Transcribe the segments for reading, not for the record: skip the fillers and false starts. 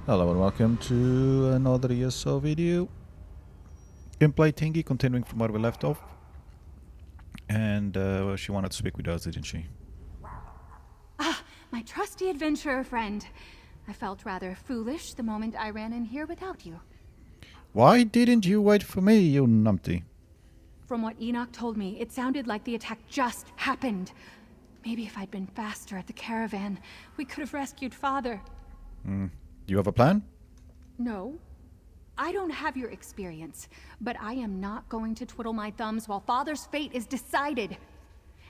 Hello and welcome to another ESO video. Gameplay thingy, continuing from where we left off. And she wanted to speak with us, didn't she? Ah, my trusty adventurer friend. I felt rather foolish the moment I ran in here without you. Why didn't you wait for me, you numpty? From what Enoch told me, it sounded like the attack just happened. Maybe if I'd been faster at the caravan, we could have rescued Father. Do you have a plan? No. I don't have your experience, but I am not going to twiddle my thumbs while Father's fate is decided.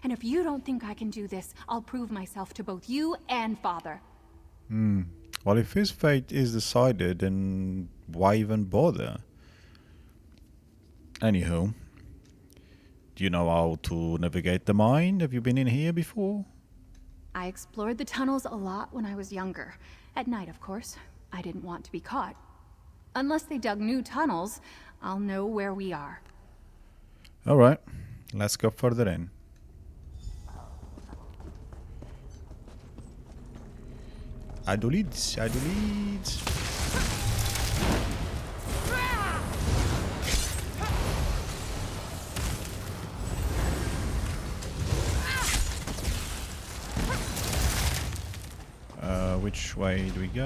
And if you don't think I can do this, I'll prove myself to both you and Father. Well, if his fate is decided, then why even bother? Anywho, do you know how to navigate the mine? Have you been in here before? I explored the tunnels a lot when I was younger. At night, of course. I didn't want to be caught. Unless they dug new tunnels, I'll know where we are. Alright, let's go further in. Idolids. Which way do we go?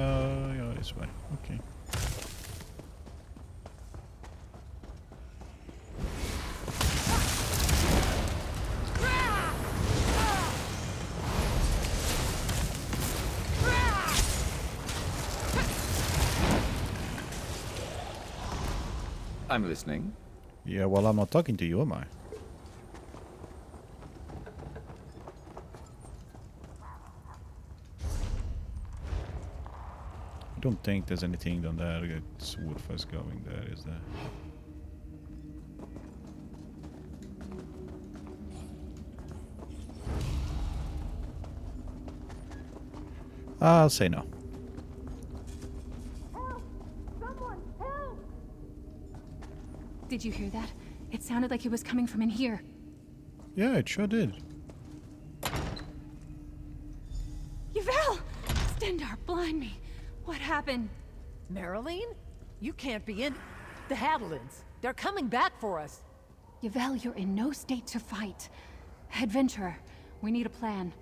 Oh, this way. Okay. I'm listening. Yeah, well, I'm not talking to you, am I? I don't think there's anything down there. It's worth us going there, is there? I'll say no. Did you hear that? It sounded like it was coming from in here. Yeah, it sure did. Yvel! Stendar, blind me. What happened? Marilyn? You can't be in... The Hadlins. They're coming back for us. Yvel, you're in no state to fight. Adventurer, we need a plan.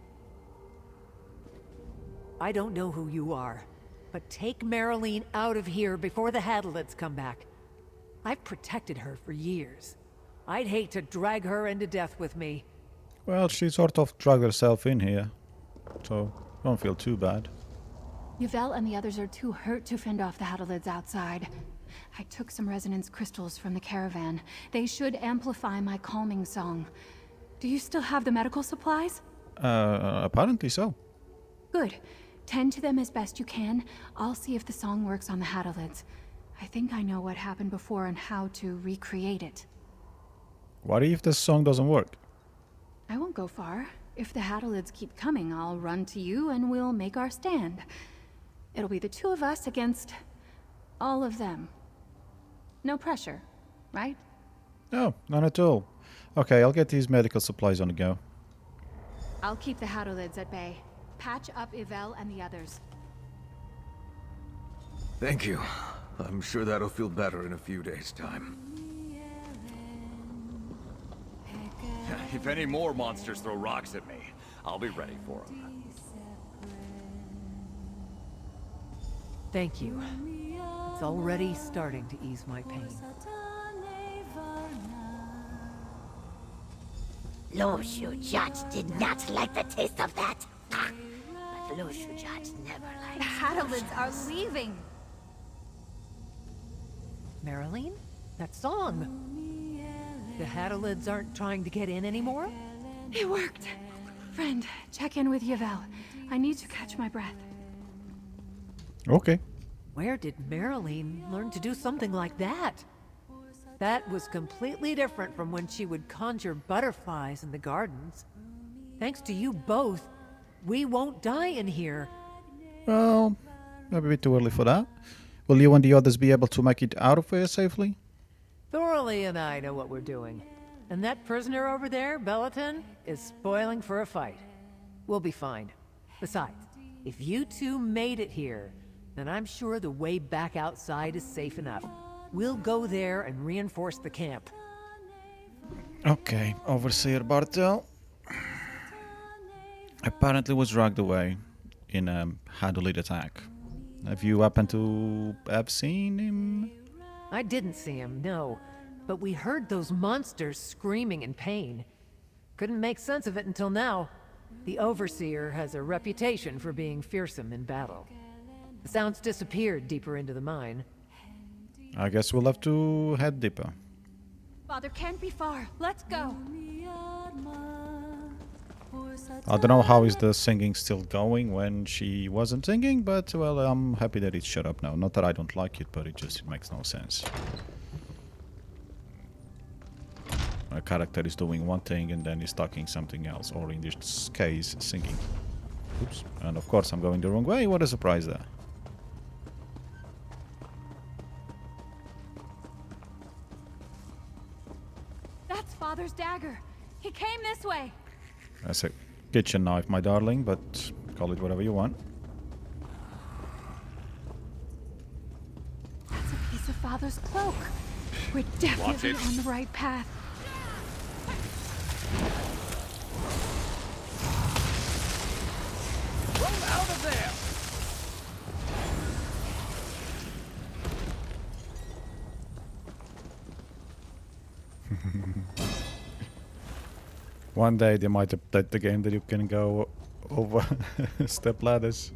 I don't know who you are, but take Marilyn out of here before the Hadlins come back. I've protected her for years. I'd hate to drag her into death with me. Well, she sort of dragged herself in here, so don't feel too bad. Yvel and the others are too hurt to fend off the Hadalids outside. I took some resonance crystals from the caravan. They should amplify my calming song. Do you still have the medical supplies? Apparently so. Good. Tend to them as best you can. I'll see if the song works on the Hadalids. I think I know what happened before and how to recreate it. What if the song doesn't work? I won't go far. If the Hadalids keep coming, I'll run to you and we'll make our stand. It'll be the two of us against all of them. No pressure, right? No, none at all. Okay, I'll get these medical supplies on the go. I'll keep the Hadalids at bay. Patch up Yvel and the others. Thank you. I'm sure that'll feel better in a few days' time. If any more monsters throw rocks at me, I'll be ready for them. Thank you. It's already starting to ease my pain. Loshu Judge did not like the taste of that. But Loshu Judge never The liked Hadalids are leaving! Marilyn? That song! The Hadalids aren't trying to get in anymore? It worked! Friend, check in with Yvel. I need to catch my breath. Okay. Where did Marilyn learn to do something like that? That was completely different from when she would conjure butterflies in the gardens. Thanks to you both, we won't die in here. Well, maybe a bit too early for that. Will you and the others be able to make it out of here safely? Thorley and I know what we're doing. And that prisoner over there, Bellaton, is spoiling for a fight. We'll be fine. Besides, if you two made it here, And I'm sure the way back outside is safe enough. We'll go there and reinforce the camp. Okay, Overseer Bartel apparently was dragged away in a Hadolite attack. Have you happened to have seen him? I didn't see him, no. But we heard those monsters screaming in pain. Couldn't make sense of it until now. The Overseer has a reputation for being fearsome in battle. The sounds disappeared deeper into the mine. I guess we'll have to head deeper. Father can't be far. Let's go. I don't know how is the singing still going when she wasn't singing, but well, I'm happy that it's shut up now. Not that I don't like it, but it makes no sense. A character is doing one thing and then is talking something else, or in this case, singing. Oops. And of course I'm going the wrong way. What a surprise there. That's Father's dagger. He came this way. That's a kitchen knife, my darling, but call it whatever you want. That's a piece of Father's cloak. We're definitely on the right path. Roll out of there! One day they might update the game that you can go over step ladders.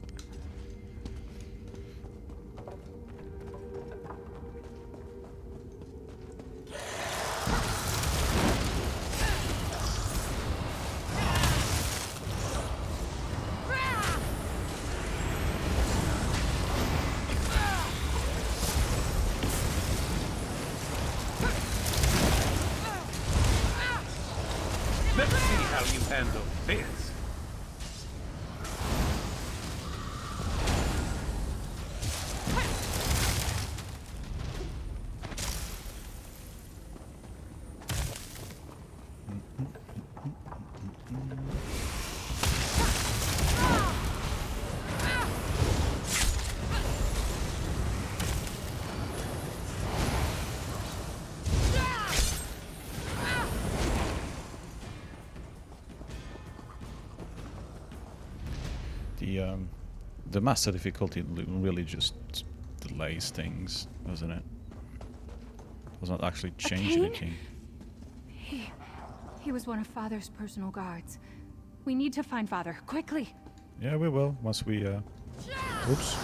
Let's see how you handle this. The master difficulty really just delays things, doesn't it? Does not actually change anything. He was one of Father's personal guards. We need to find Father, quickly. Yeah, we will, once we, oops.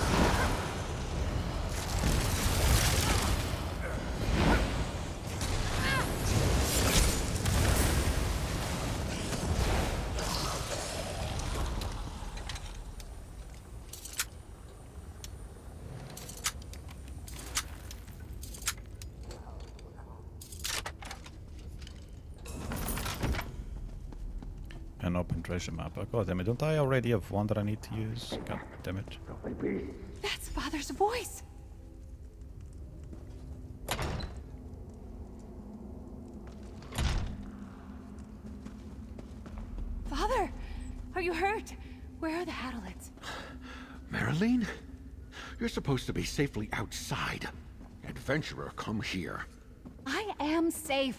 An open treasure map. Oh, god damn it, don't I already have one that I need to use? God damn it. That's Father's voice. Father, are you hurt? Where are the Hadolites? Marilyn? You're supposed to be safely outside. Adventurer, come here. I am safe,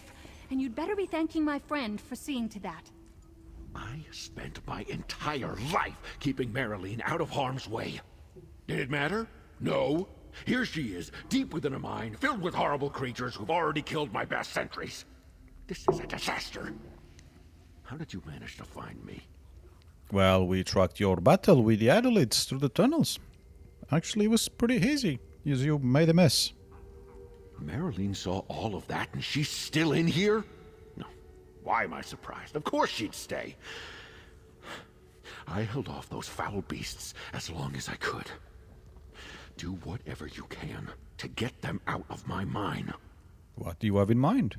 and you'd better be thanking my friend for seeing to that. I spent my entire life keeping Marilyn out of harm's way. Did it matter? No. Here she is, deep within a mine, filled with horrible creatures who've already killed my best sentries. This is a disaster. How did you manage to find me? Well, we tracked your battle with the Adolites through the tunnels. Actually, it was pretty easy, as you made a mess. Marilyn saw all of that and she's still in here? No. Why am I surprised? Of course she'd stay. I held off those foul beasts as long as I could. Do whatever you can to get them out of my mine. What do you have in mind?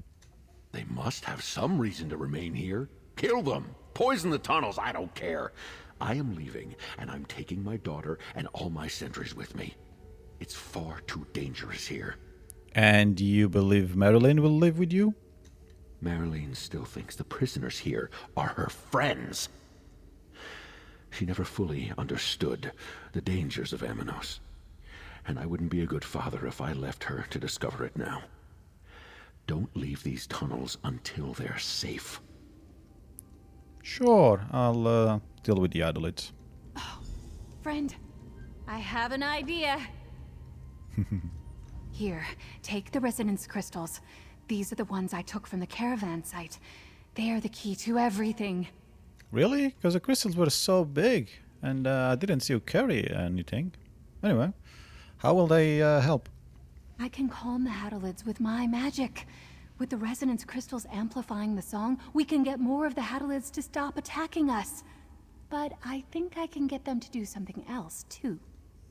They must have some reason to remain here. Kill them! Poison the tunnels, I don't care. I am leaving, and I'm taking my daughter and all my sentries with me. It's far too dangerous here. And you believe Marilyn will live with you? Marilyn still thinks the prisoners here are her friends. She never fully understood the dangers of Amenos. and I wouldn't be a good father if I left her to discover it now. Don't leave these tunnels until they're safe. Sure, I'll deal with the adulates. Friend, I have an idea. Here, take the resonance crystals. These are the ones I took from the caravan site. They are the key to everything. Really? Because the crystals were so big, and I didn't see you carry anything. Anyway, how will they help? I can calm the Hadalids with my magic. With the resonance crystals amplifying the song, we can get more of the Hadalids to stop attacking us. But I think I can get them to do something else, too.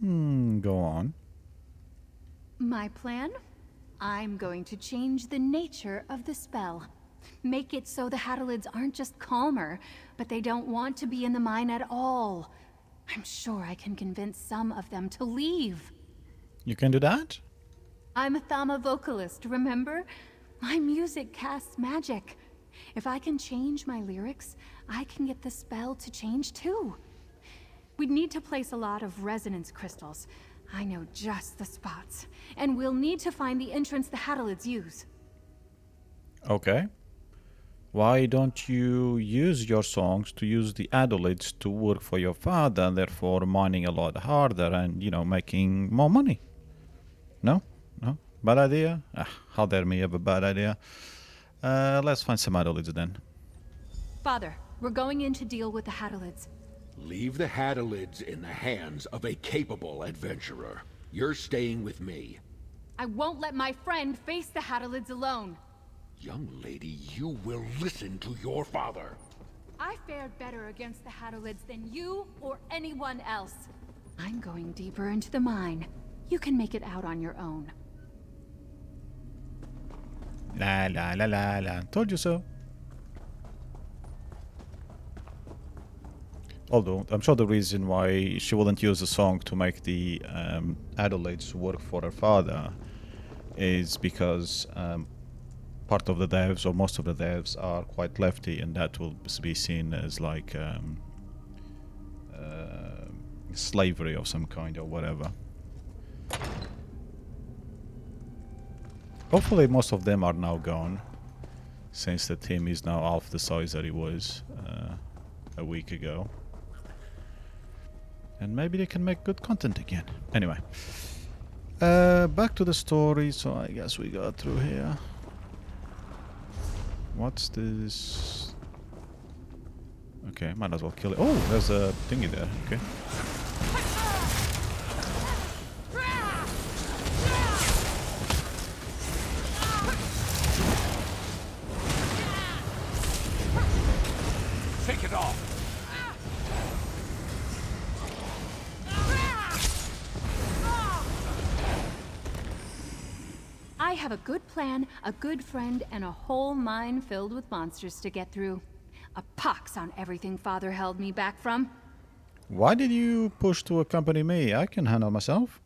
Go on. My plan? I'm going to change the nature of the spell. Make it so the Hadalids aren't just calmer, but they don't want to be in the mine at all. I'm sure I can convince some of them to leave. You can do that? I'm a Thama vocalist, remember? My music casts magic. If I can change my lyrics, I can get the spell to change too. We'd need to place a lot of resonance crystals. I know just the spots. And we'll need to find the entrance the Hadalids use. Okay. Why don't you use your songs to use the adulates to work for your father, and therefore mining a lot harder and, you know, making more money? No? No? Bad idea? How dare me have a bad idea? Let's find some adulates then. Father, we're going in to deal with the Hadalids. Leave the Hadalids in the hands of a capable adventurer. You're staying with me. I won't let my friend face the Hadalids alone. Young lady, you will listen to your father. I fared better against the Hadalids than you or anyone else. I'm going deeper into the mine. You can make it out on your own. La la la la la. Told you so. Although, I'm sure the reason why she wouldn't use a song to make the adulates work for her father is because part of the devs, or most of the devs, are quite lefty, and that will be seen as like slavery of some kind or whatever. Hopefully most of them are now gone, since the team is now half the size that it was a week ago. And maybe they can make good content again. Anyway, back to the story. So I guess we got through here. What's this? Okay, might as well kill it. Oh, there's a thingy there. Okay. Take it off. I have a good plan, a good friend, and a whole mine filled with monsters to get through. A pox on everything Father held me back from. Why did you push to accompany me? I can handle myself.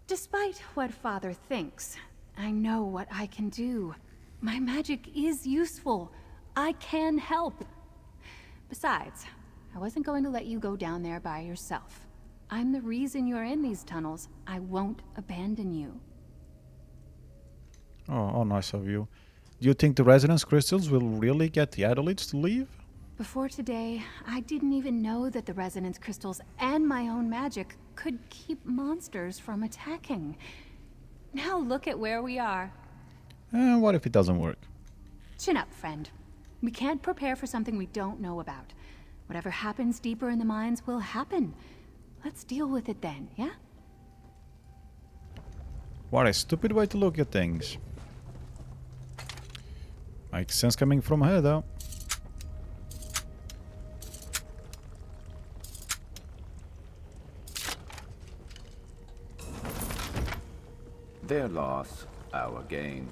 Despite what Father thinks, I know what I can do. My magic is useful. I can help. Besides, I wasn't going to let you go down there by yourself. I'm the reason you're in these tunnels. I won't abandon you. Oh, nice of you. Do you think the resonance crystals will really get the adulates to leave? Before today, I didn't even know that the resonance crystals and my own magic could keep monsters from attacking. Now look at where we are. What if it doesn't work? Chin up, friend. We can't prepare for something we don't know about. Whatever happens deeper in the mines will happen. Let's deal with it then, yeah? What a stupid way to look at things. Makes sense coming from her, though. Their loss, our gain.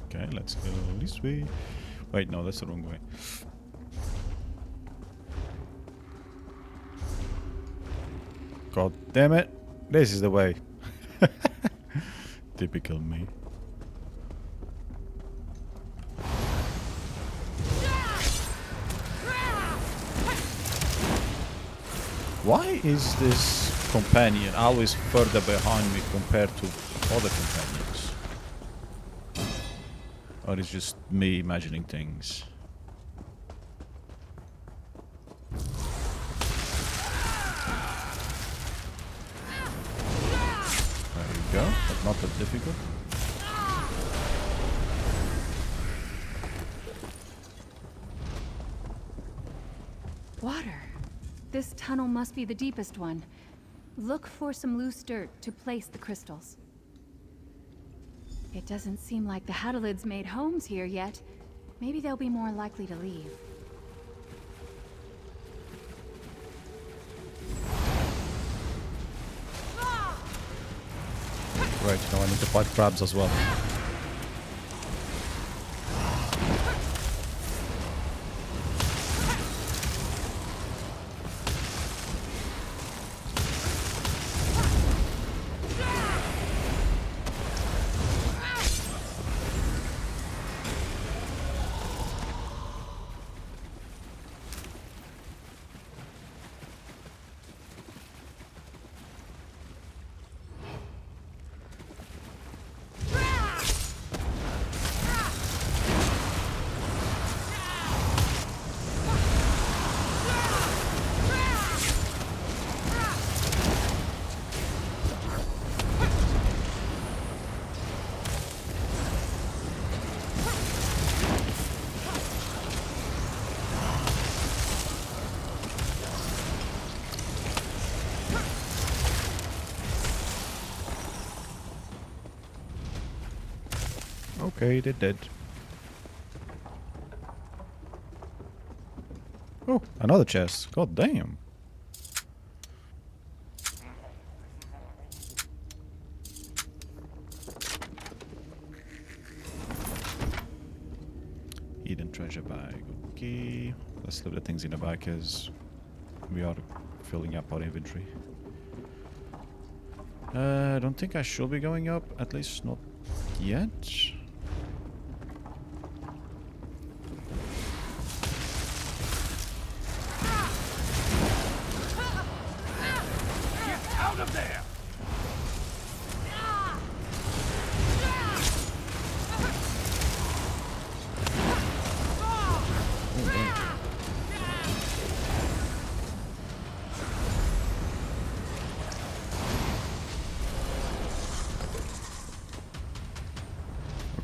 Okay, let's go this way. Wait, no, that's the wrong way. God damn it. This is the way. Typical me. Why is this companion always further behind me compared to other companions? Or is just me imagining things? There you go, but not that difficult. Water. This tunnel must be the deepest one. Look for some loose dirt to place the crystals. It doesn't seem like the Hadalids made homes here yet. Maybe they'll be more likely to leave. Right, now I need to fight crabs as well. Okay, they did. Oh, another chest. God damn. Hidden treasure bag. Okay. Let's leave the things in the bag as we are filling up our inventory. I don't think I should be going up. At least not yet.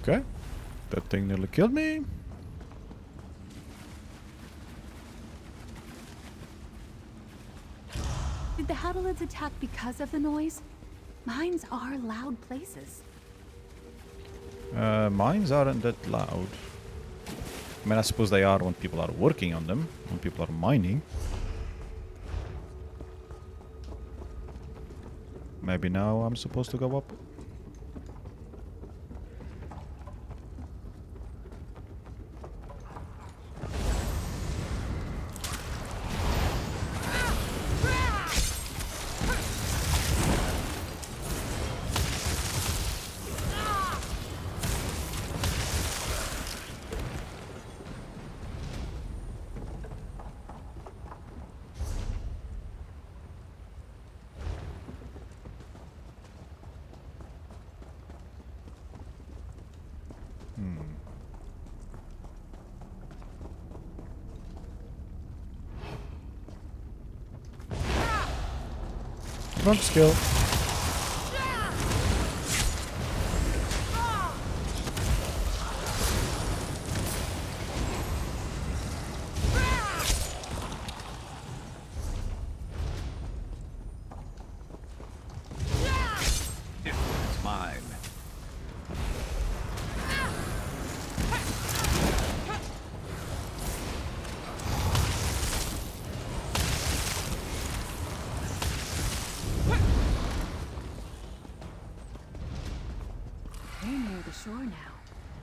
Okay, that thing nearly killed me. Did the Hadalids attack because of the noise? Mines are loud places. Mines aren't that loud. I mean, I suppose they are when people are working on them, when people are mining. Maybe now I'm supposed to go up. Front skill. It's mine. They're near the shore now.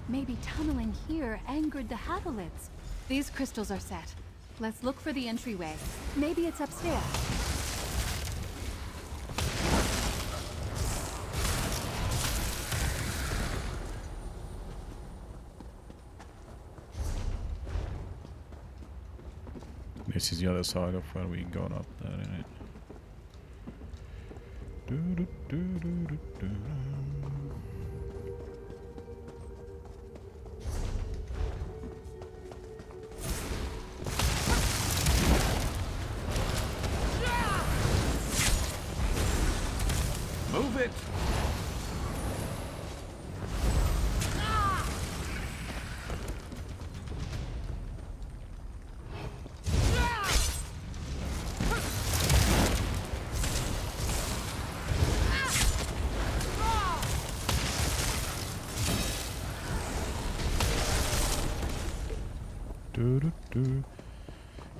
Maybe tunneling here angered the Hadalids. These crystals are set. Let's look for the entryway. Maybe it's upstairs. This is the other side of where we got up there, isn't it? Move it!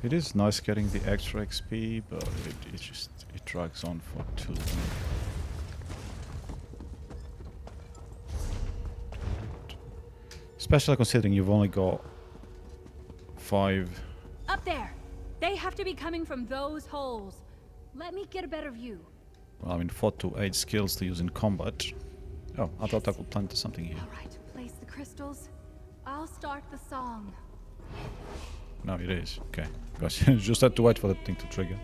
It is nice getting the extra XP, but it drags on for too long. Especially considering you've only got 5. Up there! They have to be coming from those holes. Let me get a better view. Well, I mean 4 to 8 skills to use in combat. Oh, I thought I could plant something here. Alright, place the crystals. I'll start the song. No, it is. Okay. Gotcha. Just had to wait for the thing to trigger.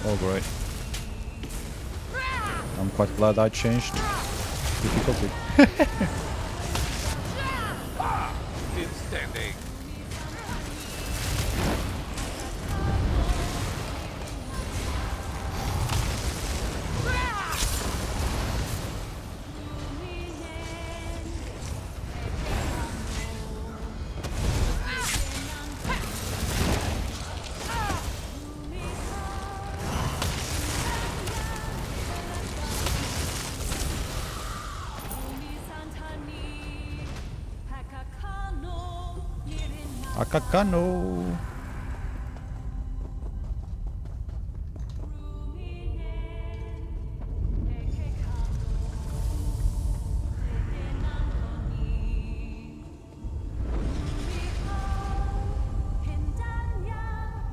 Oh, great. I'm quite glad I changed difficulty. It's standing. Akakano.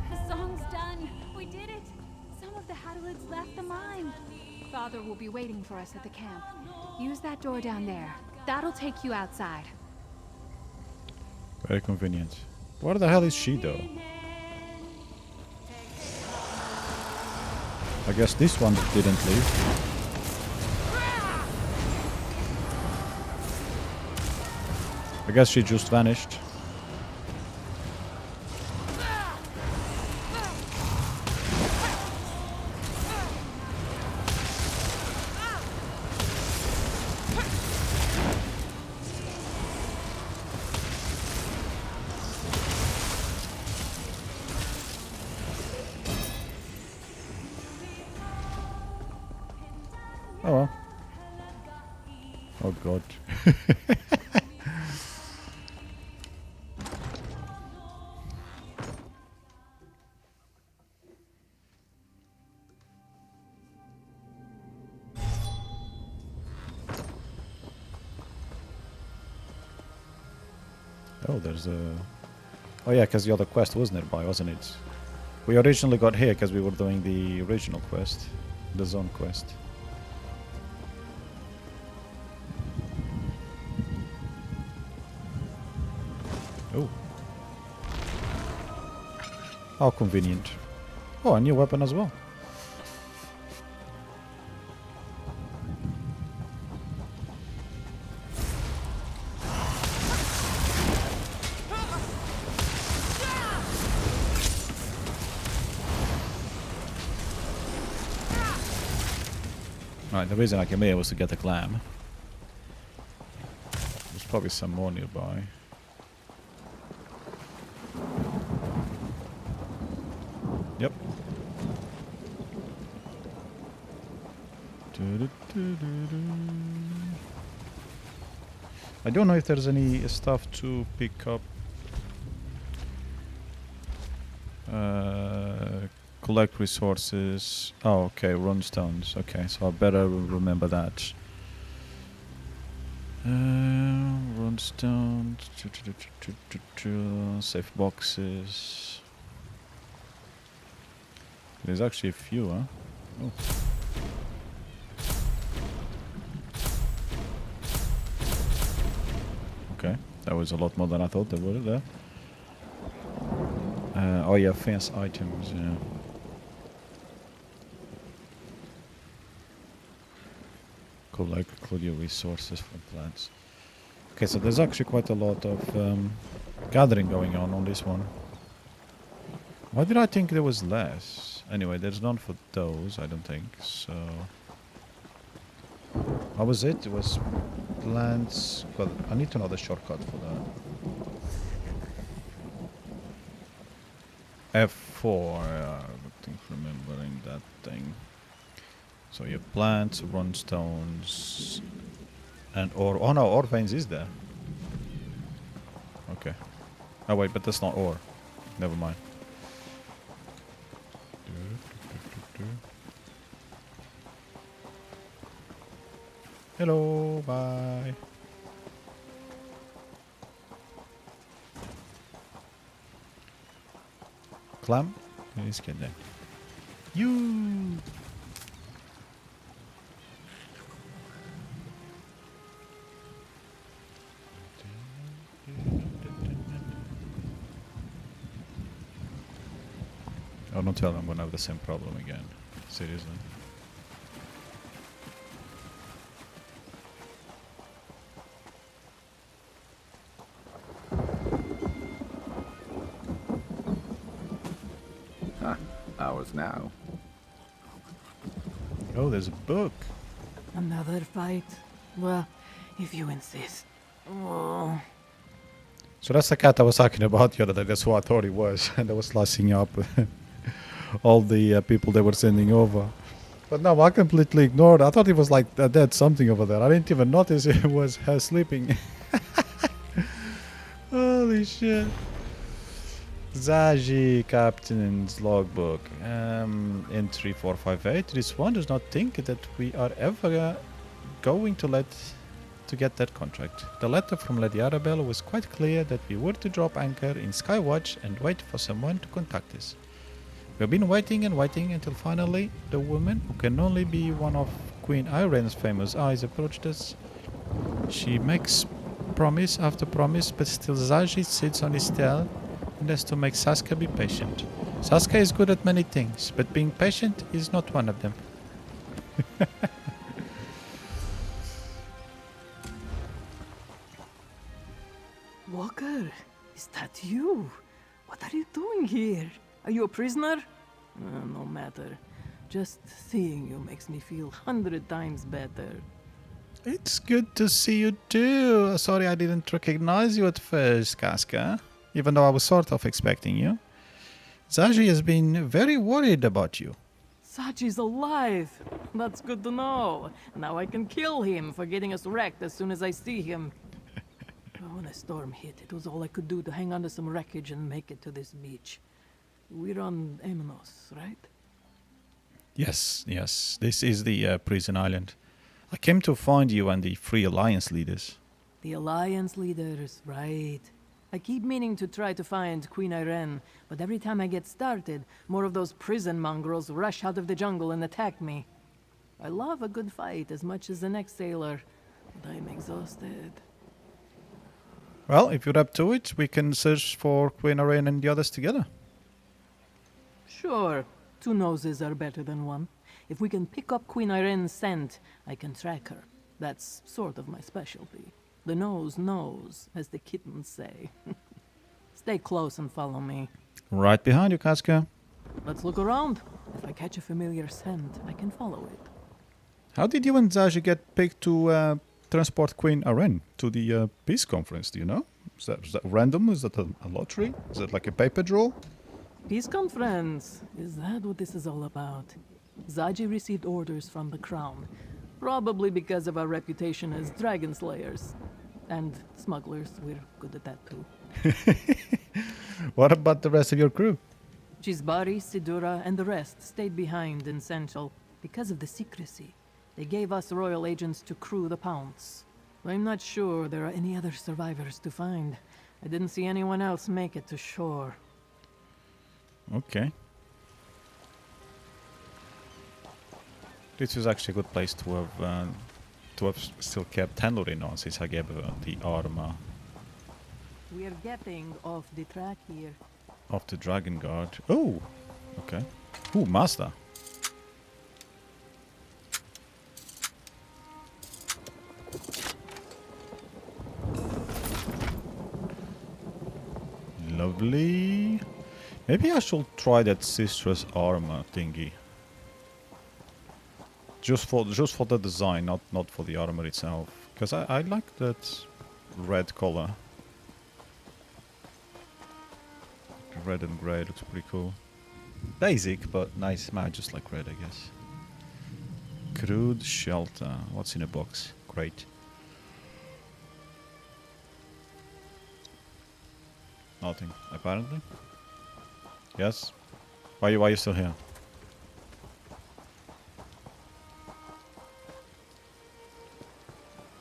The song's done. We did it. Some of the Hadalids left the mine. Father will be waiting for us at the camp. Use that door down there. That'll take you outside. Very convenient. Where the hell is she though? I guess this one didn't leave. I guess she just vanished. Oh well. Oh god. Oh, there's a... Oh yeah, because the other quest was nearby, wasn't it? We originally got here because we were doing the original quest. The zone quest. Oh. How convenient. Oh, a new weapon as well. Right, the reason I came here was to get the clam. There's probably some more nearby. Yep. I don't know if there's any stuff to pick up. Collect resources. Oh, okay, runstones. Okay, so I better remember that. Runstones. Safe boxes. There's actually a few, huh? Oh. Okay, that was a lot more than I thought there were there. Oh yeah, fence items, yeah. like include your resources from plants. Okay, so there's actually quite a lot of gathering going on this one. Why did I think there was less? Anyway, there's none for those, I don't think. So, how was it? It was plants. Well, I need to know the shortcut for that. F4. I think remembering that thing. So you have plants, runstones, and ore. Oh no, ore veins is there. Okay. Oh wait, but that's not ore. Never mind. Hello, bye. Clam? Let's get there. You. Oh, don't tell them I'm gonna have the same problem again. Seriously. Ours now. Oh, there's a book. Another fight? Well, if you insist. Oh. So that's the cat I was talking about the other day. That's who I thought it was. And I was slicing up all the people they were sending over. But no, I completely ignored. I thought it was like a dead something over there. I didn't even notice it was her sleeping. Holy shit. Zaji Captain's logbook. Entry 458. This one does not think that we are ever going to get that contract. The letter from Lady Arabella was quite clear that we were to drop anchor in Skywatch and wait for someone to contact us. We have been waiting and waiting until finally the woman, who can only be one of Queen Irene's famous eyes, approached us. She makes promise after promise, but still Zaji sits on his tail and has to make Saskia be patient. Saskia is good at many things, but being patient is not one of them. Walker, is that you? What are you doing here? Are you a prisoner? No matter. Just seeing you makes me feel 100 times better. It's good to see you too. Sorry I didn't recognize you at first, Casca. Even though I was sort of expecting you. Zaji has been very worried about you. Sachi's alive. That's good to know. Now I can kill him for getting us wrecked as soon as I see him. When a storm hit, it was all I could do to hang on to some wreckage and make it to this beach. We're on Amenos, right? Yes. This is the prison island. I came to find you and the Free Alliance leaders. The Alliance leaders, right. I keep meaning to try to find Queen Irene, but every time I get started, more of those prison mongrels rush out of the jungle and attack me. I love a good fight as much as the next sailor, but I'm exhausted. Well, if you're up to it, we can search for Queen Irene and the others together. Sure. 2 noses are better than 1. If we can pick up Queen Irene's scent, I can track her. That's sort of my specialty. The nose knows, as the kittens say. Stay close and follow me. Right behind you, Casca. Let's look around. If I catch a familiar scent, I can follow it. How did you and Zaji get picked to transport Queen Irene to the peace conference? Do you know? Is that random? Is that a lottery? Is that like a paper draw? Peace conference. Is that what this is all about? Zaji received orders from the crown. Probably because of our reputation as dragon slayers. And smugglers, we're good at that too. What about the rest of your crew? Chisbari, Sidura, and the rest stayed behind in Central because of the secrecy. They gave us royal agents to crew the Pounce. I'm not sure there are any other survivors to find. I didn't see anyone else make it to shore. Okay. This is actually a good place to have still kept Tandorin on since I gave the armor We're getting off the track here. of the Dragon Guard. Oh, okay. Ooh, Master. Lovely. Maybe I should try that citrus armor thingy. Just for the design, not for the armor itself. Because I like that red color. Red and grey looks pretty cool. Basic, but nice match, just like red, I guess. Crude shelter. What's in a box? Great. Nothing, apparently. Yes? Why are you still here?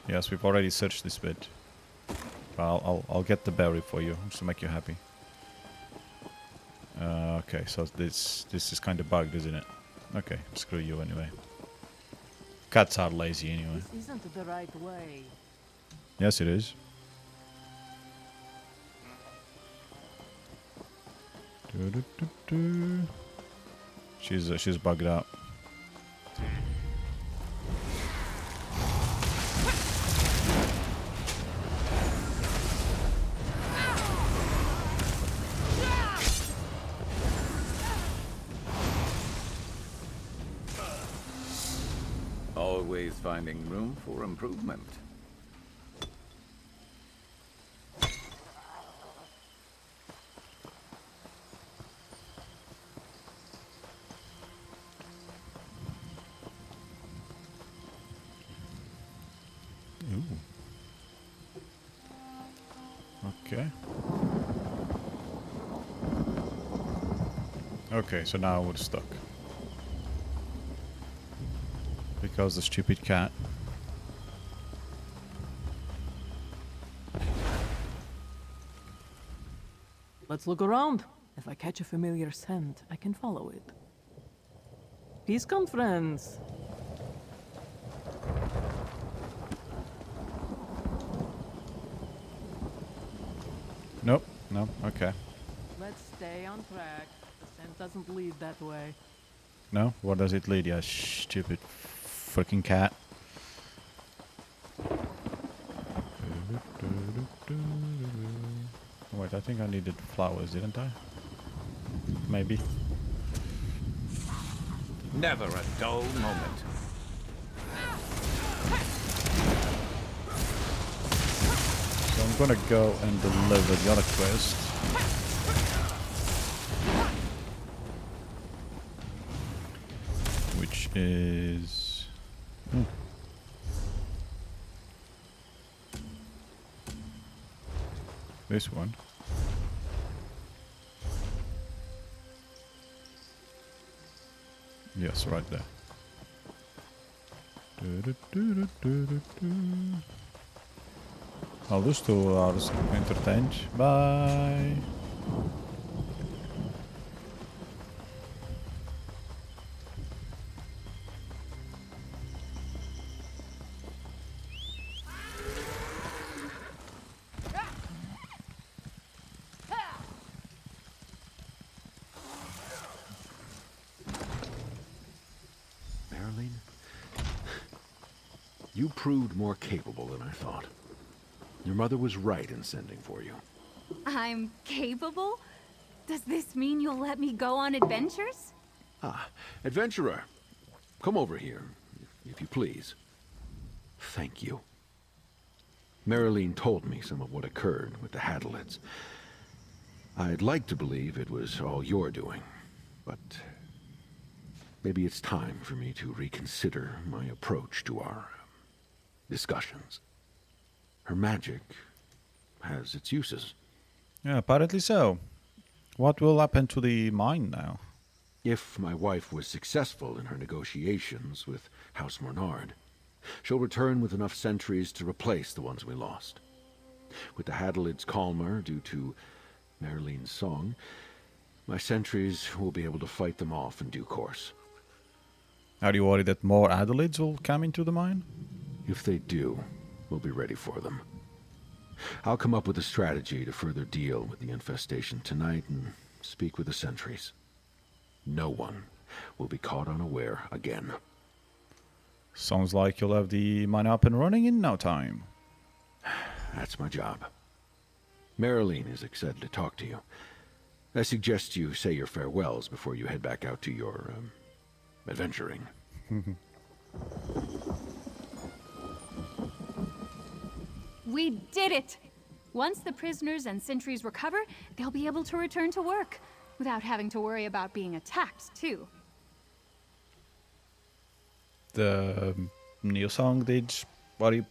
Yes, we've already searched this bit. I'll get the berry for you, just to make you happy. Okay, so this is kind of bugged, isn't it? Okay, screw you anyway. Cats are lazy anyway. This isn't the right way. Yes, it is. She's bugged out. Always finding room for improvement. Okay. Okay, so now we're stuck. Because the stupid cat. Let's look around. If I catch a familiar scent, I can follow it. Peace come, friends. Nope, no, okay. Let's stay on track. The scent doesn't lead that way. No? Where does it lead, you stupid freaking cat? Wait, I think I needed flowers, didn't I? Maybe. Never a dull moment. So I'm gonna go and deliver the other quest. Which is... this one. Yes, right there. Well, those two are entertained. Bye. Marilyn, you proved more capable than I thought. Your mother was right in sending for you. I'm capable? Does this mean you'll let me go on adventures? Ah, adventurer. Come over here, if you please. Thank you. Marilyn told me some of what occurred with the Hadalids. I'd like to believe it was all your doing, but maybe it's time for me to reconsider my approach to our discussions. Her magic has its uses. Yeah, apparently so. What will happen to the mine now? If my wife was successful in her negotiations with House Mornard, she'll return with enough sentries to replace the ones we lost. With the Hadalids calmer due to Marilyn's song, my sentries will be able to fight them off in due course. Are you worried that more Adelids will come into the mine? If they do, we'll be ready for them. I'll come up with a strategy to further deal with the infestation tonight and speak with the sentries. No one will be caught unaware again. Sounds like you'll have the mine up and running in no time. That's my job. Marilyn is excited to talk to you. I suggest you say your farewells before you head back out to your, adventuring. We did it! Once the prisoners and sentries recover, they'll be able to return to work, without having to worry about being attacked, too. The new song did what you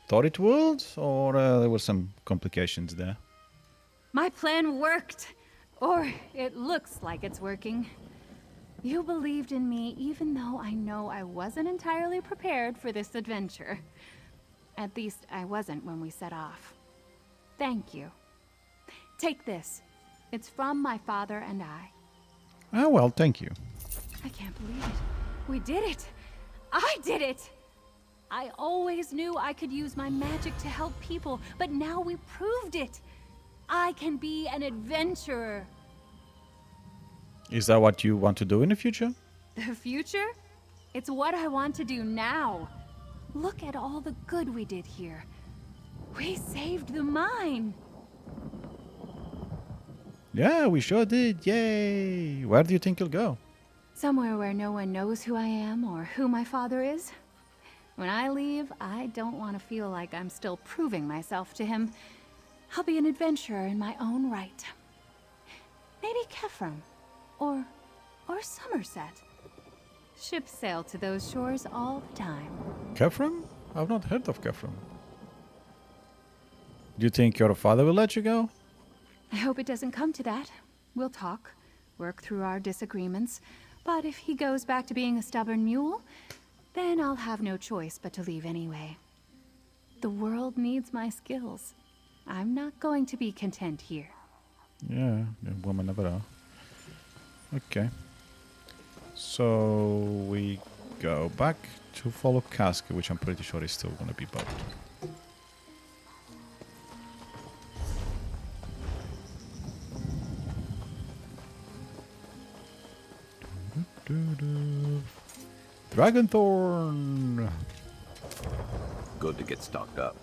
thought it would, or there were some complications there? My plan worked! Or it looks like it's working. You believed in me even though I know I wasn't entirely prepared for this adventure. At least I wasn't when we set off. Thank you. Take this. It's from my father and I. Ah, well, thank you. I can't believe it. We did it! I did it! I always knew I could use my magic to help people, but now we proved it! I can be an adventurer. Is that what you want to do in the future? The future? It's what I want to do now. Look at all the good we did here. We saved the mine. Yeah, we sure did. Yay! Where do you think you'll go? Somewhere where no one knows who I am or who my father is. When I leave, I don't want to feel like I'm still proving myself to him. I'll be an adventurer in my own right. Maybe Kefram. Or Somerset. Ships sail to those shores all the time. Kefram? I've not heard of Kefram. Do you think your father will let you go? I hope it doesn't come to that. We'll talk, work through our disagreements. But if he goes back to being a stubborn mule, then I'll have no choice but to leave anyway. The world needs my skills. I'm not going to be content here. Yeah, the woman never are. Okay. So we go back to follow Casca, which I'm pretty sure is still gonna be bugged. Dragonthorn! Good to get stocked up.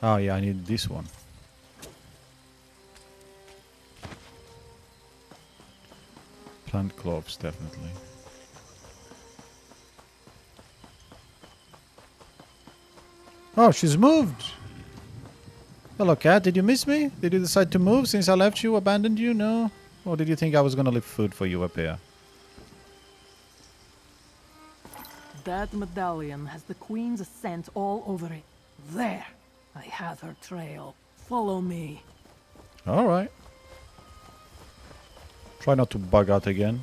Oh yeah, I need this one. Plant gloves, definitely. Oh, she's moved! Hello, cat. Did you miss me? Did you decide to move since I left you, abandoned you? No? Or did you think I was gonna leave food for you up here? That medallion has the Queen's scent all over it. There! I have her trail. Follow me. Alright. Try not to bug out again.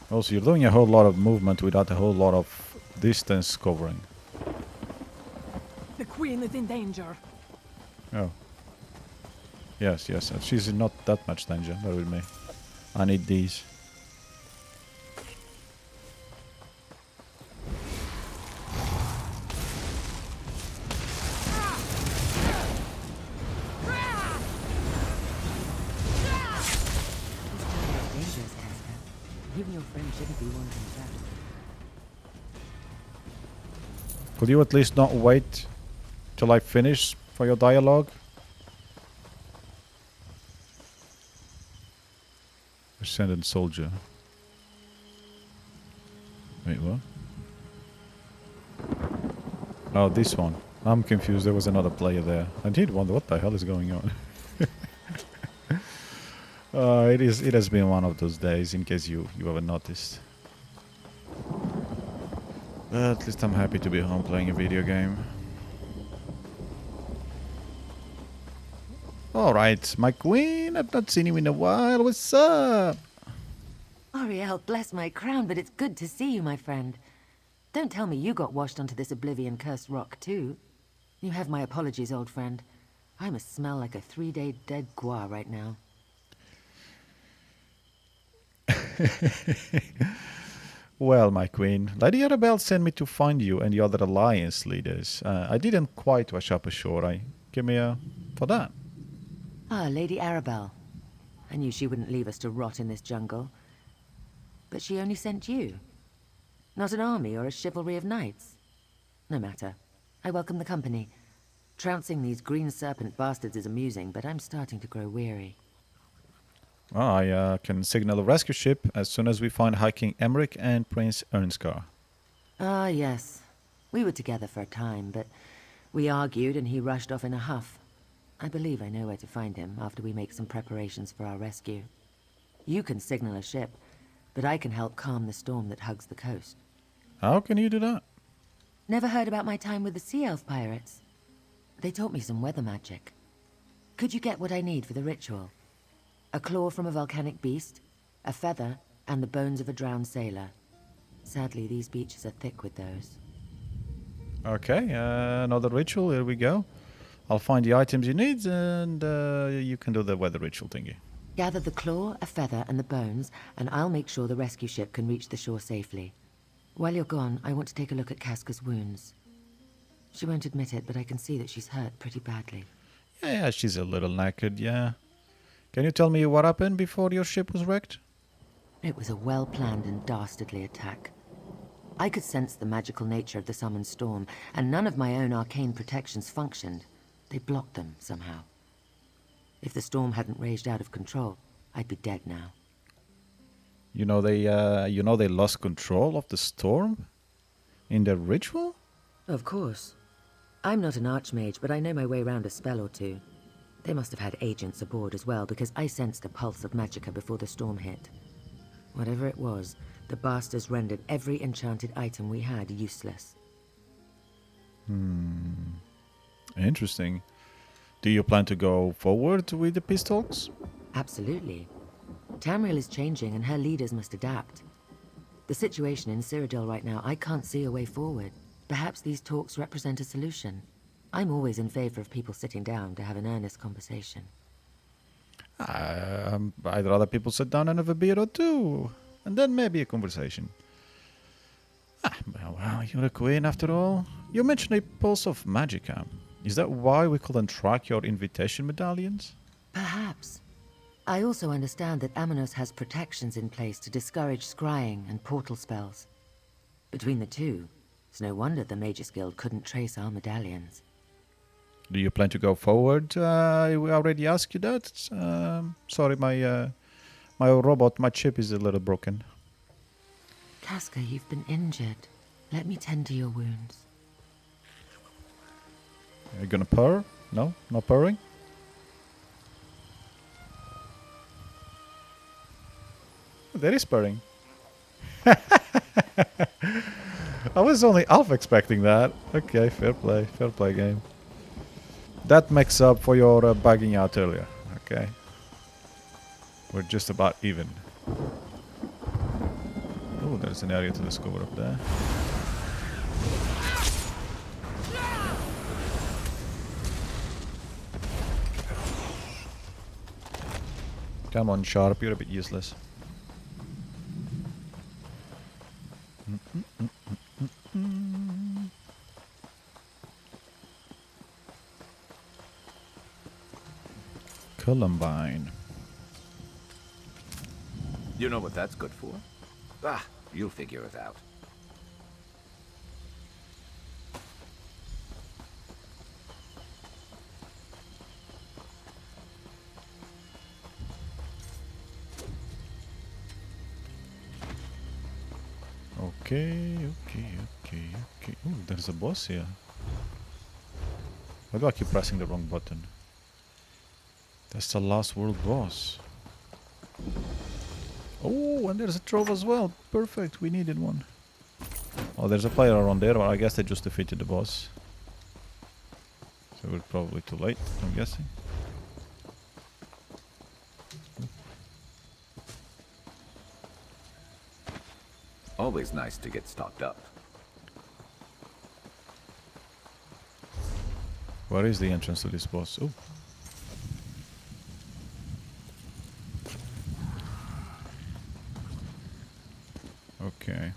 Also, you're doing a whole lot of movement without a whole lot of distance covering. The Queen is in danger. Oh. Yes, yes. She's in not that much danger. Bear with me. I need these. Even your friend shouldn't be wondering that. Could you at least not wait till I finish for your dialogue? Ascendant soldier. Wait, what? Oh, this one. I'm confused. There was another player there. I did wonder what the hell is going on. It has been one of those days, in case you haven't noticed. But at least I'm happy to be home playing a video game. Alright, my queen, I've not seen you in a while. What's up? Ariel, bless my crown, but it's good to see you, my friend. Don't tell me you got washed onto this oblivion-cursed rock, too. You have my apologies, old friend. I must smell like a 3-day dead gua right now. Well, my queen, Lady Arabelle sent me to find you and the other alliance leaders. I didn't quite wash up ashore. Give me a... for that. Ah, Lady Arabelle. I knew she wouldn't leave us to rot in this jungle. But she only sent you. Not an army or a chivalry of knights. No matter. I welcome the company. Trouncing these green serpent bastards is amusing, but I'm starting to grow weary. Well, I can signal a rescue ship as soon as we find High King Emmerich and Prince Ernskar. Ah, yes. We were together for a time, but we argued and he rushed off in a huff. I believe I know where to find him after we make some preparations for our rescue. You can signal a ship, but I can help calm the storm that hugs the coast. How can you do that? Never heard about my time with the Sea Elf pirates? They taught me some weather magic. Could you get what I need for the ritual? A claw from a volcanic beast, a feather, and the bones of a drowned sailor. Sadly, these beaches are thick with those. Okay, another ritual. Here we go. I'll find the items you need, and you can do the weather ritual thingy. Gather the claw, a feather, and the bones, and I'll make sure the rescue ship can reach the shore safely. While you're gone, I want to take a look at Casca's wounds. She won't admit it, but I can see that she's hurt pretty badly. Yeah, she's a little knackered, yeah. Can you tell me what happened before your ship was wrecked? It was a well-planned and dastardly attack. I could sense the magical nature of the summoned storm, and none of my own arcane protections functioned. They blocked them somehow. If the storm hadn't raged out of control, I'd be dead now. You know they lost control of the storm in their ritual? Of course. I'm not an archmage, but I know my way around a spell or two. They must have had agents aboard as well, because I sensed a pulse of magicka before the storm hit. Whatever it was, the bastards rendered every enchanted item we had useless. Interesting. Do you plan to go forward with the peace talks? Absolutely. Tamriel is changing and her leaders must adapt. The situation in Cyrodiil right now, I can't see a way forward. Perhaps these talks represent a solution. I'm always in favor of people sitting down to have an earnest conversation. I'd rather people sit down and have a beer or two, and then maybe a conversation. Well, you're a queen after all. You mentioned a pulse of magicka. Is that why we couldn't track your invitation medallions? Perhaps. I also understand that Amenos has protections in place to discourage scrying and portal spells. Between the two, it's no wonder the Magus Guild couldn't trace our medallions. Do you plan to go forward? I already asked you that. Sorry, my robot, my chip is a little broken. Casca, you've been injured. Let me tend to your wounds. Are you gonna purr? No? Not purring? There is purring. I was only half expecting that. Okay, fair play game. That makes up for your bugging out earlier. Okay. We're just about even. Oh, there's an area to discover up there. Come on, Sharp, you're a bit useless. Columbine. You know what that's good for? Ah, you'll figure it out. Okay. Ooh, there's a boss here. Why do I keep pressing the wrong button? That's the last world boss. Oh, and there's a trove as well. Perfect, we needed one. Oh, there's a player around there, but I guess they just defeated the boss. So we're probably too late, I'm guessing. Always nice to get stocked up. Where is the entrance to this boss? Oh. Okay.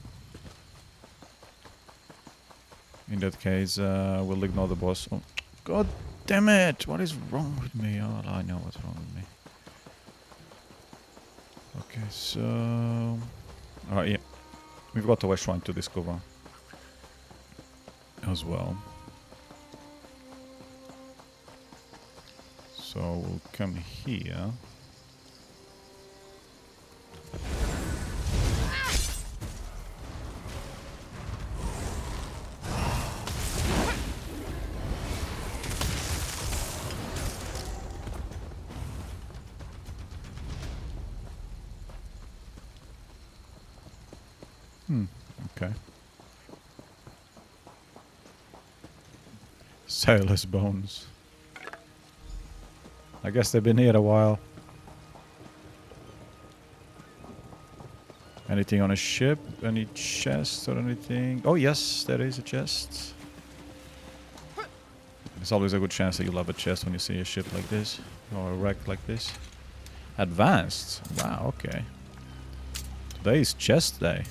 case, we'll ignore the boss. Oh, God damn it! What is wrong with me? Oh, I know what's wrong with me. Okay, so... Alright, yeah. We've got a shrine to discover as well. So we'll come here. Okay. Sailor's bones. I guess they've been here a while. Anything on a ship? Any chest or anything? Oh yes, there is a chest. There's always a good chance that you'll have a chest when you see a ship like this. Or a wreck like this. Advanced. Wow, okay. Today is chest day.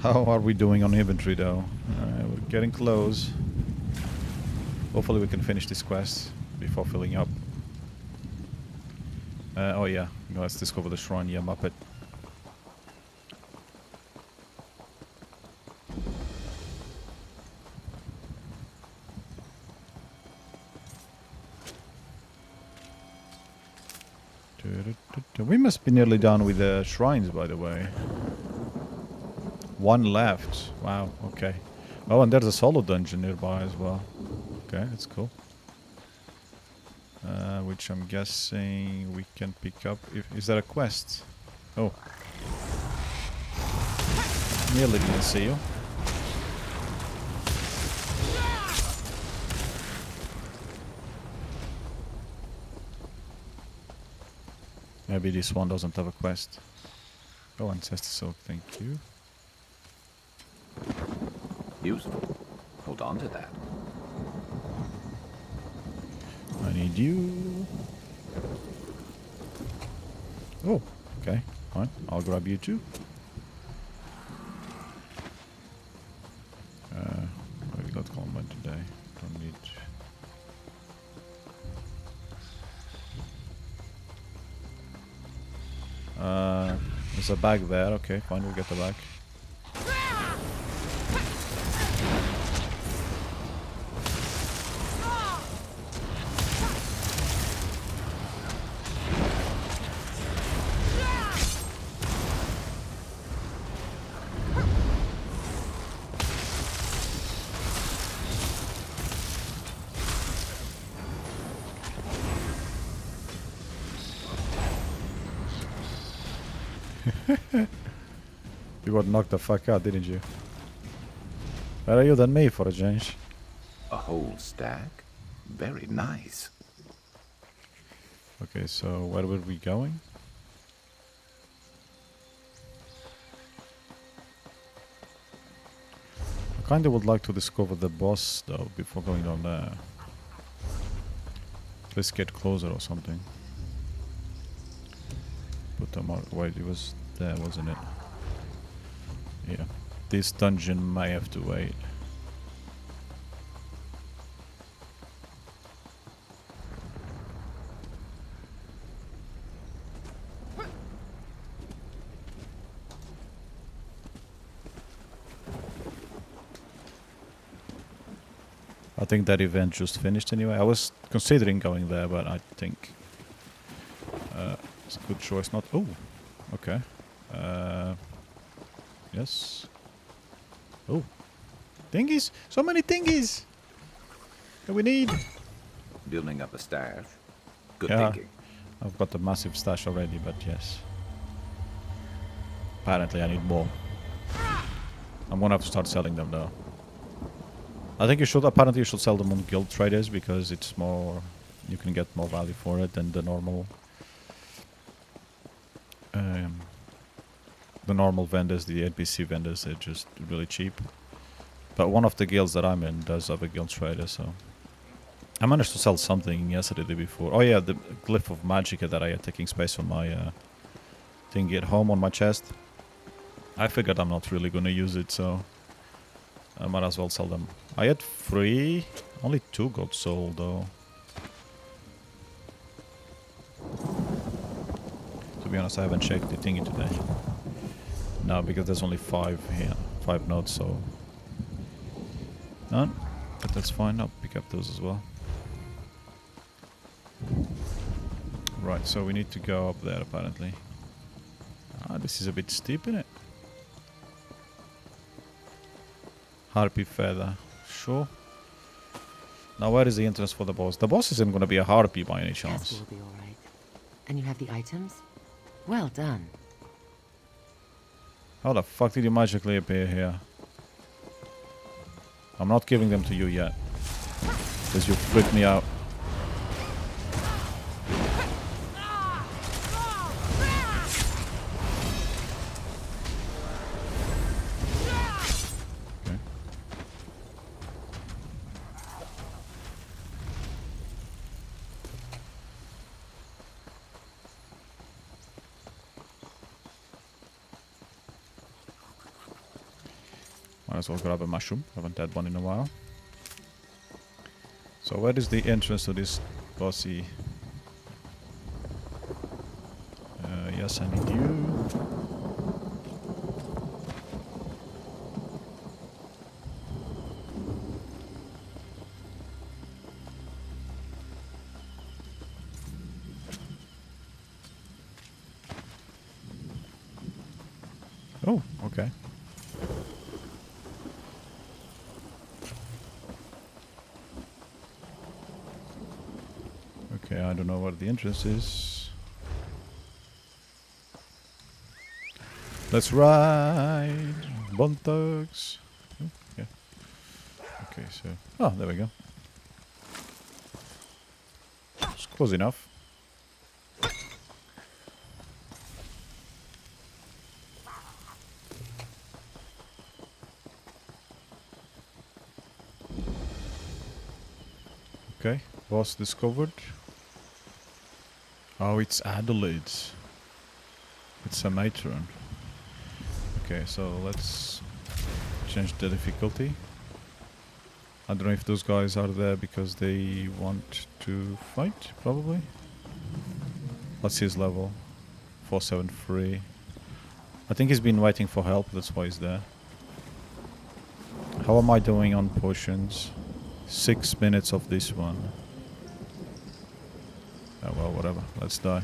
How are we doing on inventory though? We're getting close. Hopefully we can finish this quest before filling up. Oh yeah, let's discover the shrine. Yeah, Muppet. We must be nearly done with the shrines, by the way. One left. Wow, okay. Oh, and there's a solo dungeon nearby as well. Okay, that's cool. Which I'm guessing we can pick up. Is that a quest? Oh. Nearly didn't see you. Maybe this one doesn't have a quest. Oh, Ancestor Silk, thank you. Useful. Hold on to that. I need you. Oh, okay. Fine. I'll grab you too. What have we got combat today? Don't need... there's a bag there. Okay, fine. We'll get the bag. You got knocked the fuck out, didn't you? Better you than me for a change. A whole stack? Very nice. Okay, so where were we going? I kinda would like to discover the boss though before going down there. Let's get closer or something. Put them out. Wait, it was there, wasn't it? Yeah. This dungeon may have to wait. I think that event just finished anyway. I was considering going there, but I think it's a good choice not... Oh, okay. Yes. Oh. Dinghies! So many dinghies! That we need! Building up a stash. Good Yeah. thinking. I've got a massive stash already, but yes. Apparently I need more. I'm gonna have to start selling them though. I think you should, apparently you should sell them on guild traders because it's more, you can get more value for it than the normal vendors, the NPC vendors. They're just really cheap. But one of the guilds that I'm in does have a guild trader, so I managed to sell something yesterday before. Oh yeah, the glyph of Magicka that I had taking space on my thingy at home on my chest. I figured I'm not really gonna use it, so I might as well sell them. I had 3, only 2 got sold though. To be honest, I haven't checked the thingy today. No, because there's only 5 here, 5 nodes, so none. But that's fine. I'll pick up those as well. Right, so we need to go up there apparently. Ah, this is a bit steep, isn't it? Harpy feather, sure. Now where is the entrance for the boss? The boss isn't gonna be a harpy by any chance. Casper will be all right. And you have the items? Well done. How the fuck did you magically appear here? I'm not giving them to you yet. Because you freaked me out. Okay. Might as well grab a mushroom. Haven't had one in a while. So where is the entrance to this bossy? Yes, I need you. Oh, okay. Okay, I don't know where the entrance is. Let's ride, Bone Thugs. Oh, yeah. Okay, so there we go. It's close enough. Okay, boss discovered. Oh, it's Adelaide. It's a matron. Okay, so let's change the difficulty. I don't know if those guys are there because they want to fight, probably. What's his level? 473. I think he's been waiting for help, that's why he's there. How am I doing on potions? 6 minutes of this one. Oh well, whatever. Let's die.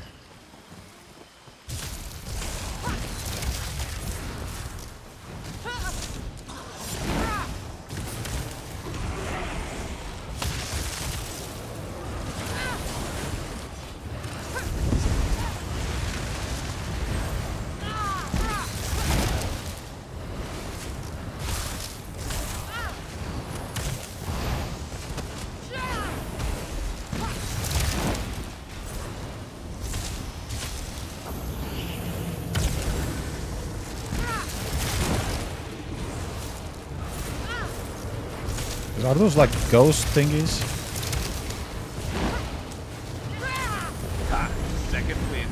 Are those like ghost thingies? Ha! Second win.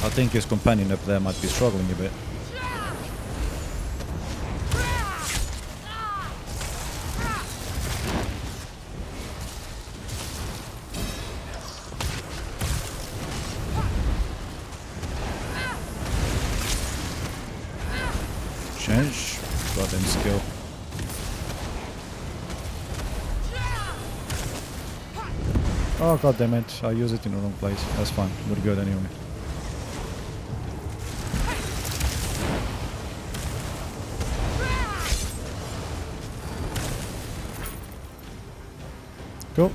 I think his companion up there might be struggling a bit. Change. Goddamn skill. Oh god damn it, I use it in the wrong place. That's fine, we're good anyway. Cool.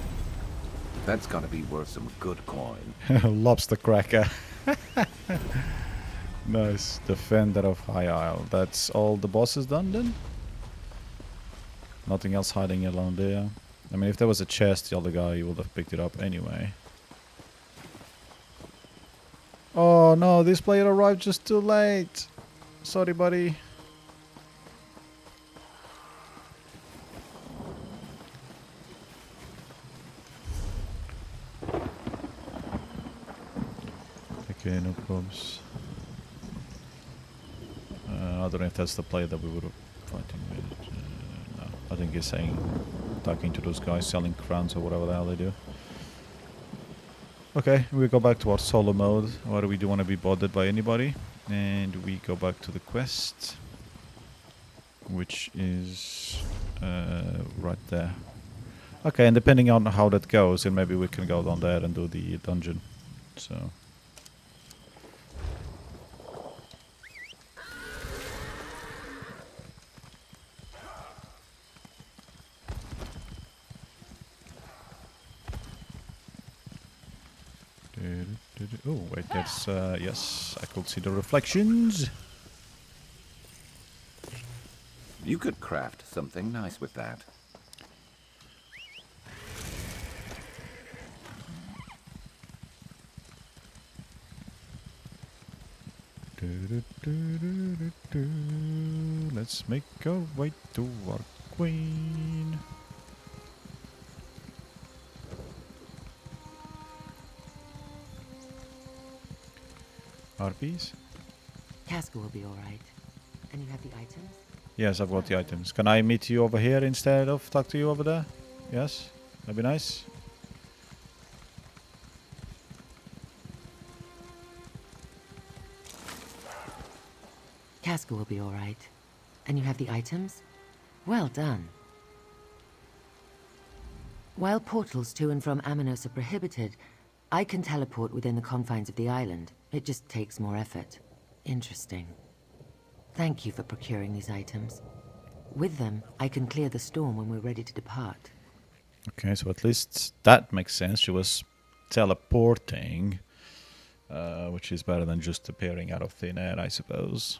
That's gonna be worth some good coin. Lobster cracker. Nice. Defender of High Isle. That's all the bosses done then? Nothing else hiding along there. I mean, if there was a chest, the other guy would have picked it up anyway. Oh no, this player arrived just too late. Sorry, buddy. Okay, no problems. I don't know if that's the player that we were fighting with. No, I think he's saying, talking to those guys selling crowns or whatever the hell they do. Okay, we go back to our solo mode, where we don't want to be bothered by anybody. And we go back to the quest, which is right there. Okay, and depending on how that goes, then maybe we can go down there and do the dungeon. So... Oh, wait, that's, yes, I could see the reflections. You could craft something nice with that. Let's make our way to our queen. RPs? Casca will be alright. And you have the items? Yes, I've got the items. Can I meet you over here instead of talk to you over there? Yes? That'd be nice. Casca will be alright. And you have the items? Well done. While portals to and from Amenos are prohibited, I can teleport within the confines of the island. It just takes more effort. Interesting. Thank you for procuring these items. With them, I can clear the storm when we're ready to depart. Okay, so at least that makes sense. She was teleporting, which is better than just appearing out of thin air, I suppose.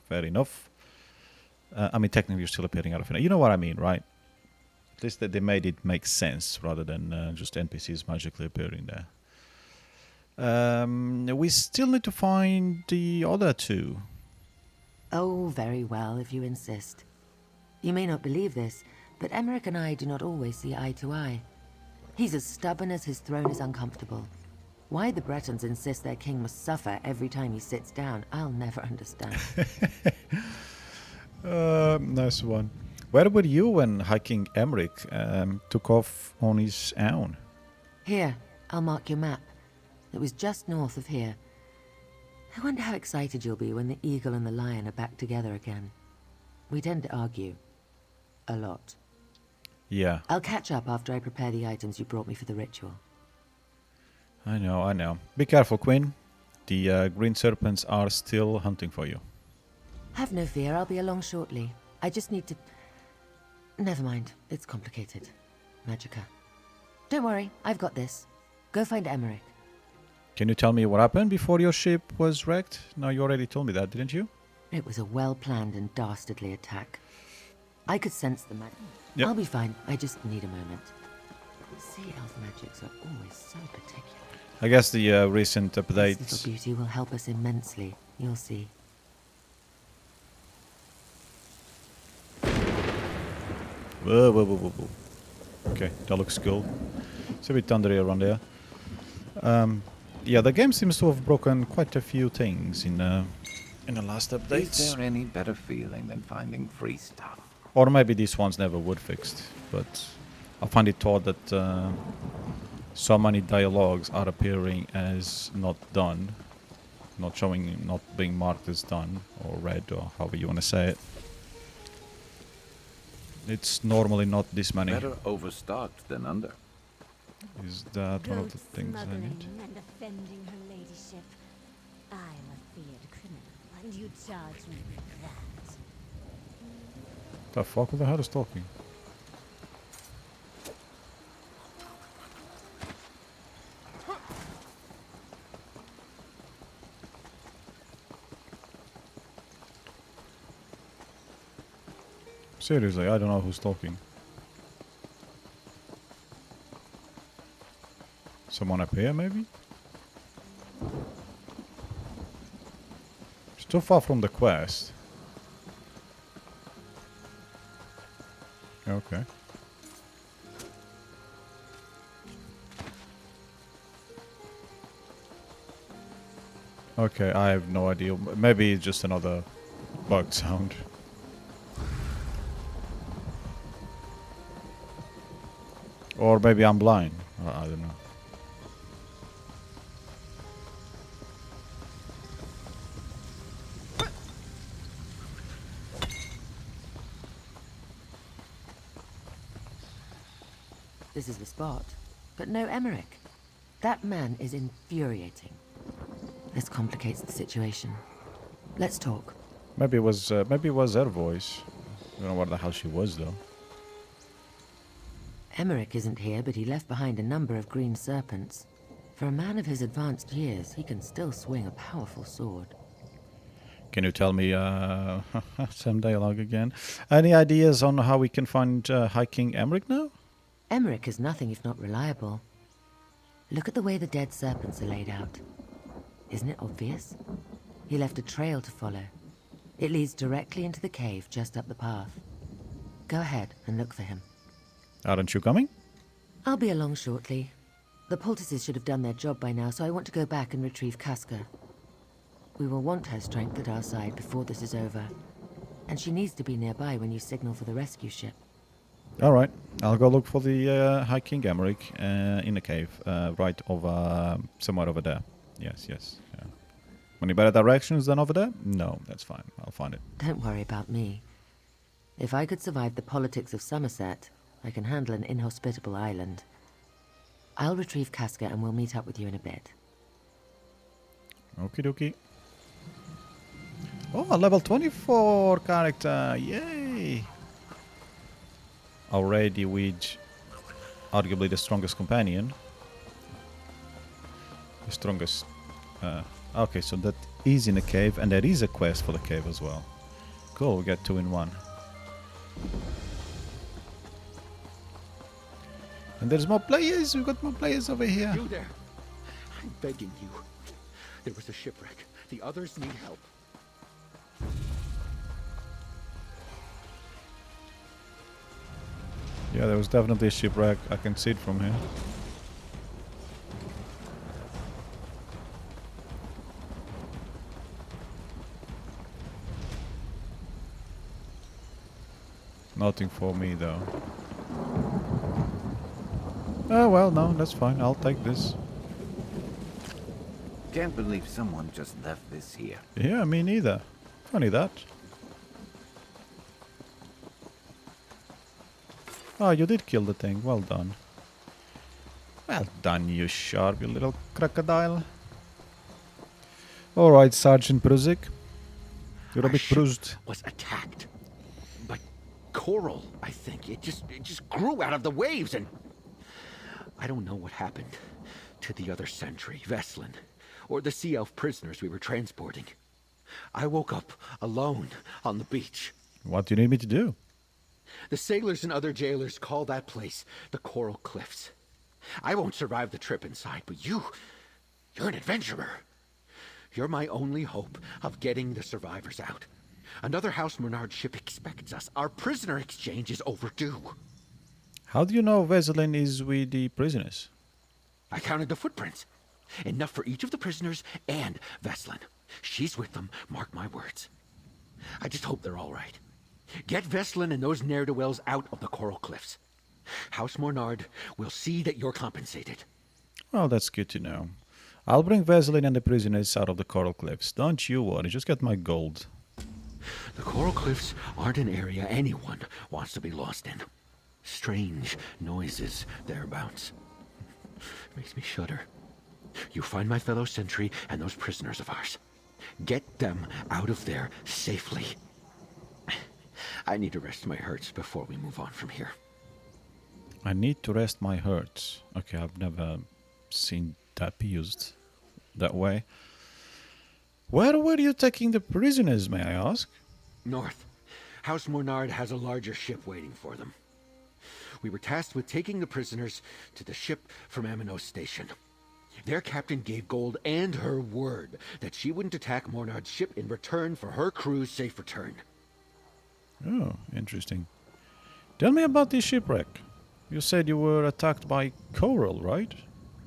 Fair enough. I mean, technically, you're still appearing out of thin air. You know what I mean, right? At least that they made it make sense rather than just NPCs magically appearing there. We still need to find the other two. Oh, very well, if you insist. You may not believe this, but Emmerich and I do not always see eye to eye. He's as stubborn as his throne is uncomfortable. Why the Bretons insist their king must suffer every time he sits down, I'll never understand. Nice one. Where were you when High King Emmerich took off on his own? Here, I'll mark your map. It was just north of here. I wonder how excited you'll be when the eagle and the lion are back together again. We tend to argue. A lot. Yeah. I'll catch up after I prepare the items you brought me for the ritual. I know, I know. Be careful, Queen. The green serpents are still hunting for you. Have no fear, I'll be along shortly. I just need to... Never mind, it's complicated. Magica. Don't worry, I've got this. Go find Emmerich. Can you tell me what happened before your ship was wrecked? No, you already told me that, didn't you? It was a well-planned and dastardly attack. I could sense the magic. Yep. I'll be fine, I just need a moment. Sea elf magics are always so particular. I guess the recent This updates... little beauty will help us immensely, you'll see. Whoa, whoa, whoa, whoa, whoa. Okay, that looks cool. It's a bit thundery around there. Yeah, the game seems to have broken quite a few things in the last updates. Is there any better feeling than finding free stuff? Or maybe these ones never were fixed, but I find it odd that so many dialogues are appearing as not done, not showing, not being marked as done, or read, or however you want to say it. It's normally not this many. Better overstocked than under. Is that one of the things I need? And offending her ladyship. I'm a feared criminal, and you charge me with that. The fuck with the hell is talking? Seriously, I don't know who's talking. Someone up here, maybe? too far from the quest. Okay. Okay, I have no idea. Maybe it's just another bug sound. Or maybe I'm blind. I don't know. This is the spot. But no Emmerich. That man is infuriating. This complicates the situation. Let's talk. Maybe it was her voice. I don't know what the hell she was though. Emmerich isn't here, but he left behind a number of green serpents. For a man of his advanced years, he can still swing a powerful sword. Can you tell me some dialogue again? Any ideas on how we can find High King Emmerich now? Emmerich is nothing if not reliable. Look at the way the dead serpents are laid out. Isn't it obvious? He left a trail to follow. It leads directly into the cave just up the path. Go ahead and look for him. Aren't you coming? I'll be along shortly. The poultices should have done their job by now, so I want to go back and retrieve Casca. We will want her strength at our side before this is over. And she needs to be nearby when you signal for the rescue ship. Alright, I'll go look for the High King Emmerich in the cave, right over, somewhere over there. Yes. Yeah. Any better directions than over there? No, that's fine. I'll find it. Don't worry about me. If I could survive the politics of Somerset, I can handle an inhospitable island. I'll retrieve Casca and we'll meet up with you in a bit. Okie dokie. Oh, a level 24 character. Yay! Already with arguably the strongest companion. The strongest... okay, so that is in a cave, and there is a quest for the cave as well. Cool, we get 2 in 1. And there's more players, we've got more players over here. You there! I'm begging you. There was a shipwreck. The others need help. Yeah, there was definitely a shipwreck. I can see it from here. Nothing for me though. Oh well, no, that's fine. I'll take this. Can't believe someone just left this here. Yeah, me neither. Funny that. Oh, you did kill the thing. Well done. Well done, you sharp, you little crocodile. Alright, Sergeant Bruzik. You're a bit bruised. Was attacked by coral, I think. It just grew out of the waves, and I don't know what happened to the other sentry, Veslin, or the sea elf prisoners we were transporting. I woke up alone on the beach. What do you need me to do? The sailors and other jailers call that place the Coral Cliffs. I won't survive the trip inside, but you're an adventurer. You're my only hope of getting the survivors out. Another House Menard ship expects us. Our prisoner exchange is overdue. How do you know Veselin is with the prisoners? I counted the footprints. Enough for each of the prisoners and Veslin. She's with them, mark my words. I just hope they're all right. Get Veslin and those ne'er-do-wells out of the Coral Cliffs. House Mornard will see that you're compensated. Well, that's good to know. I'll bring Veselin and the prisoners out of the Coral Cliffs. Don't you worry, just get my gold. The Coral Cliffs aren't an area anyone wants to be lost in. Strange noises thereabouts. Makes me shudder. You find my fellow sentry and those prisoners of ours. Get them out of there safely. I need to rest my hurts before we move on from here. I need to rest my hurts. Okay, I've never seen that used that way. Where were you taking the prisoners, may I ask? North. House Mornard has a larger ship waiting for them. We were tasked with taking the prisoners to the ship from Amenos Station. Their captain gave Gold and her word that she wouldn't attack Mornard's ship in return for her crew's safe return. Oh, interesting. Tell me about this shipwreck. You said you were attacked by coral, right?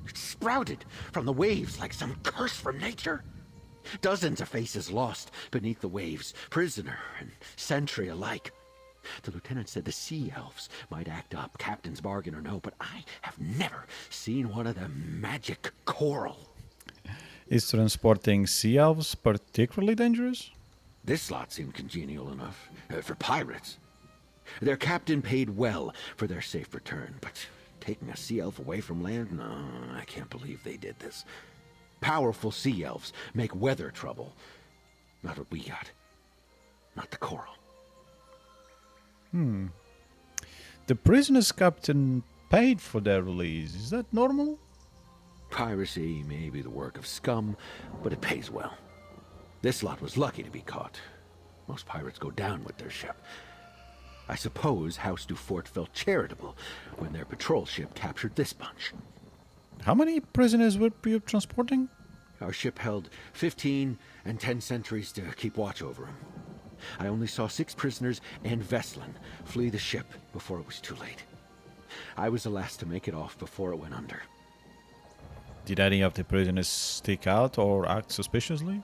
It sprouted from the waves like some curse from nature. Dozens of faces lost beneath the waves, prisoner and sentry alike. The lieutenant said the sea elves might act up, captain's bargain or no, but I have never seen one of them magic coral. Is transporting sea elves particularly dangerous? This lot seemed congenial enough for pirates. Their captain paid well for their safe return, but taking a sea elf away from land? No, I can't believe they did this. Powerful sea elves make weather trouble. Not what we got. Not the coral. The prisoner's captain paid for their release. Is that normal? Piracy may be the work of scum, but it pays well. This lot was lucky to be caught. Most pirates go down with their ship. I suppose House du Fort felt charitable when their patrol ship captured this bunch. How many prisoners were you transporting? Our ship held 15 and 10 sentries to keep watch over them. I only saw 6 prisoners and Veslin flee the ship before it was too late. I was the last to make it off before it went under. Did any of the prisoners stick out or act suspiciously?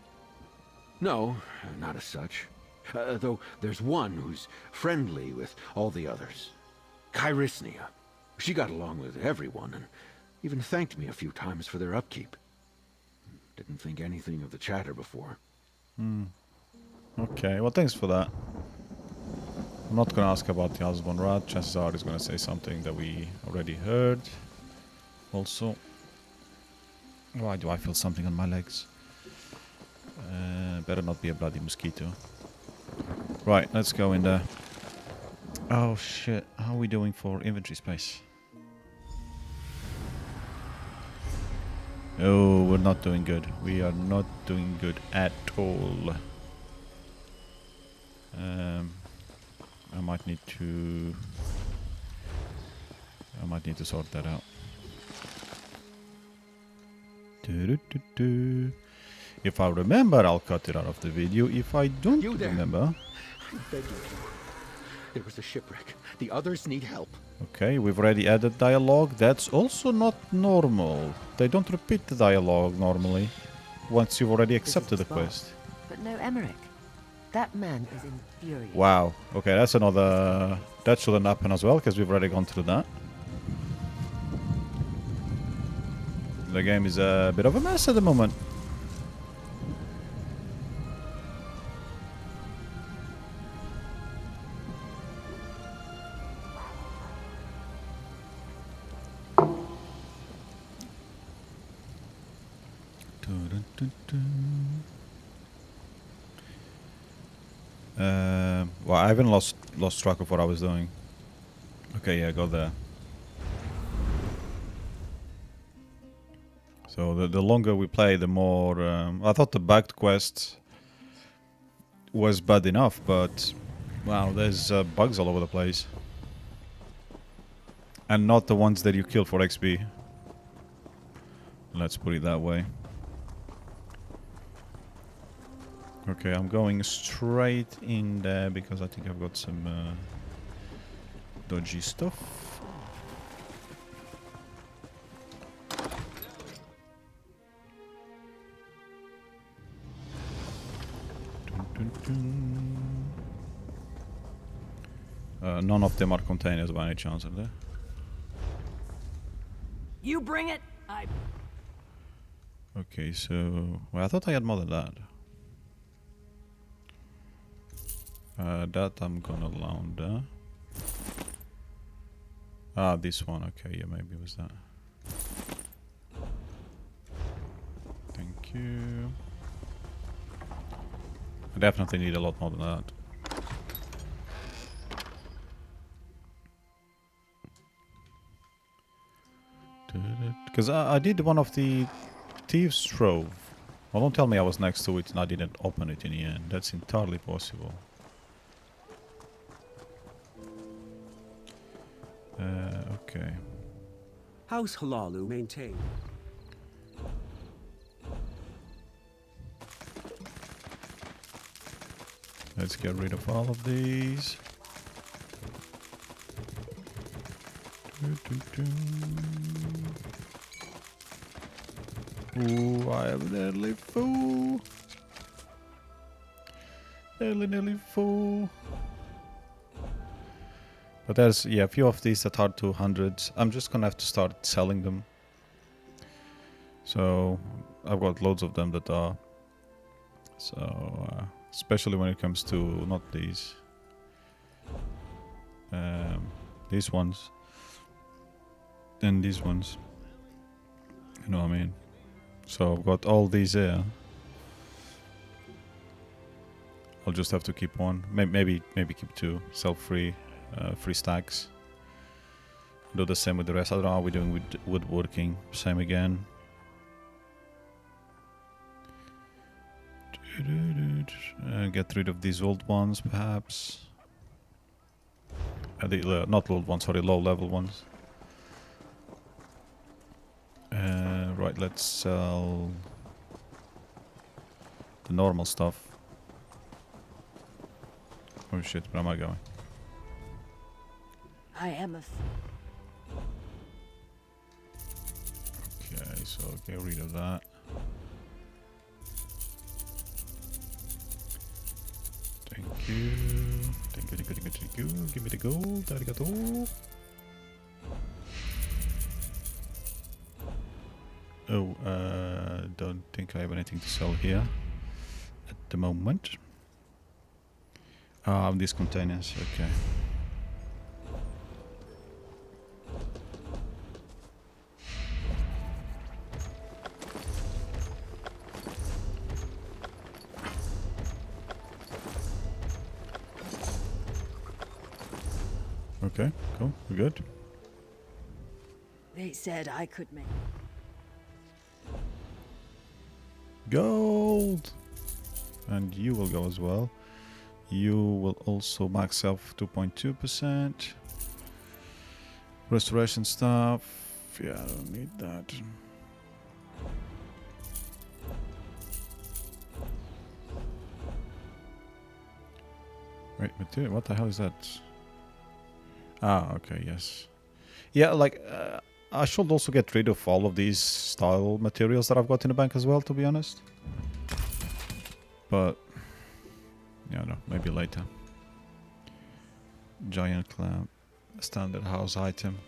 No, not as such. Though there's one who's friendly with all the others. Kyrysnia. She got along with everyone and even thanked me a few times for their upkeep. Didn't think anything of the chatter before. Okay, well thanks for that. I'm not gonna ask about the husband rat. Chances are he's gonna say something that we already heard. Also, why do I feel something on my legs? Better not be a bloody mosquito. Right, let's go in there. Oh shit, how are we doing for inventory space? Oh, we're not doing good. We are not doing good at all. I might need to sort that out. If I remember, I'll cut it out of the video. If I don't remember... I'm begging you. There was a shipwreck. The others need help. Okay, we've already added dialogue. That's also not normal. They don't repeat the dialogue normally once you've already accepted the quest. But no Emmerich. That man is infuriated. Wow. Okay, that's another... That shouldn't happen as well, because we've already gone through that. The game is a bit of a mess at the moment. Well, I haven't lost track of what I was doing. Okay, yeah, go there. So the longer we play, the more... I thought the backed quest was bad enough, but... Wow, there's bugs all over the place. And not the ones that you kill for XP. Let's put it that way. Okay, I'm going straight in there because I think I've got some dodgy stuff. None of them are containers by any chance, are there? You bring it, Okay, so... Well, I thought I had more than that. That I'm gonna launder. Ah, this one. Okay, yeah, maybe it was that. Thank you. I definitely need a lot more than that. Because I did one of the Thieves' Trove. Well, don't tell me I was next to it and I didn't open it in the end. That's entirely possible. Okay. House Halalu maintained. let's get rid of all of these. Ooh, I am nearly full. Nearly full. But there's, yeah, a few of these that are 200s. I'm just gonna have to start selling them. So, I've got loads of them that are. So, especially when it comes to, not these. These ones. And these ones. You know what I mean? So, I've got all these here. I'll just have to keep one. Maybe keep two. Sell free stacks. Do the same with the rest. I don't know how we're doing with woodworking. Same again. Get rid of these old ones, perhaps. Not old ones, sorry, low level ones. Right, let's sell the normal stuff. Oh shit, where am I going? I am a... Okay, so get rid of that. Thank you. Thank you. Give me the gold. Arigato. Oh, don't think I have anything to sell here at the moment. These containers, okay. Okay, cool, we're good. They said I could make... Gold! And you will go as well. You will also max out 2.2%. Restoration stuff. Yeah, I don't need that. Wait, material, what the hell is that? Ah, okay, yes. Yeah, like, I should also get rid of all of these style materials that I've got in the bank as well, to be honest. But, yeah, no, maybe later. Giant clamp, standard house item.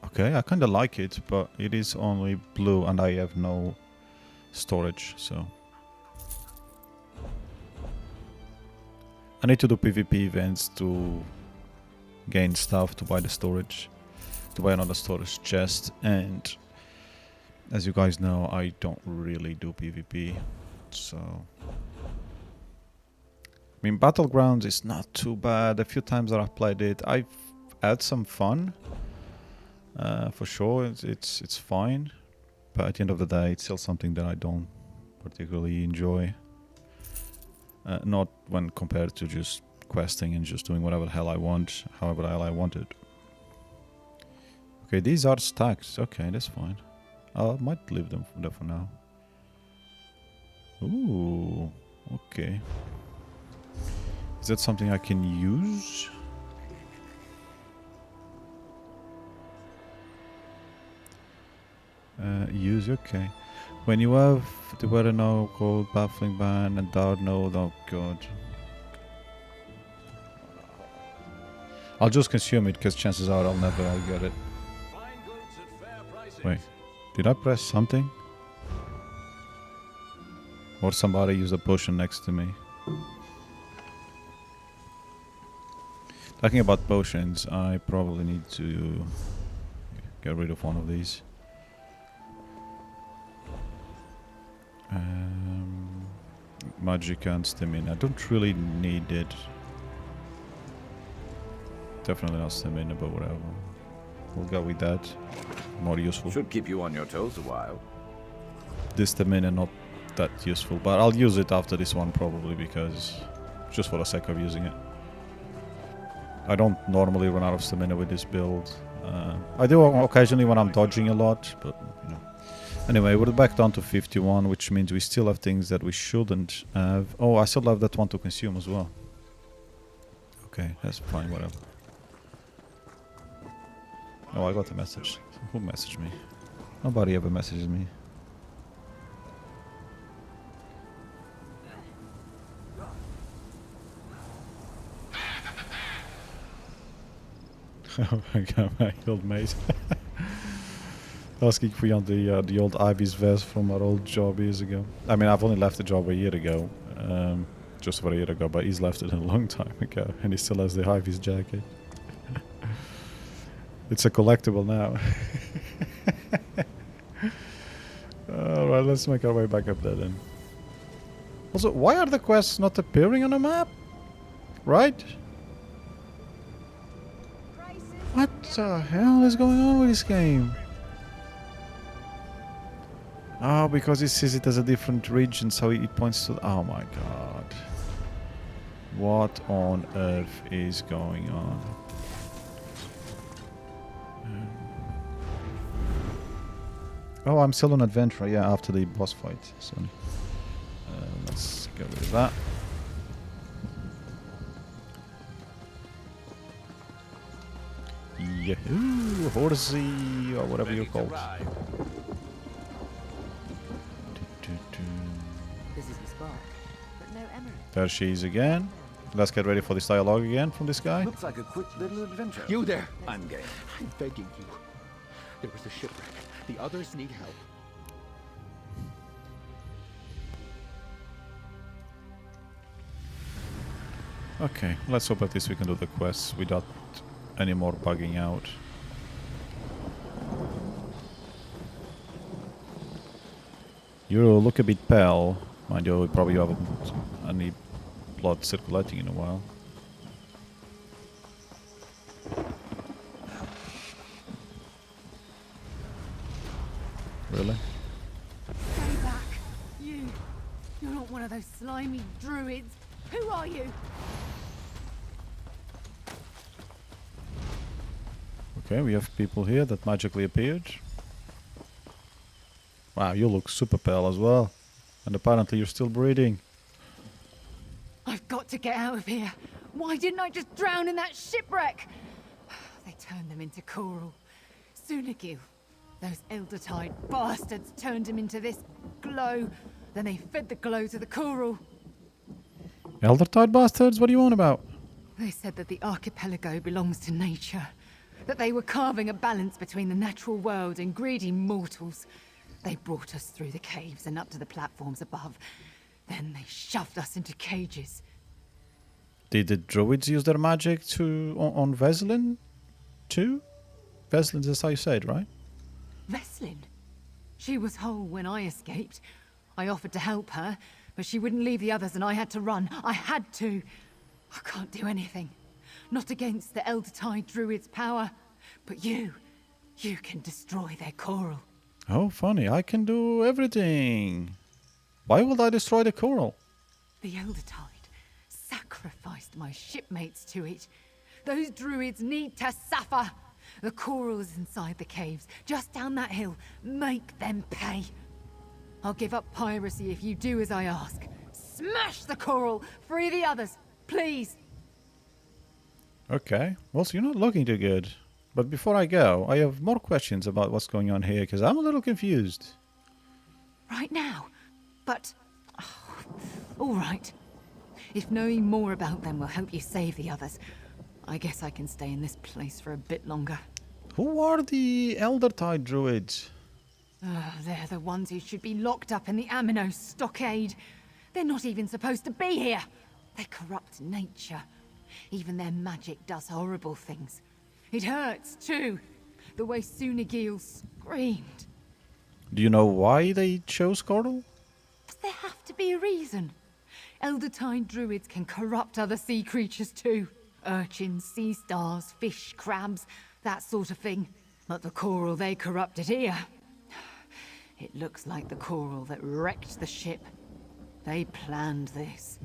Okay, I kind of like it, but it is only blue and I have no storage, so... I need to do PvP events to gain stuff, to buy the storage, to buy another storage chest, and as you guys know, I don't really do PvP, so... I mean, Battlegrounds is not too bad. A few times that I've played it, I've had some fun. For sure, it's fine, but at the end of the day, it's still something that I don't particularly enjoy. Not when compared to just questing and just doing whatever the hell I want, however the hell I want it. Okay, these are stacks. Okay, that's fine. I might leave them there for now. Ooh, okay. Is that something I can use? Use, okay. When you have the weather node called baffling ban and dark node, oh god. I'll just consume it because chances are I'll never get it. Wait, did I press something? Or somebody used a potion next to me? Talking about potions, I probably need to get rid of one of these. Magic and stamina. I don't really need it. Definitely not stamina, but whatever. We'll go with that. More useful. Should keep you on your toes a while. This stamina not that useful, but I'll use it after this one probably because just for the sake of using it. I don't normally run out of stamina with this build. I do occasionally when I'm dodging a lot, but you know. Anyway, we're back down to 51, which means we still have things that we shouldn't have. Oh, I still have that one to consume as well. Okay, that's fine, whatever. Oh, I got a message. Who messaged me? Nobody ever messages me. Oh my god, my old mate. Asking for you on the old Ivy's vest from our old job years ago. I mean, I've only left the job a year ago. Just about a year ago, but he's left it a long time ago. And he still has the Ivy's jacket. It's a collectible now. Alright, let's make our way back up there then. Also, why are the quests not appearing on the map? Right? What the hell is going on with this game? Oh, because it sees it as a different region, so it points to... Oh my god. What on earth is going on? Oh, I'm still on adventure, yeah, after the boss fight. So let's get rid of that. Yahoo! Horsey, or whatever you're called. This is the spot, but no emerald. There she is again. Let's get ready for this dialogue again from this guy. Looks like a quick little adventure. You there! I'm game. I'm begging you. There was a shipwreck. The others need help. Okay, let's hope at least we can do the quests without any more bugging out. You look a bit pale. Mind you, we probably haven't any blood circulating in a while. Really? Stay back! You're not one of those slimy druids. Who are you? Okay, we have people here that magically appeared. Wow, you look super pale as well. And apparently you're still breathing. I've got to get out of here. Why didn't I just drown in that shipwreck? They turned them into coral. Sunagil. Those Eldertide bastards turned him into this glow. Then they fed the glow to the coral. Eldertide bastards? What are you on about? They said that the archipelago belongs to nature. That they were carving a balance between the natural world and greedy mortals. They brought us through the caves and up to the platforms above. Then they shoved us into cages. Did the druids use their magic on Veslin too? Veslin, that's how you say it, right? Veslin? She was whole when I escaped. I offered to help her, but she wouldn't leave the others and I had to run. I had to. I can't do anything. Not against the Eldertide druids' power. But you can destroy their coral. Oh, funny. I can do everything. Why would I destroy the coral? The Eldertide sacrificed my shipmates to it. Those druids need to suffer. The coral is inside the caves, just down that hill. Make them pay. I'll give up piracy if you do as I ask. Smash the coral! Free the others, please! Okay. Well, so you're not looking too good. But before I go, I have more questions about what's going on here, because I'm a little confused. Right now? But... all right. If knowing more about them will help you save the others, I guess I can stay in this place for a bit longer. Who are the Eldertide druids? They're the ones who should be locked up in the Amenos stockade. They're not even supposed to be here. They corrupt nature. Even their magic does horrible things. It hurts, too. The way Sunagil screamed. Do you know why they chose coral? Does there have to be a reason? Eldertide druids can corrupt other sea creatures, too. Urchins, sea stars, fish, crabs, that sort of thing. But the coral they corrupted here... It looks like the coral that wrecked the ship. They planned this.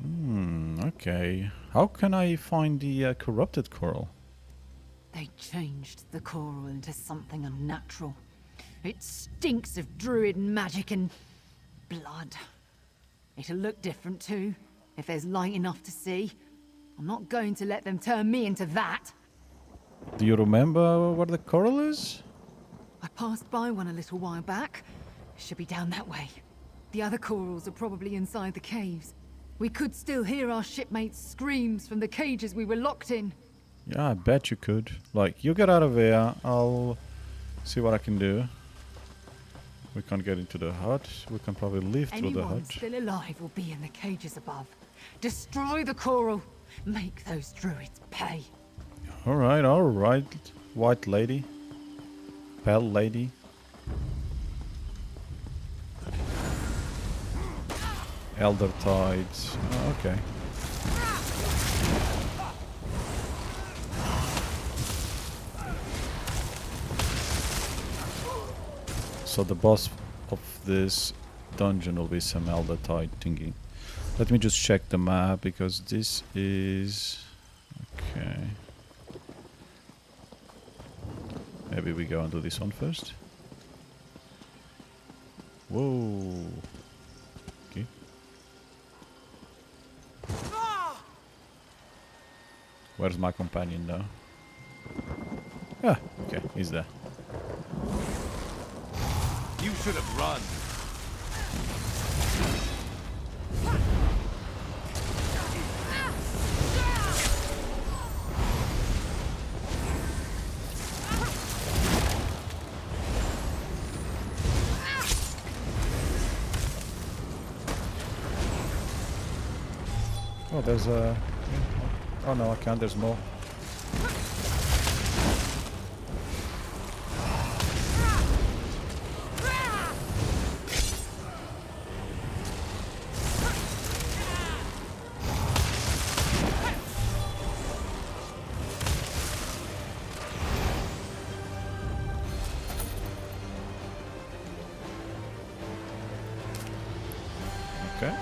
Okay. How can I find the corrupted coral? They changed the coral into something unnatural. It stinks of druid magic and blood. It'll look different too, if there's light enough to see. I'm not going to let them turn me into that. Do you remember where the coral is? I passed by one a little while back. Should be down that way. The other corals are probably inside the caves. We could still hear our shipmates' screams from the cages we were locked in. Yeah, I bet you could. Like, you get out of here, I'll see what I can do. We can't get into the hut. We can probably leave through the Anyone hut. still alive will be in the cages above. Destroy the coral. Make those druids pay. Alright. White lady. Pale lady. Elder Tides. Oh, okay. So the boss of this dungeon will be some Elder Tide thingy. Let me just check the map because this is... Okay. Maybe we go and do this one first. Whoa. Okay. Where's my companion now? Ah, okay, he's there. You should have run. Oh, there's a... Oh no, I can't, there's more. Okay.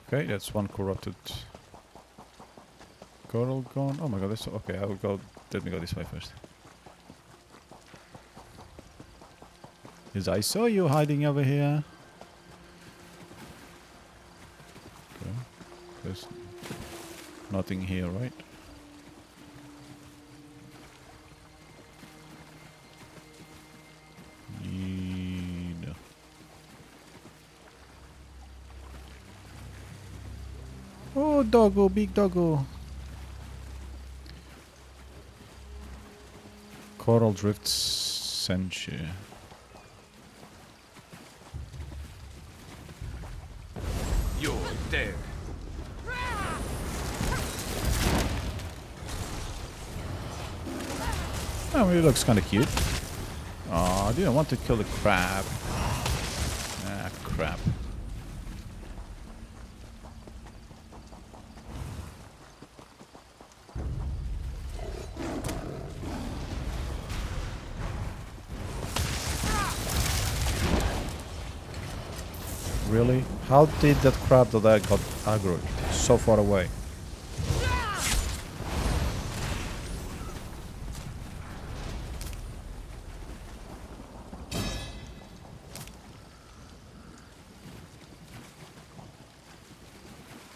Okay, that's one corrupted coral gone. Oh my god, that's okay. I will go. Let me go this way first. Yes, I saw you hiding over here. Okay, there's nothing here, right? No. Oh, doggo, big doggo. Coral Drift Senshi. You're dead. Oh, he looks kind of cute. Oh, I didn't want to kill the crab. Ah, crap. Really? How did that crab that I got aggroed so far away?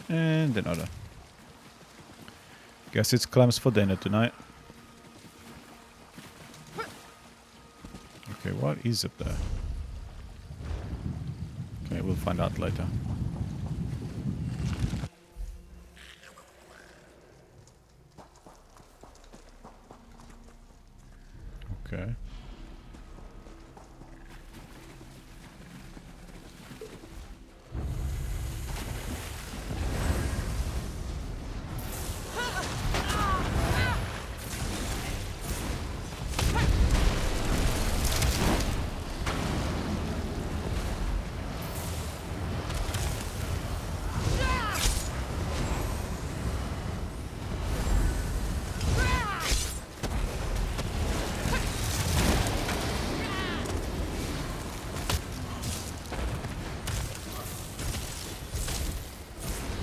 And another. Guess it's clams for dinner tonight. Okay, what is up there? Okay, we'll find out later. Okay.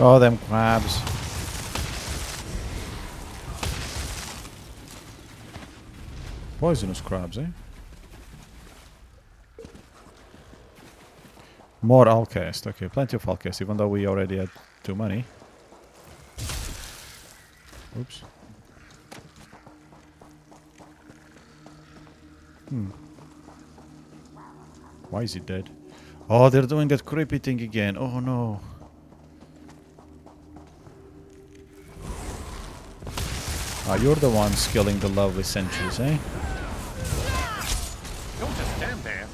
Oh, them crabs. Poisonous crabs, eh? More Alcast. Okay, plenty of Alcast, even though we already had too many. Oops. Why is he dead? Oh, they're doing that creepy thing again. Oh no. Ah, you're the one killing the lovely sentries, eh? Don't just stand there.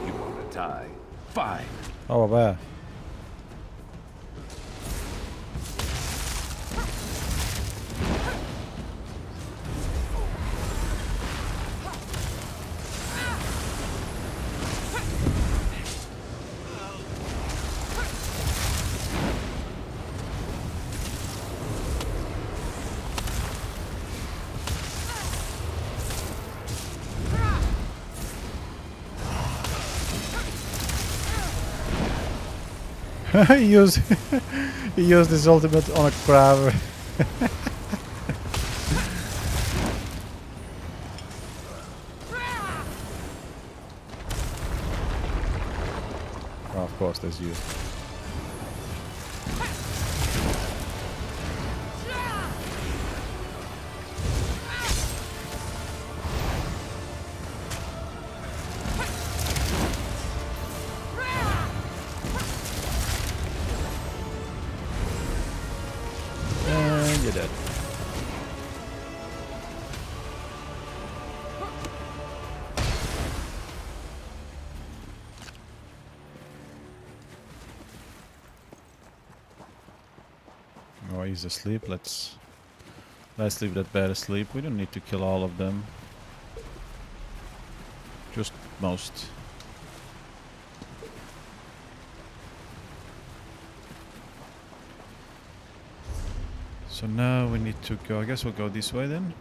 You want a tie? Fine. Oh, where? he used he used his ultimate on a crab. Oh, of course, there's you. And you're dead. Oh, he's asleep. Let's leave that bear asleep. We don't need to kill all of them. Just most. So now we need to go. I guess we'll go this way then.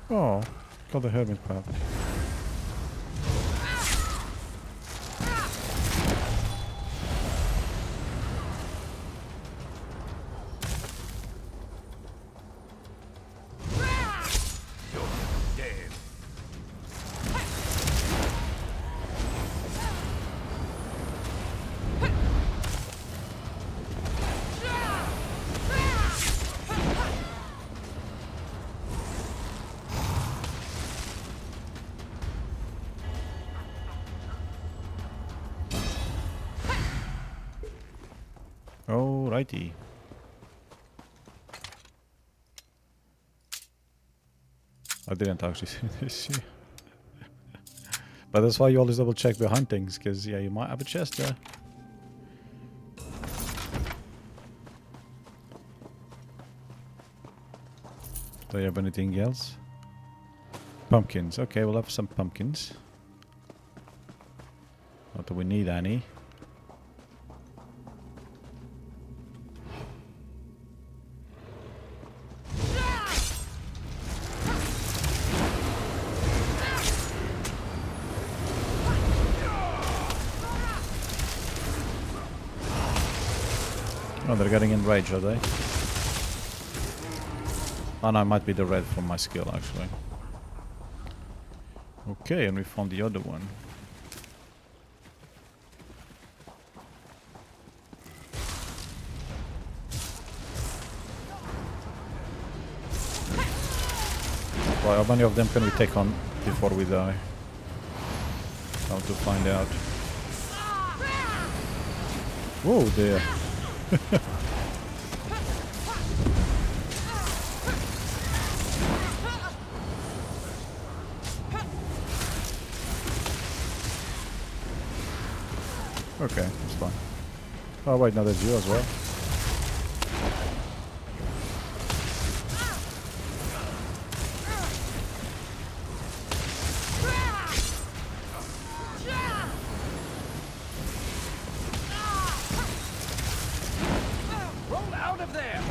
Oh, got the hermit crab. Dead. Alrighty. I didn't actually see this. But that's why you always double check behind things, because yeah, you might have a chest there. Do you have anything else? Pumpkins. Okay, we'll have some pumpkins. Not that we need any. Oh, they're getting enraged, are they? Oh no, it might be the red from my skill, actually. Okay, and we found the other one. Well, how many of them can we take on before we die? Time to find out. Whoa there. Okay, that's fine. Oh wait, no, there's you as well. Roll out of there!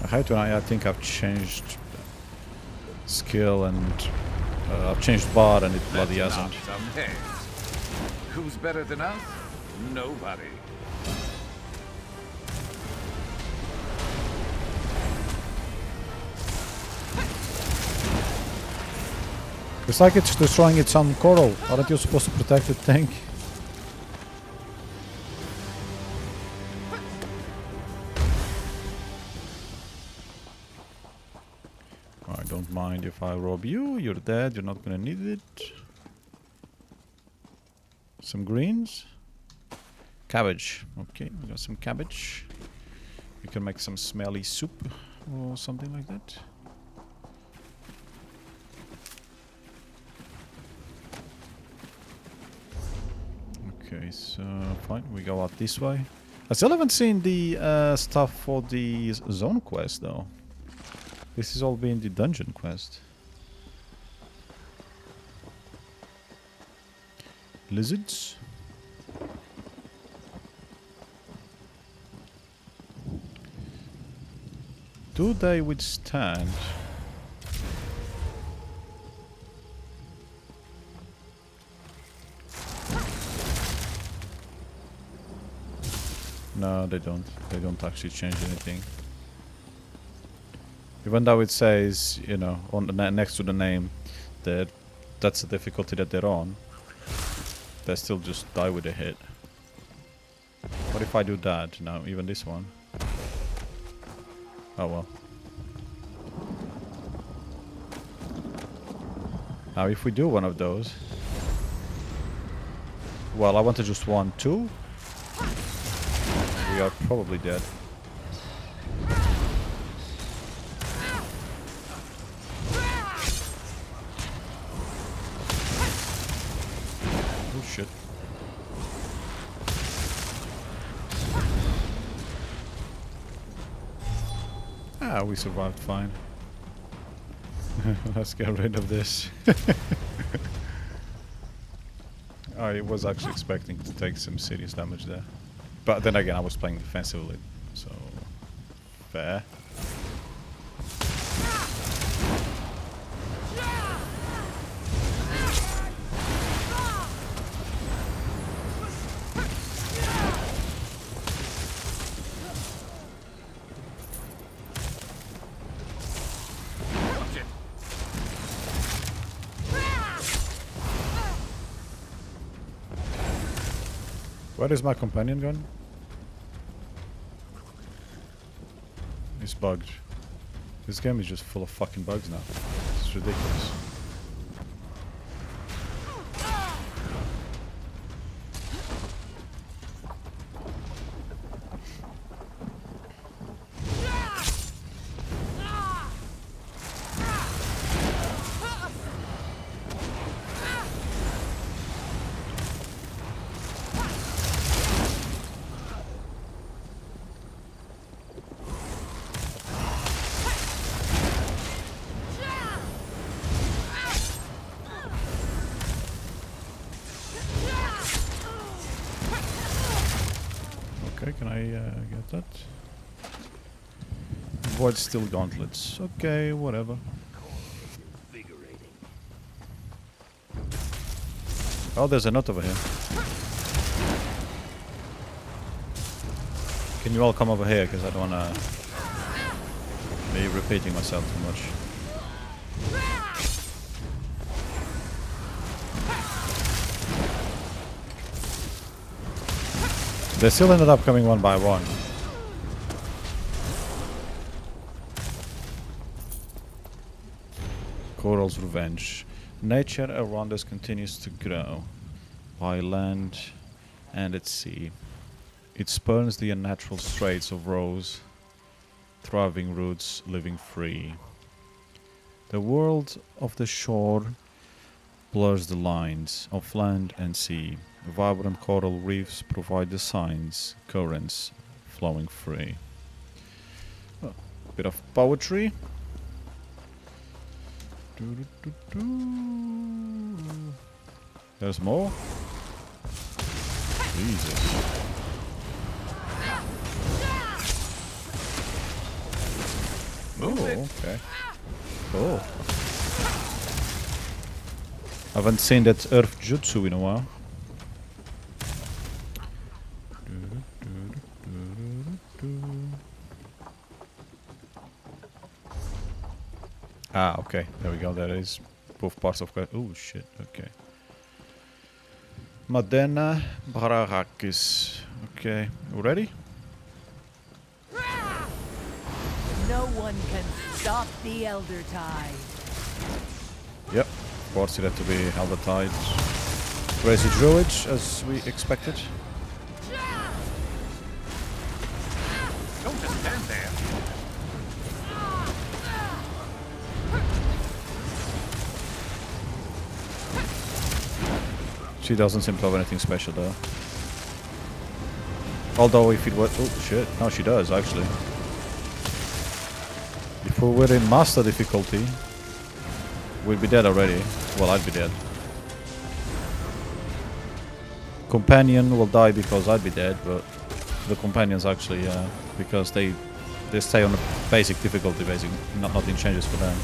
I hate when I think I've changed skill and I've changed bar and it bloody Let's hasn't. knock some heads. Who's better than us? Nobody. It's like it's destroying its own coral. Aren't you supposed to protect the tank? I don't mind if I rob you. You're dead. You're not gonna need it. Some greens. Cabbage. Okay, we got some cabbage. We can make some smelly soup or something like that. Okay, so fine, we go out this way. I still haven't seen the stuff for the zone quest though. This has all been the dungeon quest. Lizards. Do they withstand? No, they don't. They don't actually change anything. Even though it says, you know, on the next to the name that that's the difficulty that they're on, they still just die with a hit. What if I do that? No, even this one. Oh well. Now if we do one of those... Well, I want to just 1, 2. We are probably dead. Oh shit. Ah, we survived fine. Let's get rid of this. I was actually expecting to take some serious damage there. But then again, I was playing defensively, so... fair. Where is my companion gun? It's bugged. This game is just full of fucking bugs now. It's ridiculous. Okay, can I get that? Void steel gauntlets. Okay, whatever. Oh, there's a nut over here. Can you all come over here? Because I don't want to be repeating myself too much. They still ended up coming one by one. Coral's revenge. Nature around us continues to grow, by land and at sea. It spurns the unnatural straits of rose, thriving roots living free. The world of the shore blurs the lines of land and sea, Vibrant coral reefs provide the signs, currents flowing free. Oh, bit of poetry. There's more. Jesus. Oh, okay. Oh. I haven't seen that earth jutsu in a while. Ah, okay. There we go. There is both parts of it. Oh, shit. Okay. Madena Barakis. Okay. You ready? No one can stop the Elder Tide. Yep. Of course, it had to be Elder Tide. Crazy Druids, as we expected. Don't just stand there. She doesn't seem to have anything special though. Although if it was... Oh shit, no she does actually. If we were in master difficulty, we'd be dead already. Well, I'd be dead. Companion will die because I'd be dead, but the companions actually, because they stay on a basic difficulty, basically. Nothing changes for them.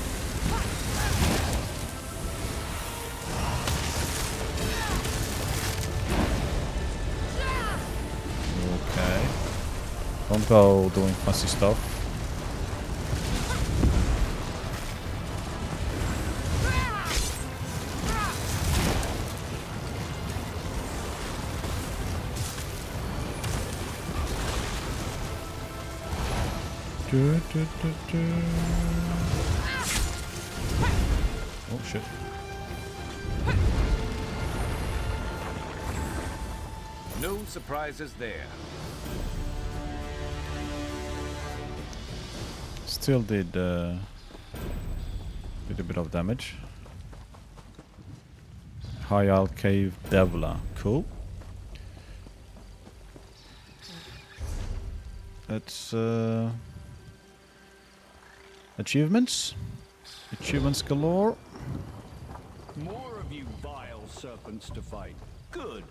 Okay. Don't go doing fancy stuff. Oh shit. No surprises there. Still did a bit of damage. High Isle Cave Devla. Cool. That's achievements. Achievements galore. More of you vile serpents to fight. Good.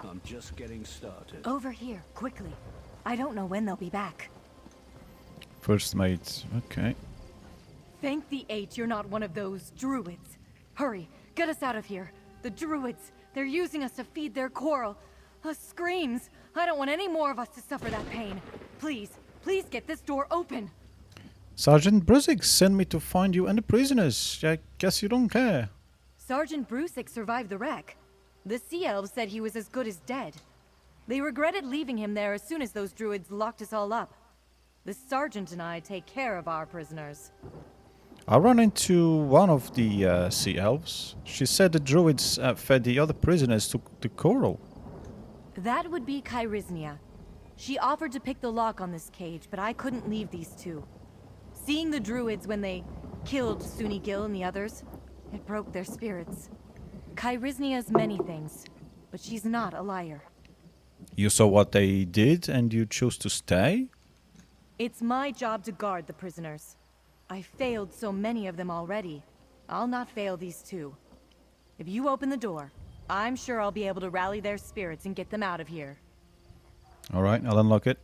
I'm just getting started. Over here, quickly. I don't know when they'll be back. First mate. Okay. Thank the eight you're not one of those druids. Hurry, get us out of here. The druids, they're using us to feed their coral. Screams. I don't want any more of us to suffer that pain. Please, please get this door open. Sergeant Brusig sent me to find you and the prisoners. I guess you don't care. Sergeant Brusik survived the wreck. The Sea Elves said he was as good as dead. They regretted leaving him there as soon as those druids locked us all up. The Sergeant and I take care of our prisoners. I ran into one of the Sea Elves. She said the druids fed the other prisoners to the coral. That would be Kairiznia. She offered to pick the lock on this cage, but I couldn't leave these two. Seeing the druids when they killed Suni Gil and the others, it broke their spirits. Kairiznia's many things, but she's not a liar. You saw what they did and you chose to stay? It's my job to guard the prisoners. I failed so many of them already. I'll not fail these two. If you open the door, I'm sure I'll be able to rally their spirits and get them out of here. Alright, I'll unlock it.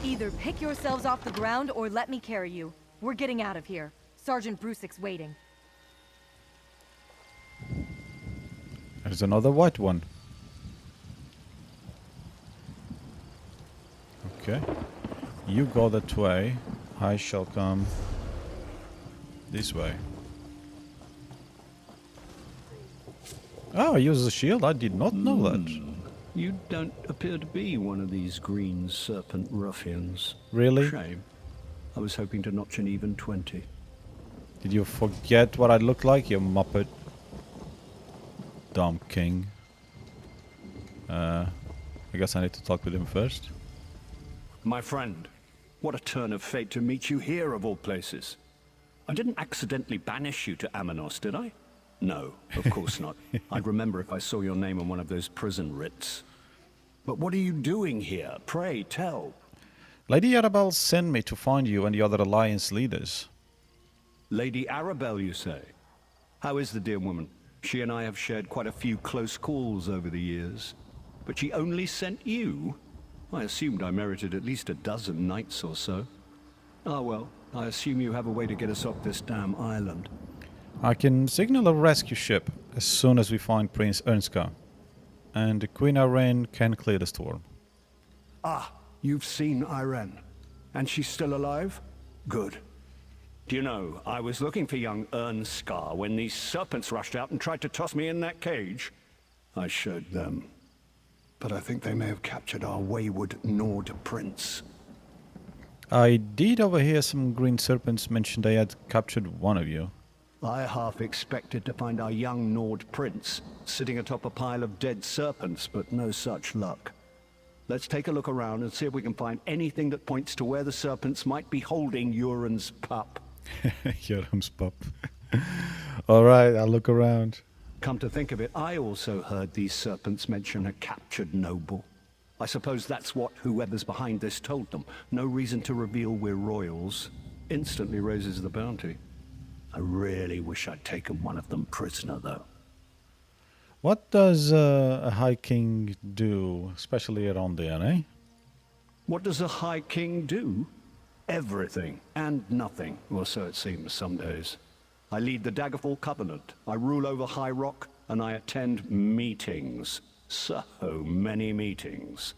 Either pick yourselves off the ground or let me carry you. We're getting out of here. Sergeant Brusik's waiting. There's another white one. Okay. You go that way. I shall come this way. Oh, I use the shield? I did not know that. You don't appear to be one of these green serpent ruffians. Really? Shame. I was hoping to notch an even 20. Did you forget what I look like, you muppet? Dumb king. I guess I need to talk with him first. My friend, what a turn of fate to meet you here of all places. I didn't accidentally banish you to Amenos, did I? No, of course not. I'd remember if I saw your name on one of those prison writs. But what are you doing here? Pray, tell. Lady Arabelle sent me to find you and the other Alliance leaders. Lady Arabelle, you say? How is the dear woman? She and I have shared quite a few close calls over the years. But she only sent you? I assumed I merited at least a dozen knights or so. Ah well, I assume you have a way to get us off this damn island. I can signal a rescue ship as soon as we find Prince Ernska. And Queen Irene can clear the storm. Ah, you've seen Irene. And she's still alive? Good. Do you know, I was looking for young Ernska when these serpents rushed out and tried to toss me in that cage. I showed them. But I think they may have captured our wayward Nord prince. I did overhear some green serpents mention they had captured one of you. I half expected to find our young Nord prince sitting atop a pile of dead serpents, but no such luck. Let's take a look around and see if we can find anything that points to where the serpents might be holding Uran's pup. Uran's pup. Alright, I'll look around. Come to think of it, I also heard these serpents mention a captured noble. I suppose that's what whoever's behind this told them. No reason to reveal we're royals. Instantly raises the bounty. I really wish I'd taken one of them prisoner, though. What does a High King do, especially around there, eh? What does a High King do? Everything and nothing, or so it seems some days. I lead the Daggerfall Covenant, I rule over High Rock, and I attend meetings. So many meetings.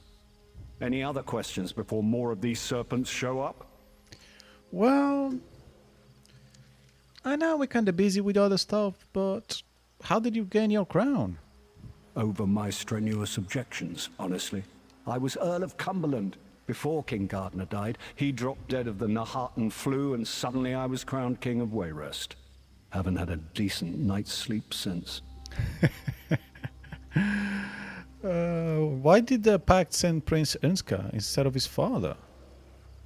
Any other questions before more of these serpents show up? Well, I know we're kind of busy with other stuff, but how did you gain your crown? Over my strenuous objections, honestly. I was Earl of Cumberland. Before King Gardner died, he dropped dead of the Nahartan flu, and suddenly I was crowned King of Wayrest. Haven't had a decent night's sleep since. Why did the pact send Prince Ernska instead of his father?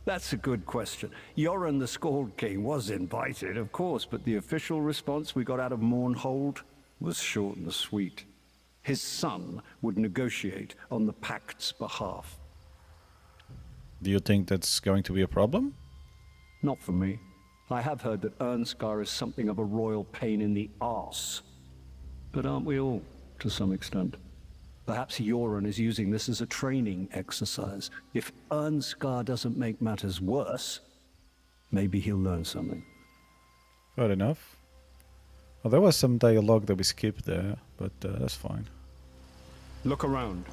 That's a good question. Yoren the Scald King was invited, of course, but the official response we got out of Mournhold was short and sweet. His son would negotiate on the pact's behalf. Do you think that's going to be a problem? Not for me. I have heard that Ernskar is something of a royal pain in the arse. But aren't we all, to some extent? Perhaps Yoren is using this as a training exercise. If Ernskar doesn't make matters worse, maybe he'll learn something. Fair enough. Well, there was some dialogue that we skipped there, but that's fine. Look around.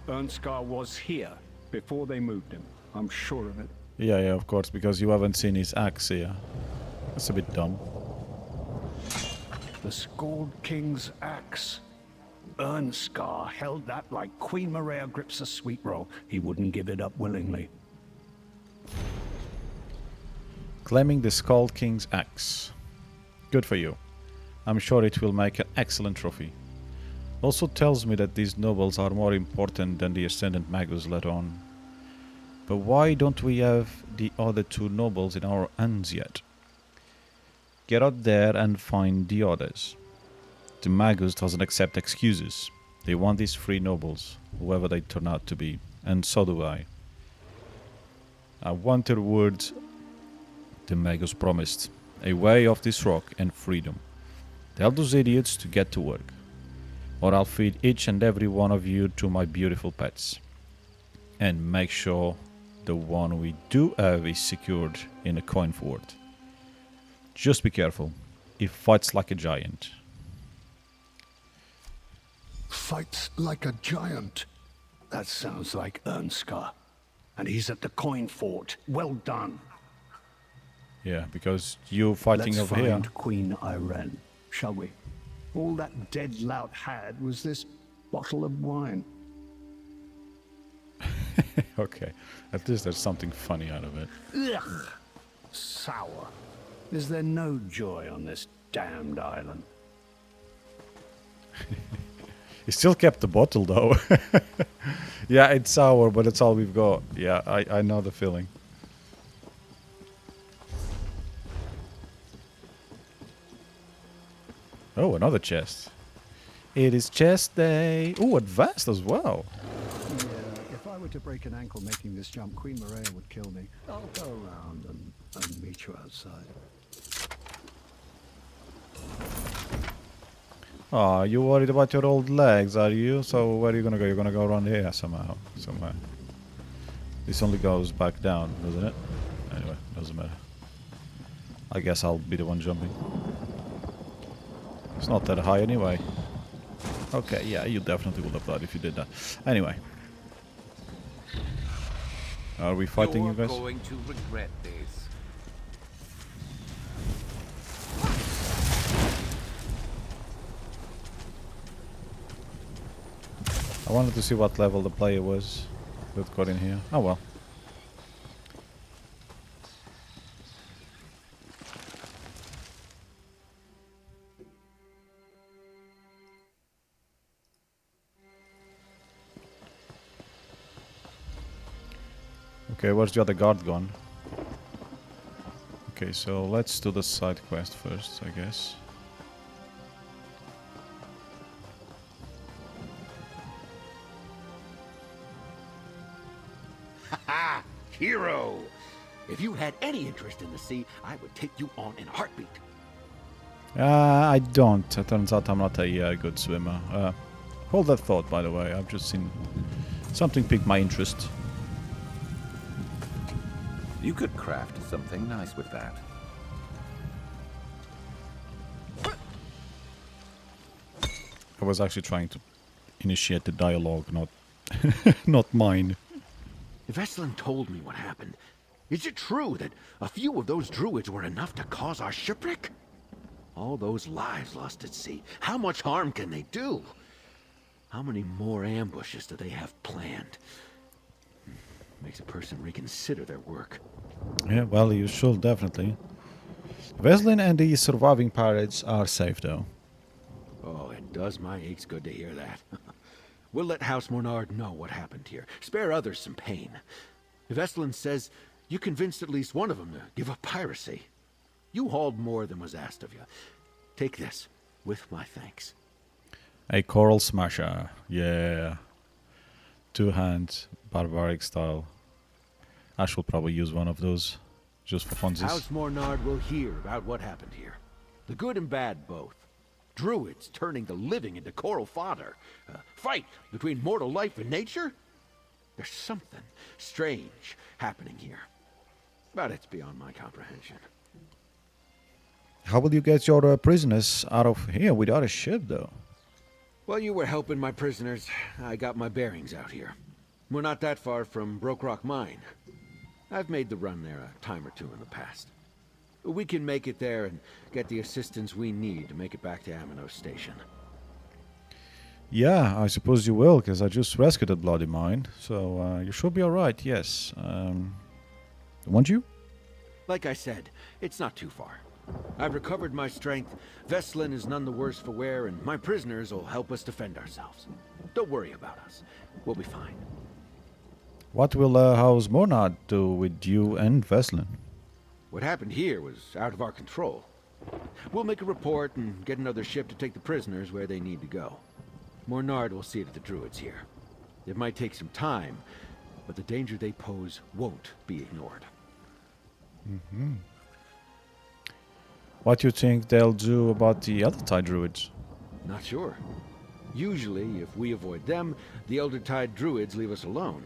Ernskar was here before they moved him. I'm sure of it. Yeah, of course, because you haven't seen his axe here. That's a bit dumb. The Scald King's axe. Ernskar held that like Queen Maria grips a sweet roll. He wouldn't give it up willingly. Claiming the Skull King's axe. Good for you. I'm sure it will make an excellent trophy. Also tells me that these nobles are more important than the Ascendant Magus let on. But why don't we have the other two nobles in our hands yet? Get out there and find the others. The Magus doesn't accept excuses. They want these three nobles, whoever they turn out to be, and so do I. I want the words the Magus promised, a way off this rock and freedom. Tell those idiots to get to work, or I'll feed each and every one of you to my beautiful pets. And make sure the one we do have is secured in a coin fort. Just be careful, he fights like a giant. Fights like a giant? That sounds like Ernskar. And he's at the coin fort. Well done. Yeah, because you fighting Let's over here. find Queen Irene, shall we? All that dead lout had was this bottle of wine. Okay, at least there's something funny out of it. Ugh! Sour. Is there no joy on this damned island? He still kept the bottle though. Yeah, it's sour, but it's all we've got. Yeah, I know the feeling. Oh, another chest. It is chest day. Oh, advanced as well. Yeah, if I were to break an ankle making this jump, Queen Maria would kill me. I'll go around and meet you outside. Oh, you worried about your old legs, are you? So where are you gonna go? You're gonna go around here somehow. Somewhere. This only goes back down, doesn't it? Anyway, doesn't matter. I guess I'll be the one jumping. It's not that high anyway. Okay, yeah, you definitely would have died if you did that. Anyway. Are we fighting, you guys? You're going to regret this. I wanted to see what level the player was that got in here. Oh well. Okay, where's the other guard gone? Okay, so let's do the side quest first, I guess. Ha! Hero! If you had any interest in the sea, I would take you on in a heartbeat. I don't. It turns out I'm not a good swimmer. Hold that thought, by the way. I've just seen something pique my interest. You could craft something nice with that. I was actually trying to initiate the dialogue, not not mine. Veslin told me what happened. Is it true that a few of those druids were enough to cause our shipwreck? All those lives lost at sea. How much harm can they do? How many more ambushes do they have planned? Makes a person reconsider their work. Yeah, well, you should definitely. Veslin and the surviving pirates are safe, though. Oh, it does my aches good to hear that. We'll let House Mornard know what happened here. Spare others some pain. Veslin says you convinced at least one of them to give up piracy. You hauled more than was asked of you. Take this, with my thanks. A coral smasher. Yeah. Two hands, barbaric style. I should probably use one of those, just for funsies. House Mornard will hear about what happened here. The good and bad both. Druids turning the living into coral fodder. A fight between mortal life and nature? There's something strange happening here. But it's beyond my comprehension. How will you get your prisoners out of here without a ship, though? While you were helping my prisoners, I got my bearings out here. We're not that far from Broke Rock Mine. I've made the run there a time or two in the past. We can make it there and get the assistance we need to make it back to Amenos Station. Yeah, I suppose you will, because I just rescued a bloody mine. So you should be alright, yes. Won't you? Like I said, it's not too far. I've recovered my strength, Veslin is none the worse for wear, and my prisoners will help us defend ourselves. Don't worry about us. We'll be fine. What will House Mornard do with you and Veslin? What happened here was out of our control. We'll make a report and get another ship to take the prisoners where they need to go. Mornard will see that the druids here. It might take some time, but the danger they pose won't be ignored. Mm-hmm. What do you think they'll do about the other Tide druids? Not sure. Usually, if we avoid them, the Elder Tide druids leave us alone.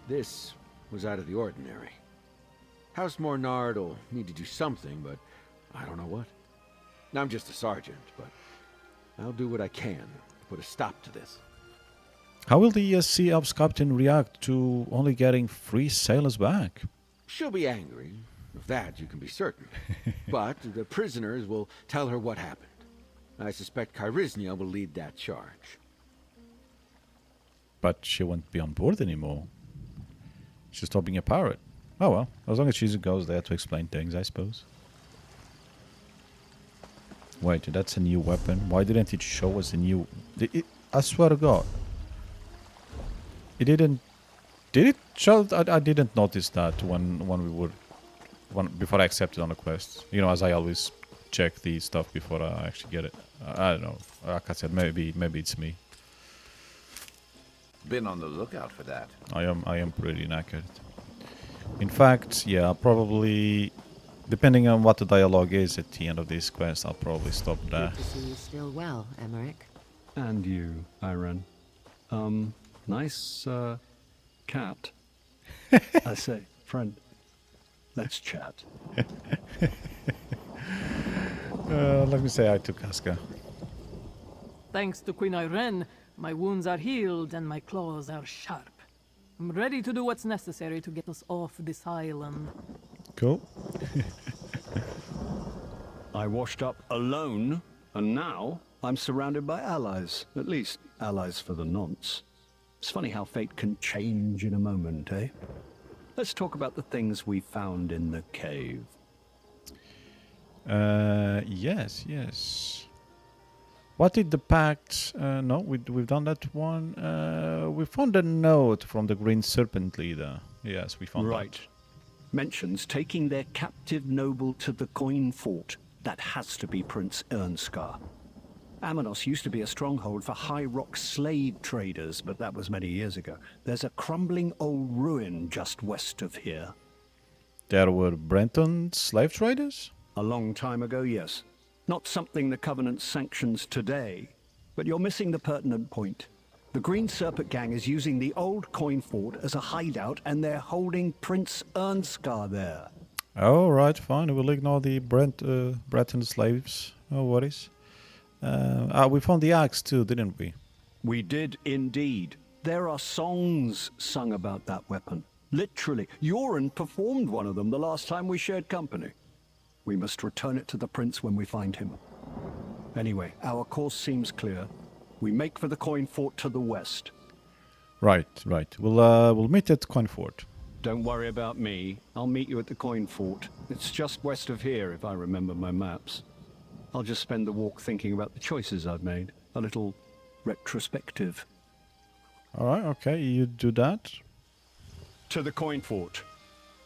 This was out of the ordinary. House Mornard will need to do something, but I don't know what. I'm just a sergeant, but I'll do what I can to put a stop to this. How will the Sea Ops captain react to only getting 3 sailors back? She'll be angry. Of that you can be certain. But the prisoners will tell her what happened. I suspect Kyrysnia will lead that charge. But she won't be on board anymore. She's stopping being a pirate. Oh well, as long as she goes there to explain things, I suppose. Wait, that's a new weapon. Why didn't it show us a new... I swear to God. It didn't... Did it show... I didn't notice that when we were... before I accepted on the quest. You know, as I always check the stuff before I actually get it. I don't know. Like I said, maybe it's me. Been on the lookout for that. I am pretty knackered. In fact, yeah, I'll probably, depending on what the dialogue is at the end of this quest, I'll probably stop there. Good to see you still well, Emmerich. And you, Iron. Nice, cat. I say, friend, let's chat. Let me say hi to Casca. Thanks to Queen Irene, my wounds are healed and my claws are sharp. I'm ready to do what's necessary to get us off this island. Cool. I washed up alone, and now I'm surrounded by allies. At least, allies for the nonce. It's funny how fate can change in a moment, eh? Let's talk about the things we found in the cave. Yes. What did the pact... no, we've done that one. We found a note from the Green Serpent leader. Yes, we found Right. that. Mentions taking their captive noble to the coin fort. That has to be Prince Ernskar. Amenos used to be a stronghold for High Rock slave traders, but that was many years ago. There's a crumbling old ruin just west of here. There were Brenton slave traders? A long time ago, yes. Not something the Covenant sanctions today. But you're missing the pertinent point. The Green Serpent gang is using the old coin fort as a hideout, and they're holding Prince Ernskar there. Oh, right, fine. We'll ignore the Breton slaves. No worries. We found the axe too, didn't we? We did indeed. There are songs sung about that weapon. Literally. Yoren performed one of them the last time we shared company. We must return it to the prince when we find him. Anyway, our course seems clear. We make for the coin fort to the west. Right. We'll meet at Coin Fort. Don't worry about me. I'll meet you at the coin fort. It's just west of here, if I remember my maps. I'll just spend the walk thinking about the choices I've made. A little retrospective. All right, okay, you do that. To the coin fort.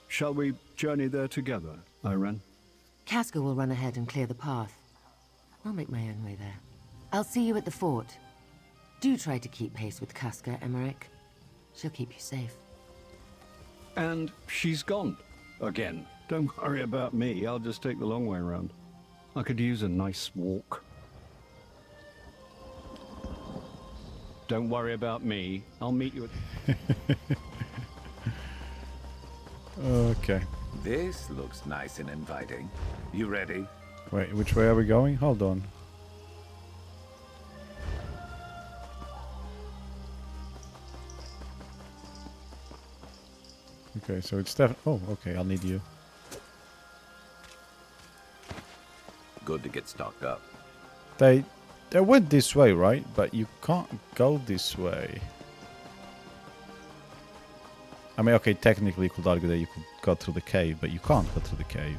Shall we journey there together, Irene? Casca will run ahead and clear the path. I'll make my own way there. I'll see you at the fort. Do try to keep pace with Casca, Emmerich. She'll keep you safe. And she's gone. Again. Don't worry about me. I'll just take the long way around. I could use a nice walk. Don't worry about me. I'll meet you at... Okay. This looks nice and inviting. You ready? Wait, which way are we going? Hold on. Okay, so it's oh, okay, I'll need you. Good to get stocked up. They went this way, right? But you can't go this way. I mean, okay, technically you could argue that you could go through the cave, but you can't go through the cave.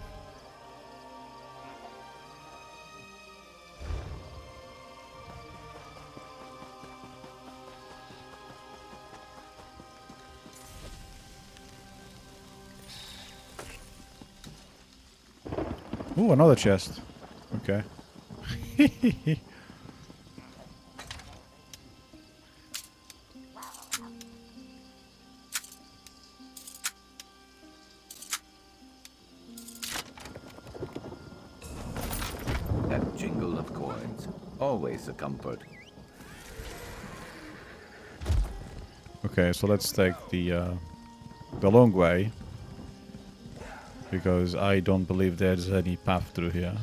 Ooh, another chest. Okay. That jingle of coins. Always a comfort. Okay, so let's take the long way. Because I don't believe there's any path through here.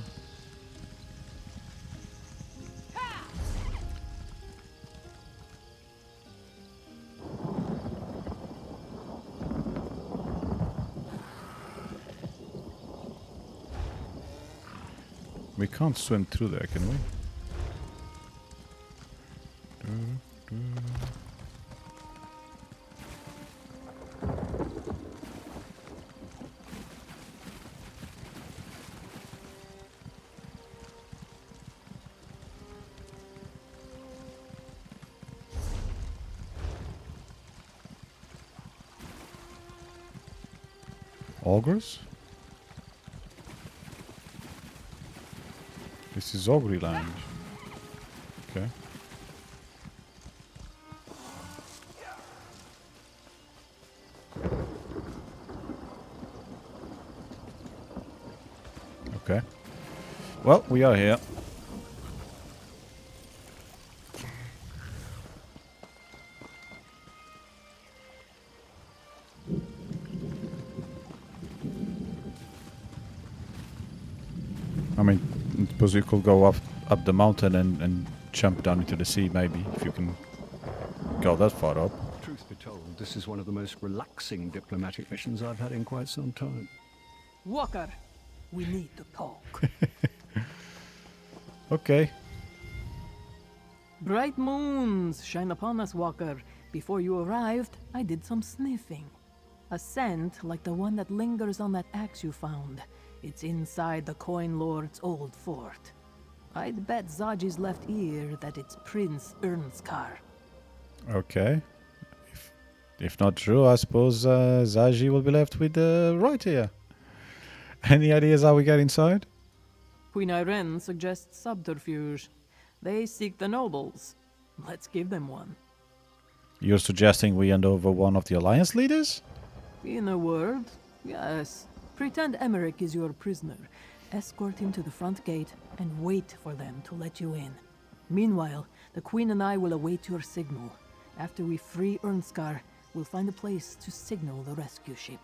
We can't swim through there, can we? Augurs? This is Ogre Land. Okay. Okay. Well, we are here. I mean, I suppose you could go up the mountain and jump down into the sea, maybe, if you can go that far up. Truth be told, this is one of the most relaxing diplomatic missions I've had in quite some time. Walker, we need to talk. Okay. Bright moons shine upon us, Walker. Before you arrived, I did some sniffing. A scent like the one that lingers on that axe you found. It's inside the Coin Lord's old fort. I'd bet Zaji's left ear that it's Prince Ernskar. Okay. If not true, I suppose Zaji will be left with the right ear. Any ideas how we get inside? Queen Irene suggests subterfuge. They seek the nobles. Let's give them one. You're suggesting we hand over one of the Alliance leaders? In a word, yes. Pretend Emmerich is your prisoner. Escort him to the front gate and wait for them to let you in. Meanwhile, the Queen and I will await your signal. After we free Ernskar, we'll find a place to signal the rescue ship.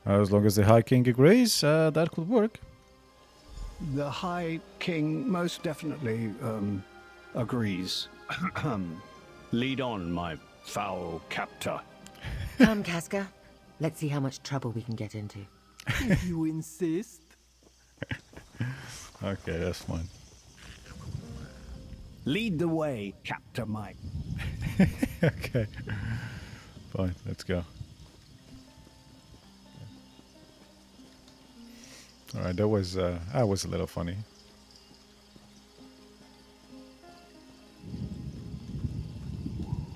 As long as the High King agrees, that could work. The High King most definitely agrees. Lead on, my foul captor. Come, Casca. Let's see how much trouble we can get into. If you insist. Okay, that's fine. Lead the way, Captor Mike. Okay. Fine, let's go. Alright, that was a little funny.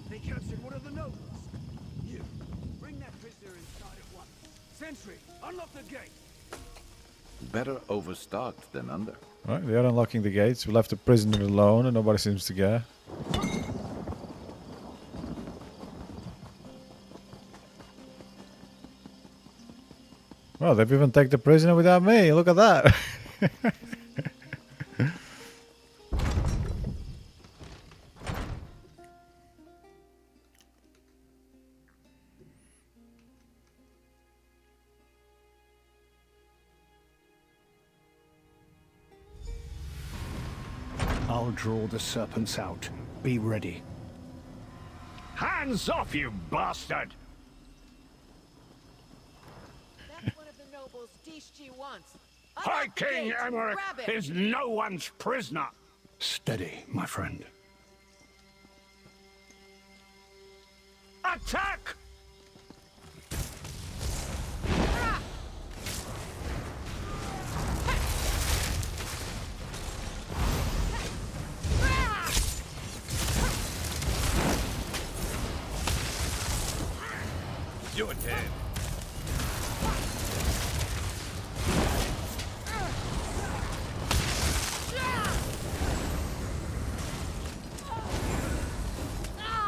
They captured one of the nobles. You, bring that prisoner inside at once. Sentry, unlock the gate. Better overstocked than under. Alright, they are unlocking the gates. We left the prisoner alone and nobody seems to care. Well, they've even taken the prisoner without me. Look at that. I'll draw the serpents out. Be ready. Hands off, you bastard! That's one of the nobles Dishchi wants. High King Emmerich is no one's prisoner. Steady, my friend. Attack! You're dead.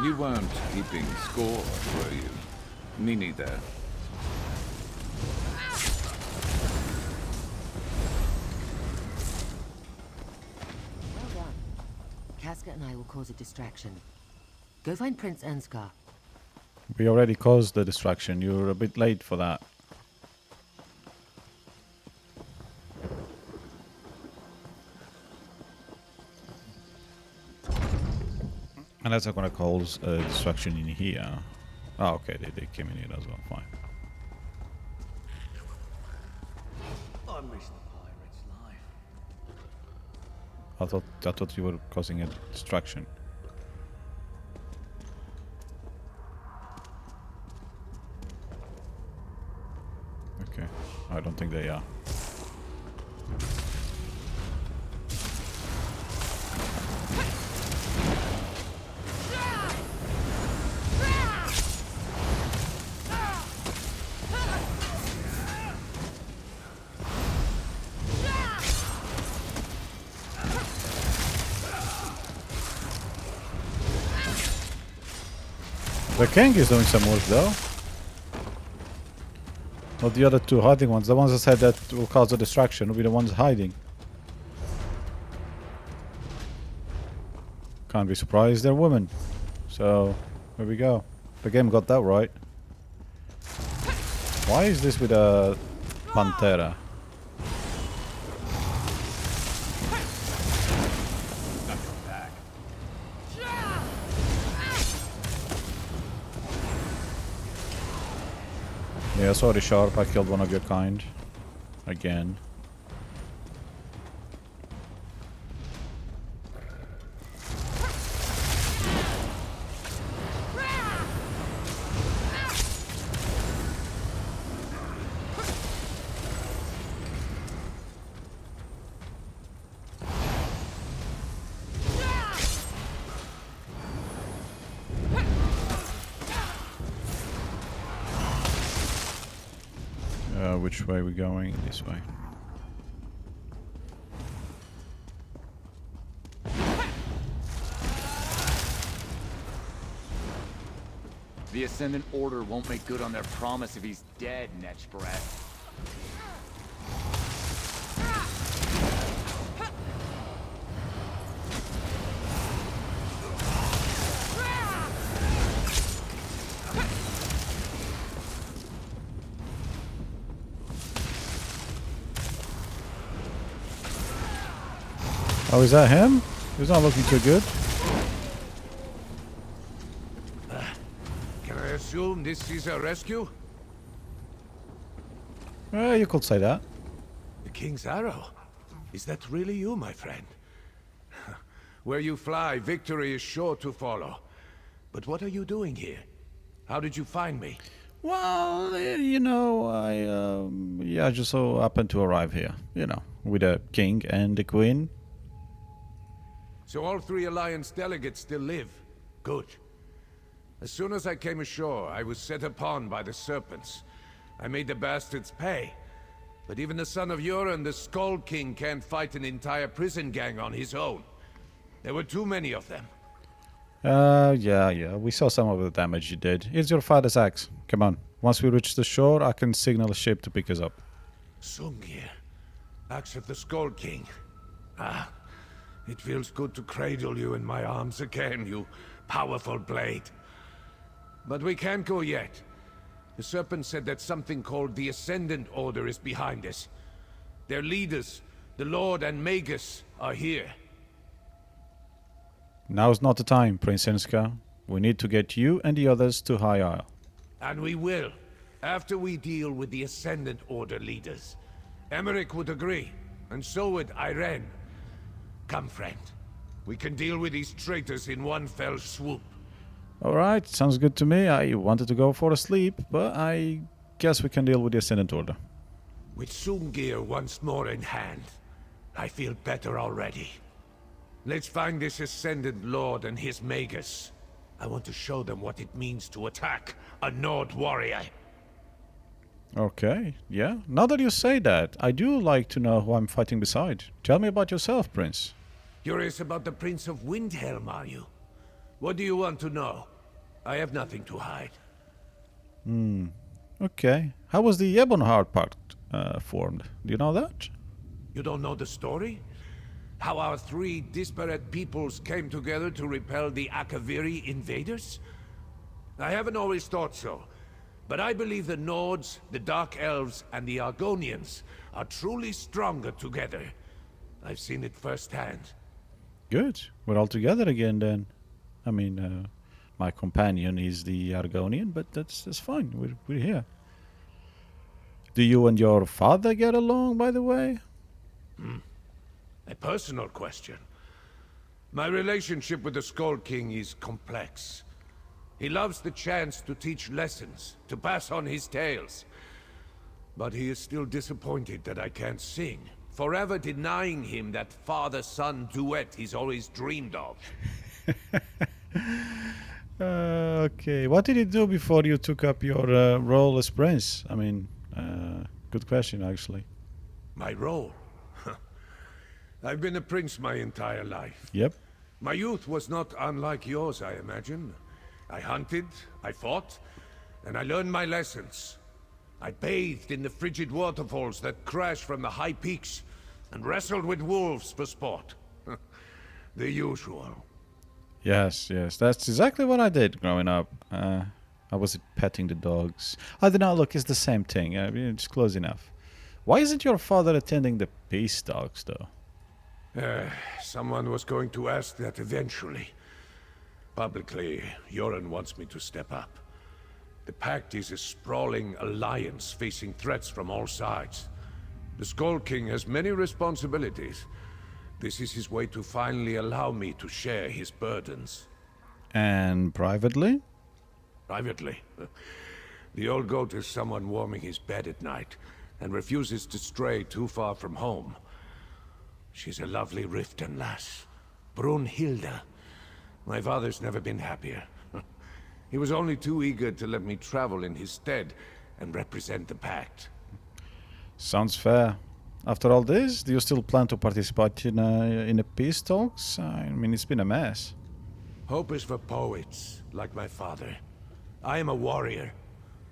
You weren't keeping score, were you? Me neither. Well done. Casca and I will cause a distraction. Go find Prince Ernskar. We already caused the distraction. You're a bit late for that. And that's not gonna cause a distraction in here. Oh, okay, they came in here as well. Fine. I miss the pirate's life. I thought you were causing a distraction. Okay, I don't think they are. The king is doing some work though. Not the other two hiding ones. The ones that said that will cause a distraction will be the ones hiding. Can't be surprised they're women. So, there we go. The game got that right. Why is this with a Pantera? Yeah, sorry Sharp, I killed one of your kind. Again. Which way are we going? This way. The Ascendant Order won't make good on their promise if he's dead, Netch Brat. Oh, is that him? He's not looking too good. Can I assume this is a rescue? You could say that. The King's Arrow? Is that really you, my friend? Where you fly, victory is sure to follow. But what are you doing here? How did you find me? Well, you know, I just so happened to arrive here, you know, with the king and the queen. So all three Alliance delegates still live? Good. As soon as I came ashore, I was set upon by the Serpents. I made the bastards pay. But even the son of Uran, the Skull King, can't fight an entire prison gang on his own. There were too many of them. Yeah, we saw some of the damage you did. Here's your father's axe. Come on. Once we reach the shore, I can signal a ship to pick us up. Sungir. Axe of the Skull King. Ah. It feels good to cradle you in my arms again, you powerful blade. But we can't go yet. The Serpent said that something called the Ascendant Order is behind us. Their leaders, the Lord and Magus, are here. Now's not the time, Prince Inska. We need to get you and the others to High Isle. And we will, after we deal with the Ascendant Order leaders. Emmerich would agree, and so would Irene. Come, friend. We can deal with these traitors in one fell swoop. Alright, sounds good to me. I wanted to go for a sleep, but I guess we can deal with the Ascendant Order. With Sungir once more in hand, I feel better already. Let's find this Ascendant Lord and his Magus. I want to show them what it means to attack a Nord warrior. Okay, yeah. Now that you say that, I do like to know who I'm fighting beside. Tell me about yourself, Prince. Curious about the Prince of Windhelm, are you? What do you want to know? I have nothing to hide. Okay. How was the Ebonheart Pact formed? Do you know that? You don't know the story? How our three disparate peoples came together to repel the Akaviri invaders? I haven't always thought so. But I believe the Nords, the Dark Elves, and the Argonians are truly stronger together. I've seen it firsthand. Good. We're all together again then. I mean, my companion is the Argonian, but that's fine. We're here. Do you and your father get along, by the way? A personal question. My relationship with the Skull King is complex. He loves the chance to teach lessons, to pass on his tales. But he is still disappointed that I can't sing, forever denying him that father-son duet he's always dreamed of. Okay. What did you do before you took up your role as prince? I mean, good question, actually. My role? I've been a prince my entire life. Yep. My youth was not unlike yours, I imagine. I hunted, I fought, and I learned my lessons. I bathed in the frigid waterfalls that crash from the high peaks, and wrestled with wolves for sport. The usual. Yes, yes, that's exactly what I did growing up. I was petting the dogs. I don't know, look, it's the same thing. I mean, it's close enough. Why isn't your father attending the peace talks, though? Someone was going to ask that eventually. Publicly, Yoren wants me to step up. The Pact is a sprawling alliance facing threats from all sides. The Skull King has many responsibilities. This is his way to finally allow me to share his burdens. And privately? Privately? The old goat is someone warming his bed at night, and refuses to stray too far from home. She's a lovely Riften lass, Brunhilde. My father's never been happier. He was only too eager to let me travel in his stead and represent the Pact. Sounds fair. After all this, do you still plan to participate in the peace talks? I mean, it's been a mess. Hope is for poets, like my father. I am a warrior.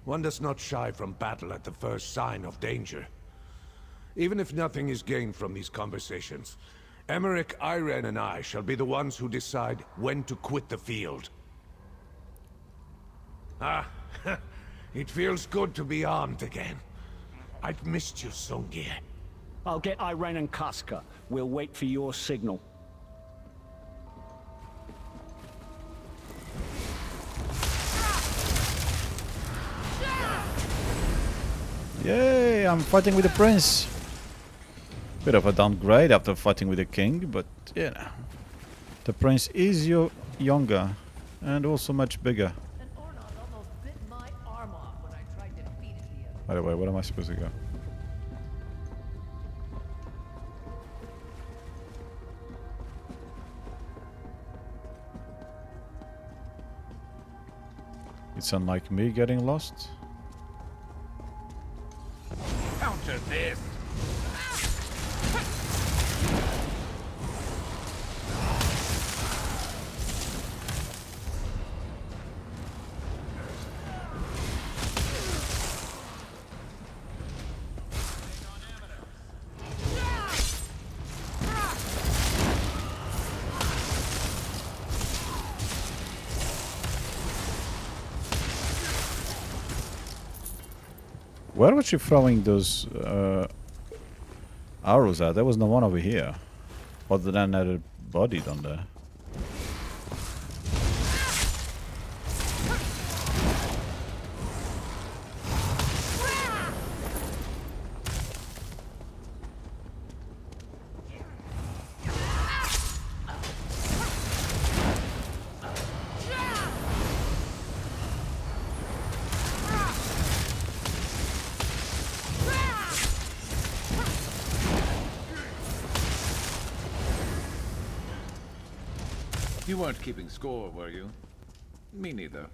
One does not shy from battle at the first sign of danger. Even if nothing is gained from these conversations, Emmerich, Irene, and I shall be the ones who decide when to quit the field. Ah, it feels good to be armed again. I've missed you, Songir. I'll get Irene and Kaska. We'll wait for your signal. Yay, I'm fighting with the prince. Bit of a downgrade after fighting with the king, but you know. The prince is younger and also much bigger. By the way, where am I supposed to go? It's unlike me getting lost. Counter this! Where was she throwing those arrows at? There was no one over here. Other than another body down there. You weren't keeping score, were you? Me neither.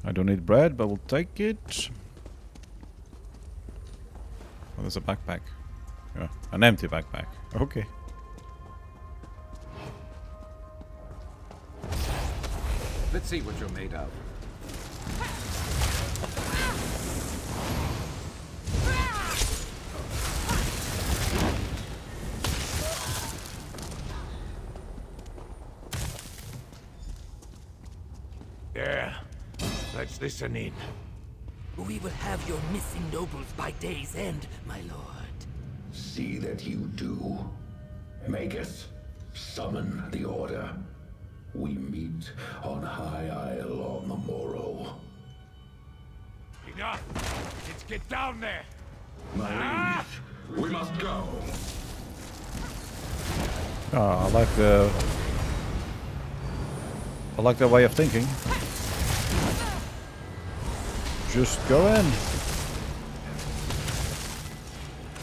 I don't need bread, but we'll take it. Oh, there's a backpack. Yeah, an empty backpack. Okay. Let's see what you're made of. Yeah, let's listen in. We will have your missing nobles by day's end, my lord. See that you do. Magus, summon the order. We meet on High Isle on the morrow. Enough! Let's get down there! My liege, we must go. Oh, I like the way of thinking. Just go in.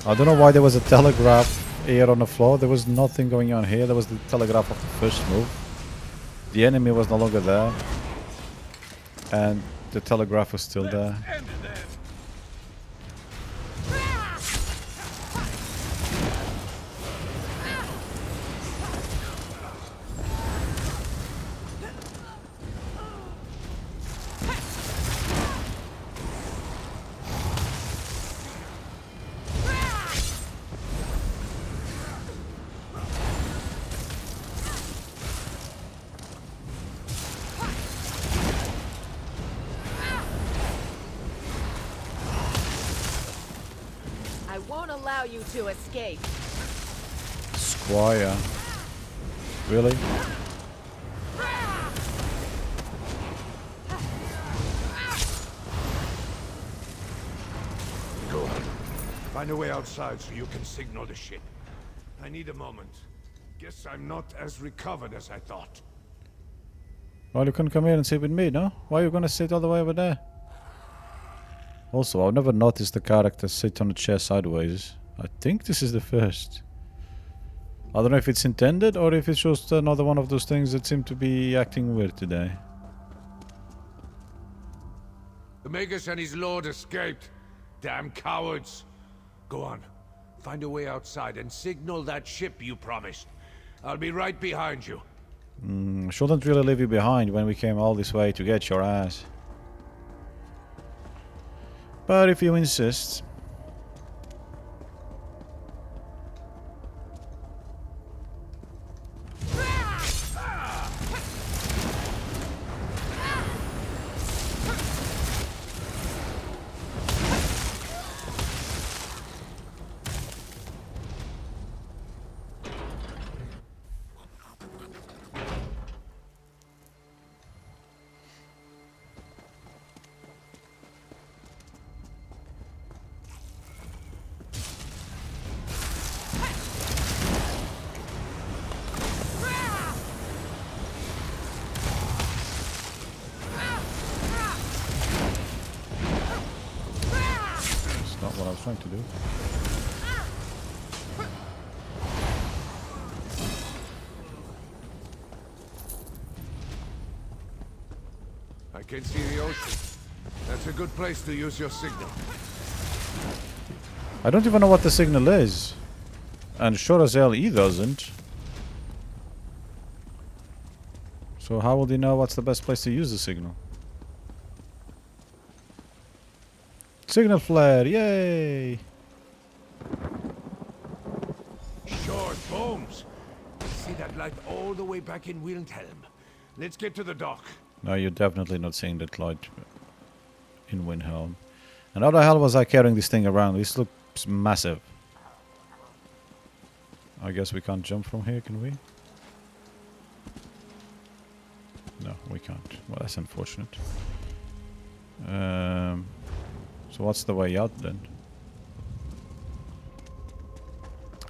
I don't know why there was a telegraph here on the floor. There was nothing going on here. There was the telegraph of the first move. The enemy was no longer there. And the telegraph was still there. allow you to escape. Squire. Really? Go on. Find a way outside so you can signal the ship. I need a moment. Guess I'm not as recovered as I thought. Well, you can come here and sit with me, no? Why are you gonna sit all the way over there? Also, I've never noticed the character sit on a chair sideways. I think this is the first. I don't know if it's intended or if it's just another one of those things that seem to be acting weird today. The Magus and his lord escaped. Damn cowards. Go on. Find a way outside and signal that ship you promised. I'll be right behind you. Shouldn't really leave you behind when we came all this way to get your ass. But if you insist. What I was trying to do. I can see the ocean. That's a good place to use your signal. I don't even know what the signal is. And sure as hell he doesn't. So how would he know what's the best place to use the signal? Signal flare, yay! Short bombs. See that light all the way back in Wilhelm. Let's get to the dock. No, you're definitely not seeing that light in Wilhelm. And how the hell was I carrying this thing around? This looks massive. I guess we can't jump from here, can we? No, we can't. Well, that's unfortunate. So what's the way out then?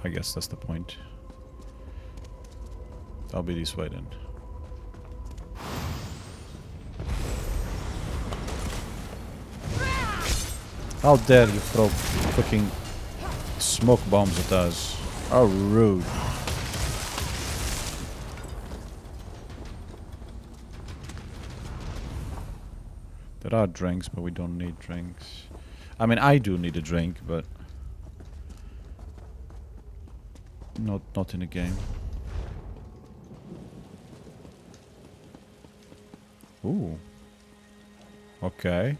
I guess that's the point. I'll be this way then. How dare you throw fucking smoke bombs at us? How rude. There are drinks, but we don't need drinks. I mean, I do need a drink, but not in a game. Ooh. Okay.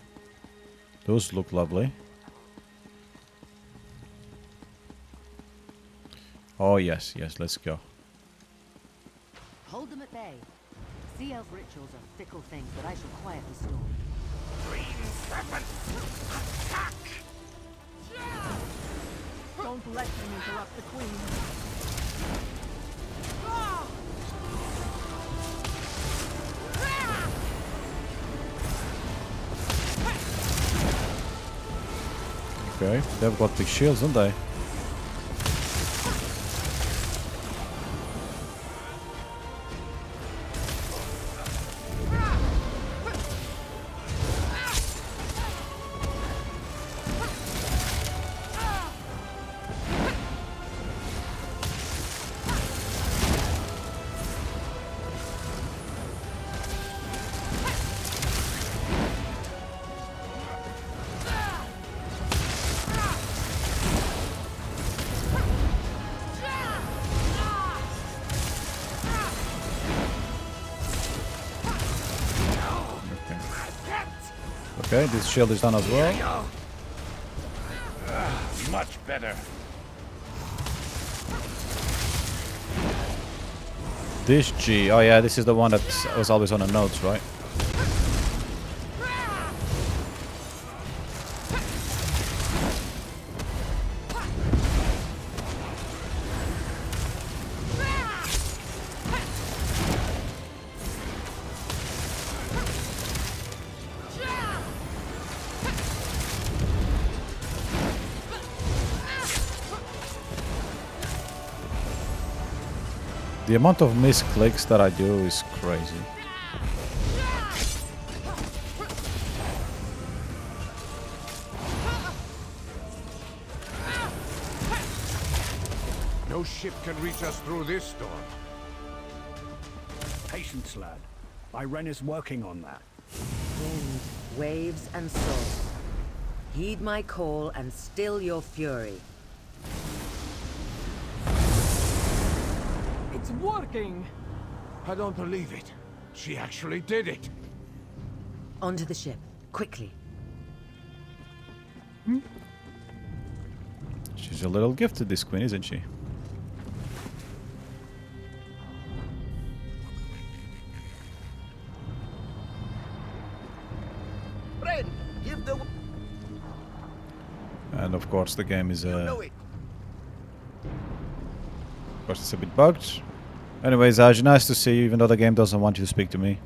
Those look lovely. Oh yes, yes, let's go. Hold them at bay. Sea elf rituals are fickle things that I shall quietly storm. Green serpent! Attack! Don't let him interrupt the queen. Okay, they've got big shields, don't they? Okay, this shield is done as well. Much better. This G, oh yeah, this is the one that was always on the notes, right? The amount of misclicks that I do is crazy. No ship can reach us through this storm. Patience, lad. Iren is working on that. Wind, waves, and salt. Heed my call and still your fury. It's working! I don't believe it. She actually did it. Onto the ship, quickly. She's a little gifted, this queen, isn't she? Friend, give the... And of course the game is know of it. course it's a bit bugged. Anyways, Aj, nice to see you, even though the game doesn't want you to speak to me.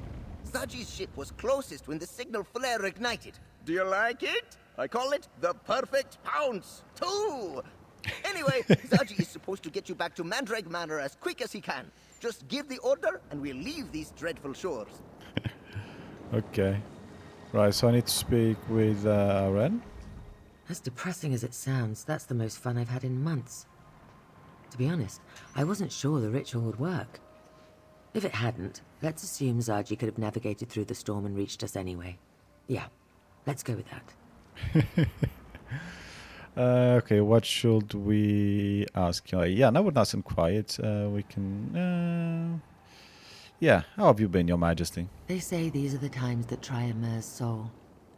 Zaji's ship was closest when the signal flare ignited. Do you like it? I call it the perfect pounce. 2! Anyway, Zaji is supposed to get you back to Mandrake Manor as quick as he can. Just give the order and we'll leave these dreadful shores. Okay. Right, so I need to speak with Ren. As depressing as it sounds, that's the most fun I've had in months. To be honest, I wasn't sure the ritual would work. If it hadn't, let's assume Zaji could have navigated through the storm and reached us anyway. Yeah, let's go with that. Okay, what should we ask? Yeah, now we're nice and quiet. We can... yeah, how have you been, Your Majesty? They say these are the times that try a mer's soul.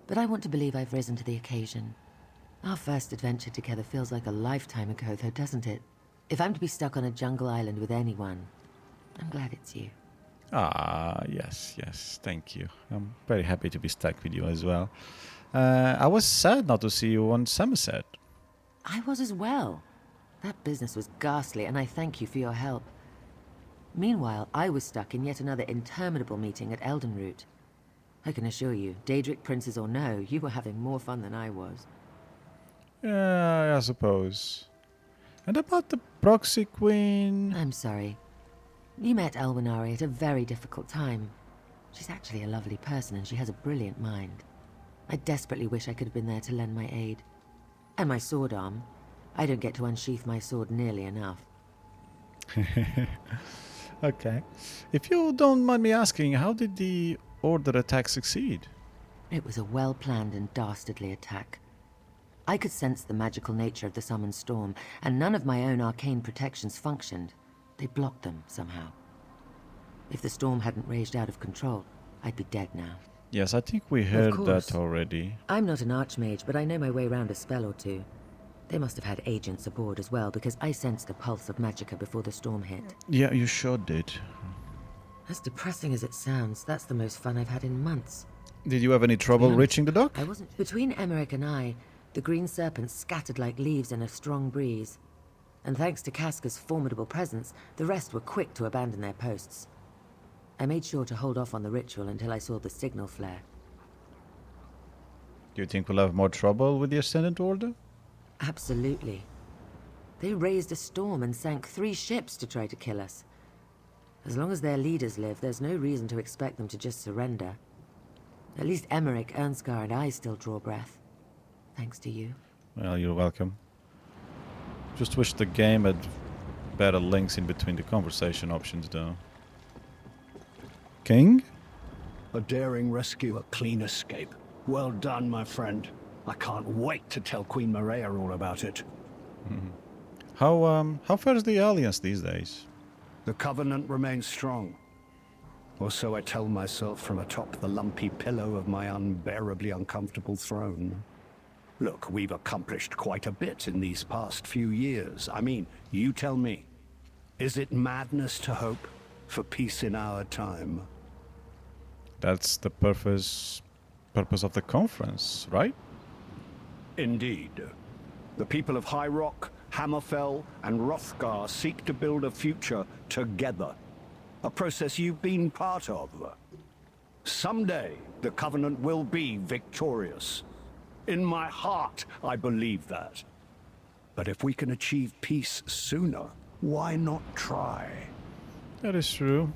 But I want to believe I've risen to the occasion. Our first adventure together feels like a lifetime ago, though, doesn't it? If I'm to be stuck on a jungle island with anyone, I'm glad it's you. Ah, yes, thank you. I'm very happy to be stuck with you as well. I was sad not to see you on Somerset. I was as well. That business was ghastly, and I thank you for your help. Meanwhile, I was stuck in yet another interminable meeting at Eldenroot. I can assure you, Daedric princes or no, you were having more fun than I was. Yeah, I suppose. And about the proxy queen... I'm sorry. You met Elwinari at a very difficult time. She's actually a lovely person and she has a brilliant mind. I desperately wish I could have been there to lend my aid. And my sword arm. I don't get to unsheath my sword nearly enough. Okay. If you don't mind me asking, how did the Order attack succeed? It was a well-planned and dastardly attack. I could sense the magical nature of the summoned storm, and none of my own arcane protections functioned. They blocked them somehow. If the storm hadn't raged out of control, I'd be dead now. Yes, I think we heard that already. I'm not an archmage, but I know my way around a spell or two. They must have had agents aboard as well, because I sensed a pulse of magicka before the storm hit. Yeah, you sure did. As depressing as it sounds, that's the most fun I've had in months. Did you have any trouble reaching the dock? I wasn't. Between Emmerich and I, the green serpents scattered like leaves in a strong breeze. And thanks to Casca's formidable presence, the rest were quick to abandon their posts. I made sure to hold off on the ritual until I saw the signal flare. Do you think we'll have more trouble with the Ascendant Order? Absolutely. They raised a storm and sank 3 ships to try to kill us. As long as their leaders live, there's no reason to expect them to just surrender. At least Emmerich, Ernskar, and I still draw breath. Thanks to you. Well, you're welcome. Just wish the game had better links in between the conversation options, though. King? A daring rescue, a clean escape. Well done, my friend. I can't wait to tell Queen Maria all about it. How fares the Alliance these days? The Covenant remains strong. Or so I tell myself from atop the lumpy pillow of my unbearably uncomfortable throne. Look, we've accomplished quite a bit in these past few years. I mean, you tell me. Is it madness to hope for peace in our time? That's the purpose of the conference, right? Indeed. The people of High Rock, Hammerfell, and Hrothgar seek to build a future together. A process you've been part of. Someday, the Covenant will be victorious. In my heart, I believe that. But if we can achieve peace sooner, why not try? That is true.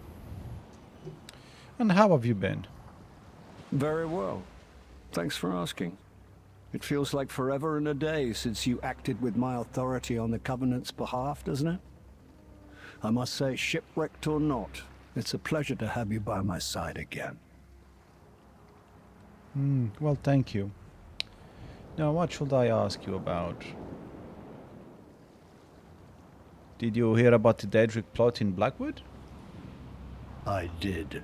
And how have you been? Very well. Thanks for asking. It feels like forever and a day since you acted with my authority on the Covenant's behalf, doesn't it? I must say, shipwrecked or not, it's a pleasure to have you by my side again. Well, thank you. Now, what should I ask you about? Did you hear about the Daedric plot in Blackwood? I did.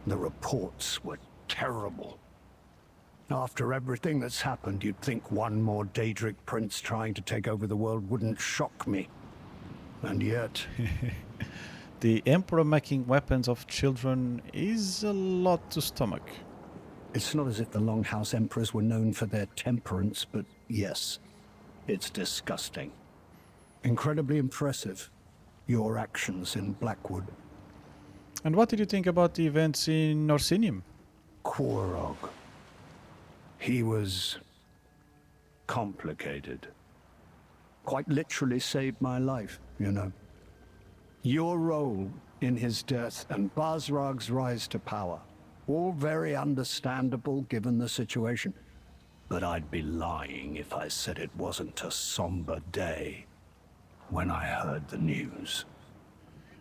The reports were terrible. After everything that's happened, you'd think one more Daedric prince trying to take over the world wouldn't shock me. And yet... The Emperor making weapons of children is a lot to stomach. It's not as if the Longhouse Emperors were known for their temperance, but yes, it's disgusting. Incredibly impressive, your actions in Blackwood. And what did you think about the events in Orsinium? Korog. He was... complicated. Quite literally saved my life, you know. Your role in his death and Basrag's rise to power, all very understandable given the situation. But I'd be lying if I said it wasn't a somber day when I heard the news.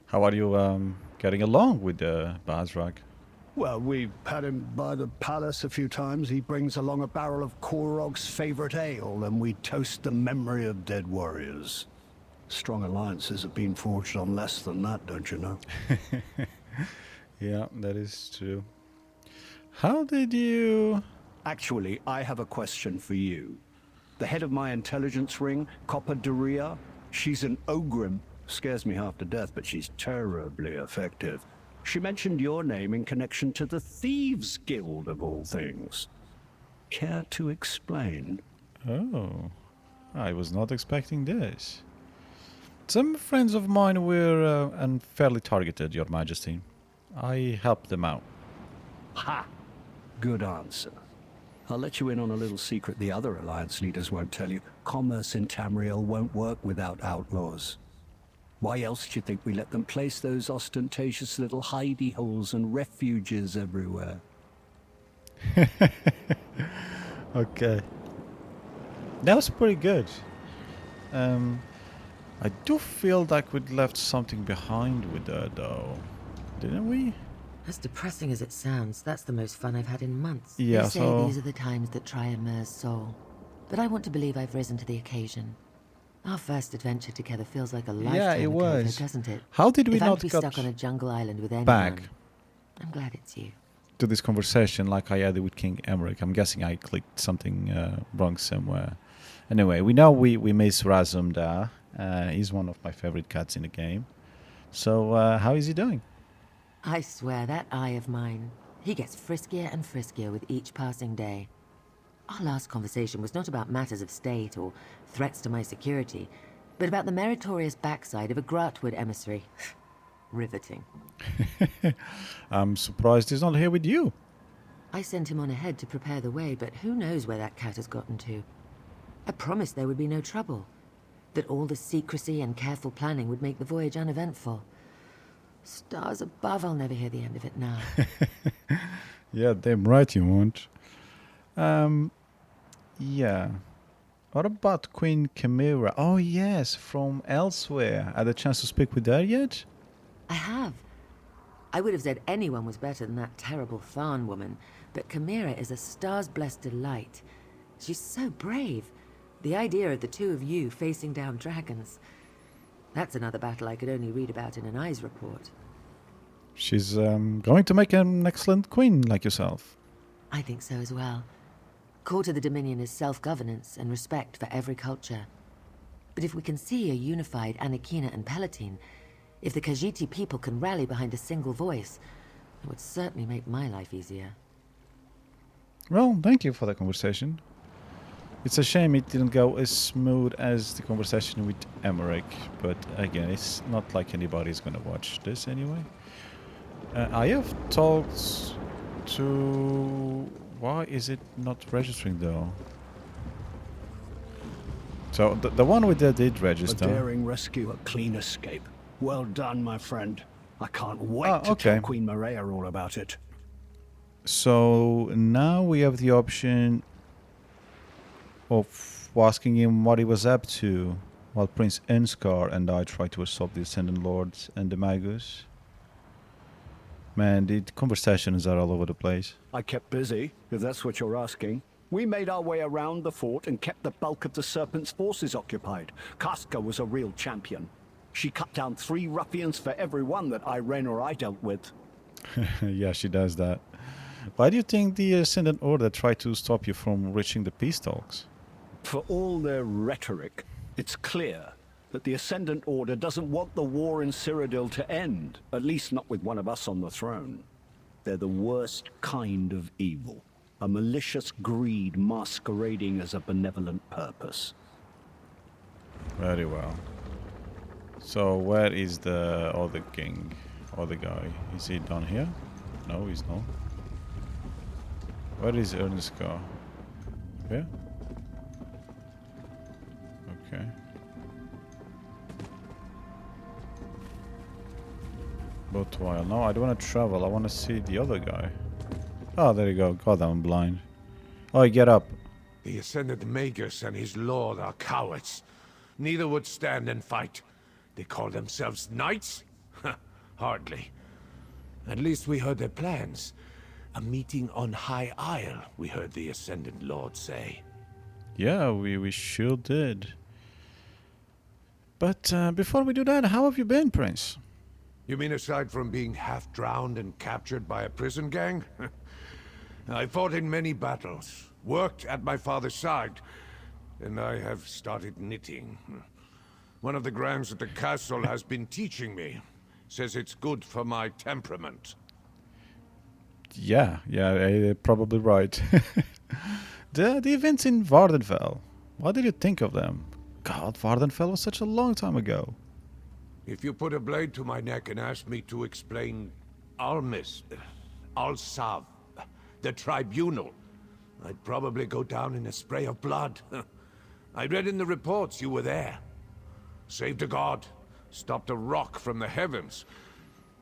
How are you getting along with Basrag? Well, we've had him by the palace a few times. He brings along a barrel of Korog's favorite ale, and we toast the memory of dead warriors. Strong alliances have been forged on less than that, don't you know? Yeah, that is true. How did you... Actually, I have a question for you. The head of my intelligence ring, Copper Daria, she's an Ogrim. Scares me half to death, but she's terribly effective. She mentioned your name in connection to the Thieves' Guild, of all things. Care to explain? Oh, I was not expecting this. Some friends of mine were unfairly targeted, Your Majesty. I helped them out. Ha! Good answer. I'll let you in on a little secret the other Alliance leaders won't tell you. Commerce in Tamriel won't work without outlaws. Why else do you think we let them place those ostentatious little hidey holes and refuges everywhere? Okay. That was pretty good. I do feel like we'd left something behind with her, though. Didn't we? As depressing as it sounds, that's the most fun I've had in months. Yeah, they say these are the times that try a mer's soul. But I want to believe I've risen to the occasion. Our first adventure together feels like a lifetime ago, doesn't it? How did we if not I'm to be get stuck on a jungle island with anyone, back I'm glad it's you. to this conversation like I had it with King Emmerich? I'm guessing I clicked something wrong somewhere. Anyway, we know we miss Razum there. He's one of my favorite cats in the game. So how is he doing? I swear, that eye of mine, he gets friskier and friskier with each passing day. Our last conversation was not about matters of state or threats to my security, but about the meritorious backside of a Gratwood emissary. Riveting. I'm surprised he's not here with you. I sent him on ahead to prepare the way, but who knows where that cat has gotten to. I promised there would be no trouble, that all the secrecy and careful planning would make the voyage uneventful. Stars above, I'll never hear the end of it now. Yeah, damn right you won't. Yeah. What about Queen Chimera? Oh yes, from elsewhere. Had a chance to speak with her yet? I have. I would have said anyone was better than that terrible Tharn woman, but Chimera is a stars-blessed delight. She's so brave. The idea of the two of you facing down dragons. That's another battle I could only read about in an eyes report. She's going to make an excellent queen like yourself. I think so as well. Core to the Dominion is self-governance and respect for every culture. But if we can see a unified Anakina and Palatine, if the Khajiit people can rally behind a single voice, it would certainly make my life easier. Well, thank you for the conversation. It's a shame it didn't go as smooth as the conversation with Emmerich, but again, it's not like anybody's gonna watch this anyway. I have talked to... Why is it not registering though? So the one we did register. A daring rescue, a clean escape. Well done, my friend. I can't wait to tell Queen Maria all about it. So now we have the option of asking him what he was up to while Prince Enskar and I tried to assault the Ascendant Lords and the Magus. Man, the conversations are all over the place. I kept busy, if that's what you're asking. We made our way around the fort and kept the bulk of the Serpent's forces occupied. Casca was a real champion. She cut down 3 ruffians for every one that Irene or I dealt with. Yeah, she does that. Why do you think the Ascendant Order tried to stop you from reaching the peace talks? For all their rhetoric, it's clear that the Ascendant Order doesn't want the war in Cyrodiil to end, at least not with one of us on the throne. They're the worst kind of evil, a malicious greed masquerading as a benevolent purpose. Very well. So where is the other king, other guy? Is he down here? No, he's not. Where is Ernestcar? Here? Okay. But while no, I don't want to travel. I want to see the other guy. Oh, there you go. God, I'm blind. Oh, get up. The Ascendant Magus and his lord are cowards. Neither would stand and fight. They call themselves knights? Hardly. At least we heard their plans. A meeting on High Isle, we heard the Ascendant Lord say. Yeah, we sure did. But before we do that, how have you been, Prince? You mean aside from being half drowned and captured by a prison gang? I fought in many battles, worked at my father's side, and I have started knitting. One of the Grands at the castle has been teaching me. Says it's good for my temperament. Yeah, you're probably right. the events in Vardenfell, what did you think of them? God, Vardenfell was such a long time ago. If you put a blade to my neck and asked me to explain Al-Sav, the tribunal, I'd probably go down in a spray of blood. I read in the reports you were there. Saved a god, stopped a rock from the heavens.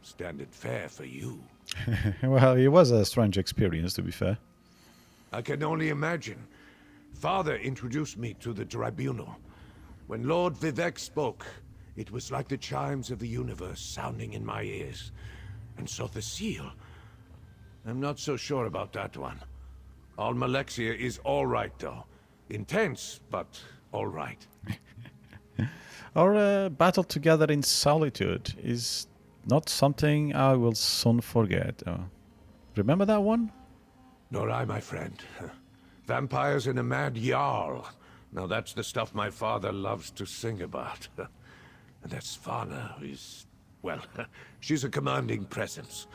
Standard fair for you. Well, it was a strange experience, to be fair. I can only imagine. Father introduced me to the tribunal. When Lord Vivek spoke, it was like the chimes of the universe sounding in my ears. And so the seal. I'm not so sure about that one. All Malexia is all right, though. Intense, but all right. Our battle together in solitude is not something I will soon forget. Remember that one? Nor I, my friend. Vampires and a mad Jarl. Now that's the stuff my father loves to sing about. And that Svana is, well, she's a commanding presence.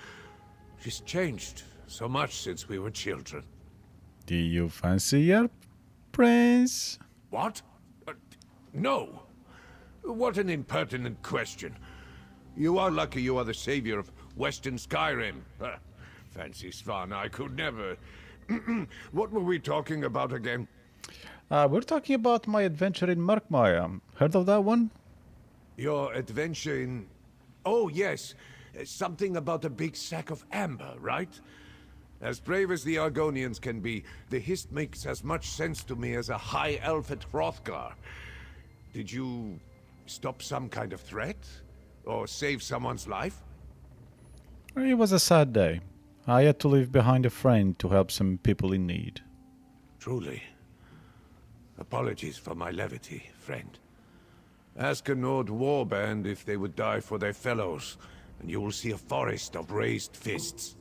She's changed so much since we were children. Do you fancy your prince? What? No. What an impertinent question. You are lucky you are the savior of Western Skyrim. Fancy Svana, I could never. What were we talking about again? We're talking about my adventure in Murkmire. Heard of that one? Your adventure in... Oh, yes. Something about a big sack of amber, right? As brave as the Argonians can be, the Hist makes as much sense to me as a high elf at Hrothgar. Did you stop some kind of threat? Or save someone's life? It was a sad day. I had to leave behind a friend to help some people in need. Truly. Apologies for my levity, friend. Ask a Nord warband if they would die for their fellows, and you will see a forest of raised fists.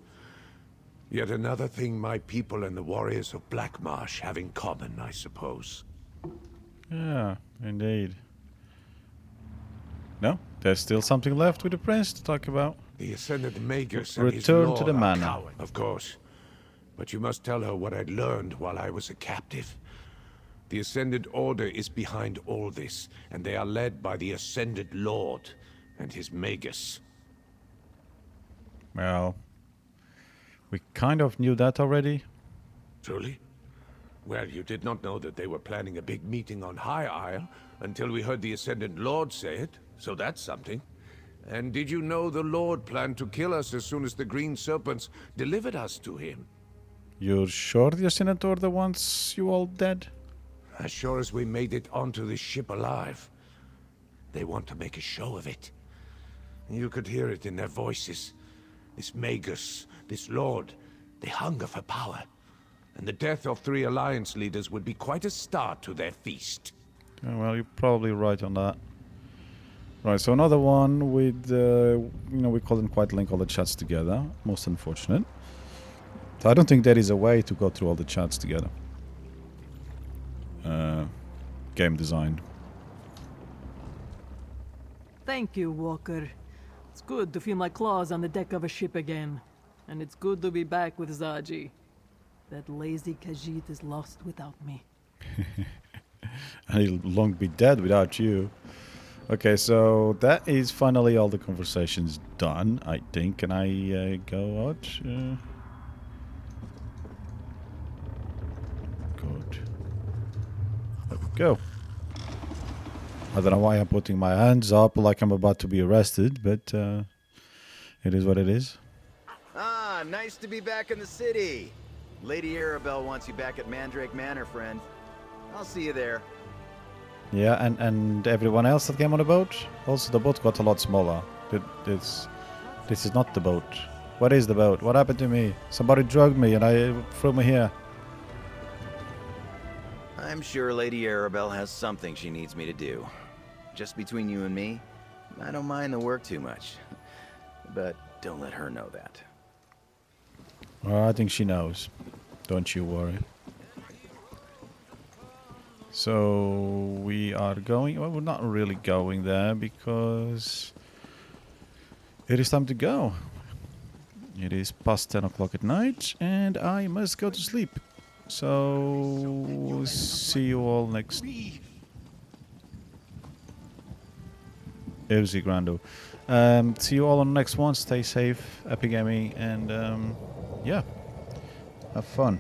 Yet another thing my people and the warriors of Blackmarsh have in common, I suppose. Yeah, indeed. No, there's still something left with the prince to talk about. The Ascendant Magus and his Return lord to the are manor. coward, of course. But you must tell her what I'd learned while I was a captive. The Ascended Order is behind all this, and they are led by the Ascended Lord and his Magus. Well, we kind of knew that already. Truly? Well, you did not know that they were planning a big meeting on High Isle until we heard the Ascendant Lord say it, so that's something. And did you know the Lord planned to kill us as soon as the Green Serpents delivered us to him? You're sure the Senator wants you all dead? As sure as we made it onto this ship alive. They want to make a show of it. You could hear it in their voices. This Magus, this Lord, they hunger for power. And the death of 3 Alliance leaders would be quite a start to their feast. Oh, well, you're probably right on that. Right, so another one with, we couldn't quite link all the chats together. Most unfortunate. So I don't think there is a way to go through all the chats together. Game design. Thank you, Walker. It's good to feel my claws on the deck of a ship again. And it's good to be back with Zaji. That lazy Khajiit is lost without me. And he'll long be dead without you. Okay, so that is finally all the conversations done, I think. Can I go out? Good. There we go. I don't know why I'm putting my hands up like I'm about to be arrested, but it is what it is. Ah, nice to be back in the city. Lady Arabelle wants you back at Mandrake Manor, friend. I'll see you there. Yeah, and everyone else that came on the boat? Also, the boat got a lot smaller. This is not the boat. What is the boat? What happened to me? Somebody drugged me and I threw me here. I'm sure Lady Arabelle has something she needs me to do. Just between you and me, I don't mind the work too much. But don't let her know that. Well, I think she knows. Don't you worry. So we are going. Well, we're not really going there because it is time to go. It is past 10 o'clock at night and I must go to sleep. So see you all next. Easy Grando. See you all on the next one. Stay safe, happy gaming, and yeah, have fun.